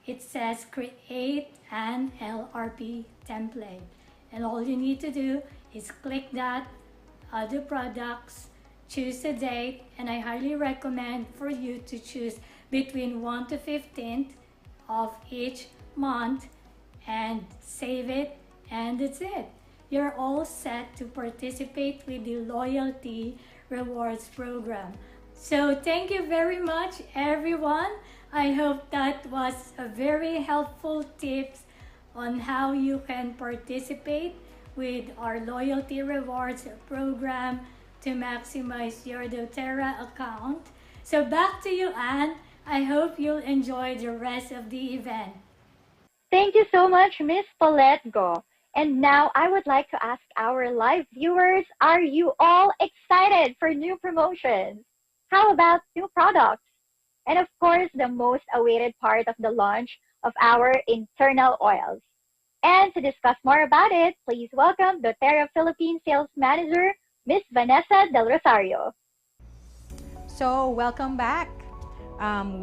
It says create an LRP template, and all you need to do is click that, other products, choose a date, and I highly recommend for you to choose between 1 to 15th of each month and save it, and that's it. You're all set to participate with the loyalty rewards program. So thank you very much, everyone. I hope that was a very helpful tips on how you can participate with our loyalty rewards program to maximize your dōTERRA account. So back to you, Anne. I hope you'll enjoy the rest of the event. Thank you so much, Miss Paulette Go. And now I would like to ask our live viewers, are you all excited for new promotions? How about new products? And of course, the most awaited part of the launch of our internal oils. And to discuss more about it, please welcome dōTERRA Philippine Sales Manager, Miss Vanessa Del Rosario. So welcome back.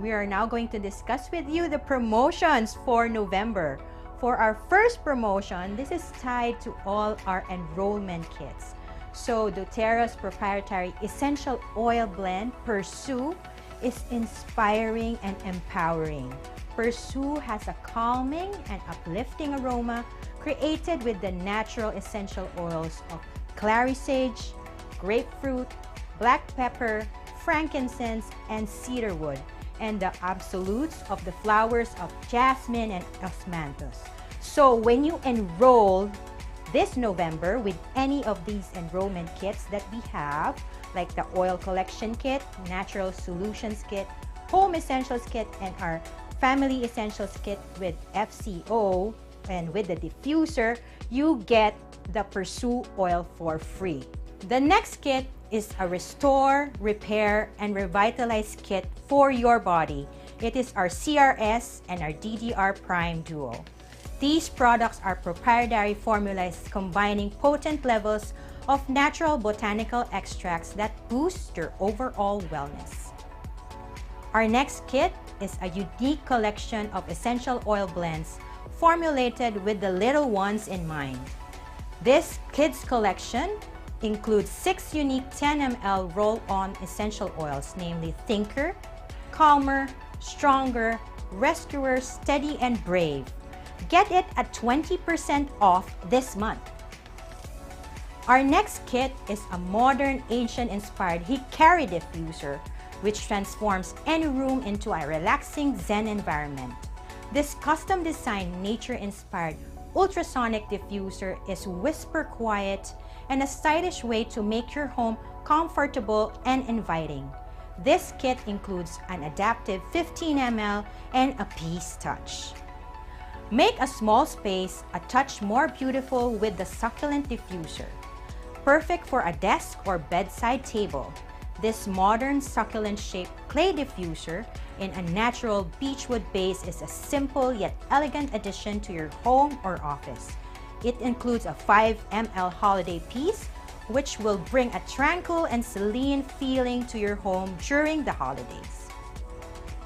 We are now going to discuss with you the promotions for November. For our first promotion, this is tied to all our enrollment kits. So dōTERRA's proprietary essential oil blend, Pursue, is inspiring and empowering. Pursue has a calming and uplifting aroma created with the natural essential oils of clary sage, grapefruit, black pepper, frankincense, and cedarwood, and the absolutes of the flowers of jasmine and osmanthus. So when you enroll this November with any of these enrollment kits that we have, like the oil collection kit, natural solutions kit, home essentials kit, and our family essentials kit with FCO and with the diffuser, you get the Pursue oil for free. The next kit is a Restore, Repair, and Revitalize kit for your body. It is our CRS and our DDR Prime Duo. These products are proprietary formulas combining potent levels of natural botanical extracts that boost your overall wellness. Our next kit is a unique collection of essential oil blends formulated with the little ones in mind. This kids collection includes 6 unique 10 ml roll-on essential oils, namely Thinker, Calmer, Stronger, Rescuer, Steady, and Brave. Get it at 20% off this month. Our next kit is a modern Asian-inspired Hikari diffuser, which transforms any room into a relaxing Zen environment. This custom-designed, nature-inspired ultrasonic diffuser is whisper quiet and a stylish way to make your home comfortable and inviting. This kit includes an adaptive 15 ml and a peace touch. Make a small space a touch more beautiful with the succulent diffuser. Perfect for a desk or bedside table. This modern succulent-shaped clay diffuser in a natural beechwood base is a simple yet elegant addition to your home or office. It includes a 5 ml holiday piece, which will bring a tranquil and serene feeling to your home during the holidays.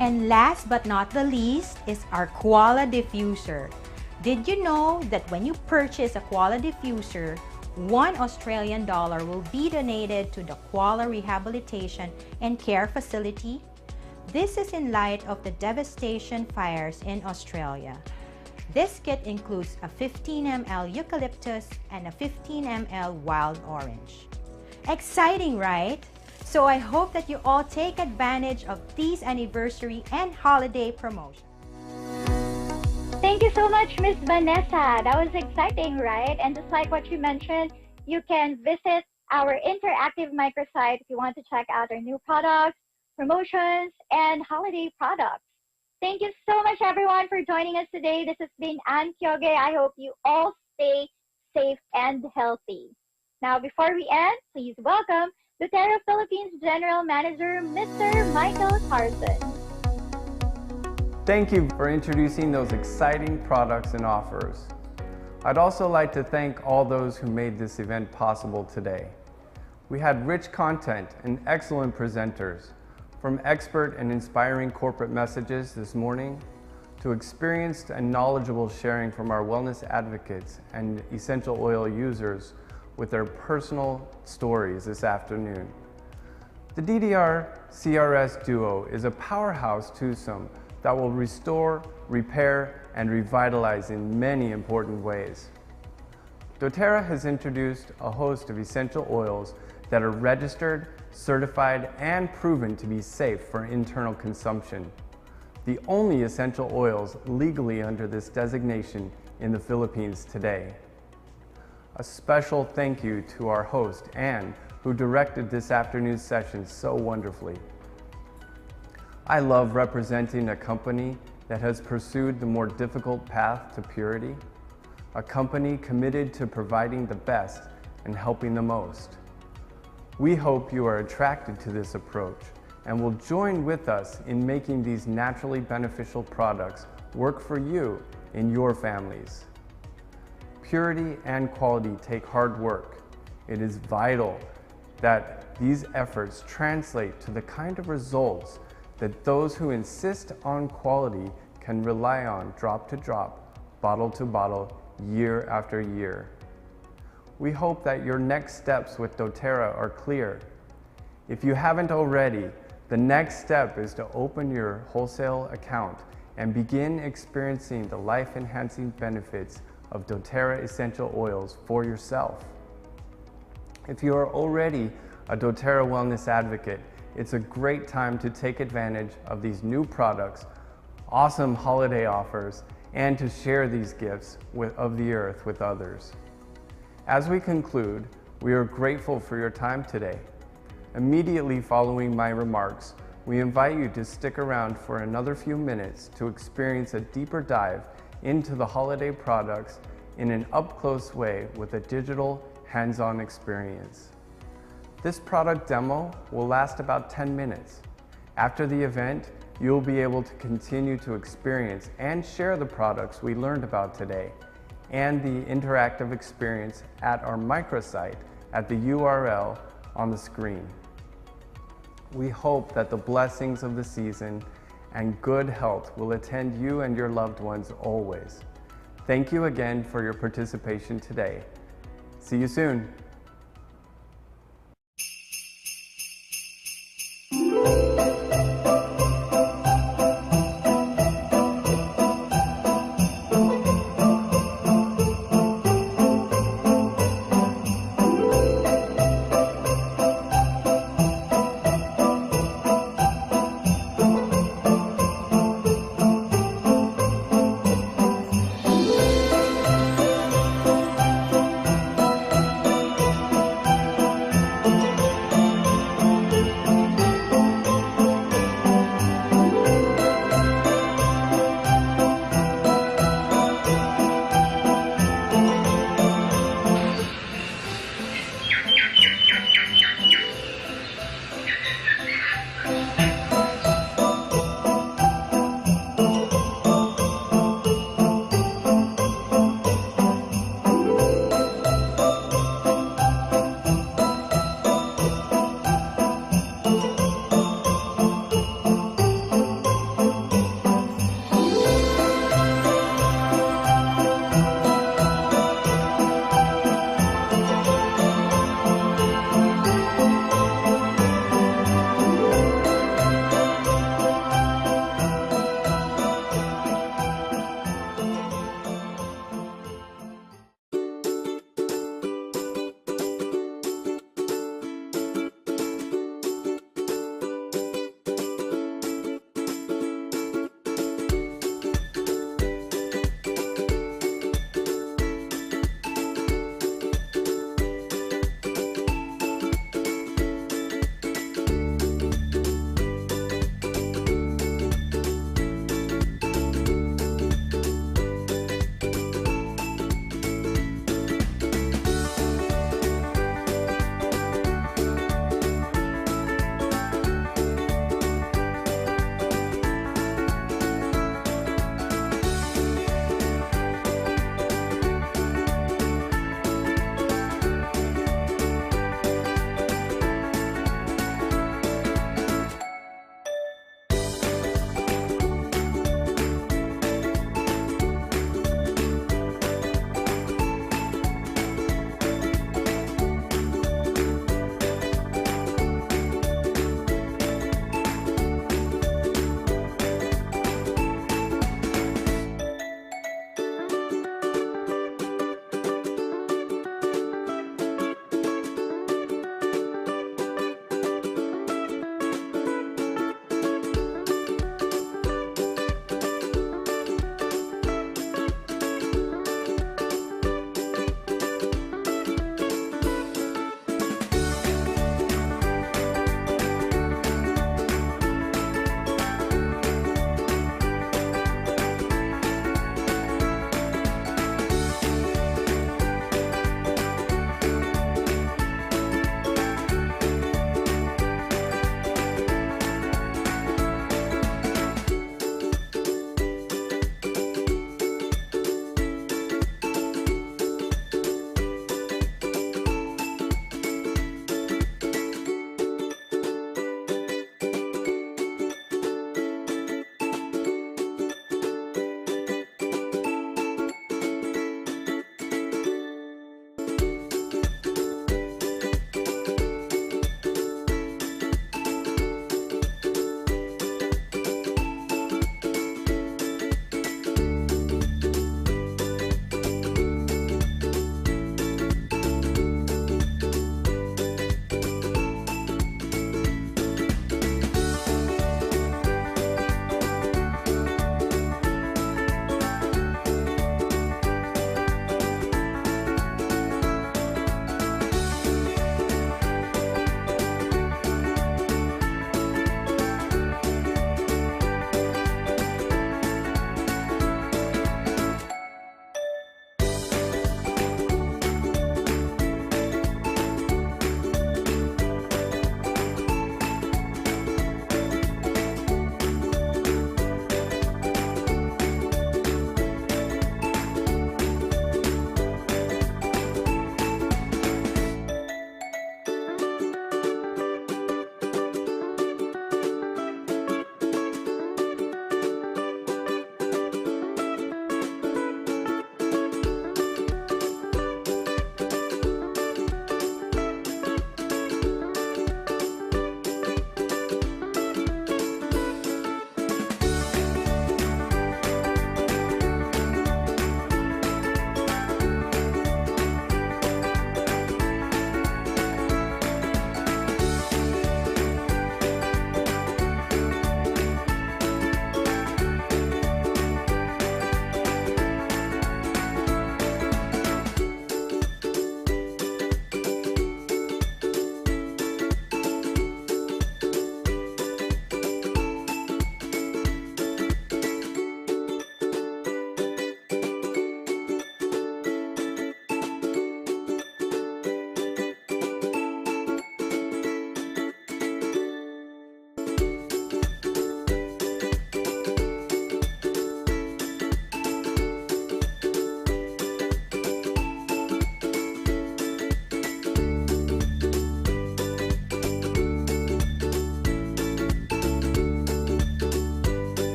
And last but not the least is our Koala diffuser. Did you know that when you purchase a Koala diffuser, $1 Australian will be donated to the Koala Rehabilitation and Care Facility? This is in light of the devastation fires in Australia. This kit includes a 15 ml eucalyptus and a 15 ml wild orange. Exciting, right? So I hope that you all take advantage of these anniversary and holiday promotions. Thank you so much, Miss Vanessa. That was exciting, right? And just like what you mentioned, you can visit our interactive microsite if you want to check out our new products, promotions, and holiday products. Thank you so much, everyone, for joining us today. This has been Ann Kyoge. I hope you all stay safe and healthy. Now, before we end, please welcome dōTERRA Philippines General Manager, Mr. Michael Carson. Thank you for introducing those exciting products and offers. I'd also like to thank all those who made this event possible today. We had rich content and excellent presenters, from expert and inspiring corporate messages this morning to experienced and knowledgeable sharing from our wellness advocates and essential oil users with their personal stories this afternoon. The DDR CRS Duo is a powerhouse twosome that will restore, repair, and revitalize in many important ways. dōTERRA has introduced a host of essential oils that are registered, certified, and proven to be safe for internal consumption. The only essential oils legally under this designation in the Philippines today. A special thank you to our host, Anne, who directed this afternoon's session so wonderfully. I love representing a company that has pursued the more difficult path to purity, a company committed to providing the best and helping the most. We hope you are attracted to this approach and will join with us in making these naturally beneficial products work for you in your families. Purity and quality take hard work. It is vital that these efforts translate to the kind of results that those who insist on quality can rely on drop to drop, bottle to bottle, year after year. We hope that your next steps with dōTERRA are clear. If you haven't already, the next step is to open your wholesale account and begin experiencing the life-enhancing benefits of dōTERRA essential oils for yourself. If you are already a dōTERRA wellness advocate, it's a great time to take advantage of these new products, awesome holiday offers, and to share these gifts of the earth with others. As we conclude, we are grateful for your time today. Immediately following my remarks, we invite you to stick around for another few minutes to experience a deeper dive into the holiday products in an up-close way with a digital, hands-on experience. This product demo will last about 10 minutes. After the event, you'll be able to continue to experience and share the products we learned about today and the interactive experience at our microsite at the URL on the screen. We hope that the blessings of the season and good health will attend you and your loved ones always. Thank you again for your participation today. See you soon.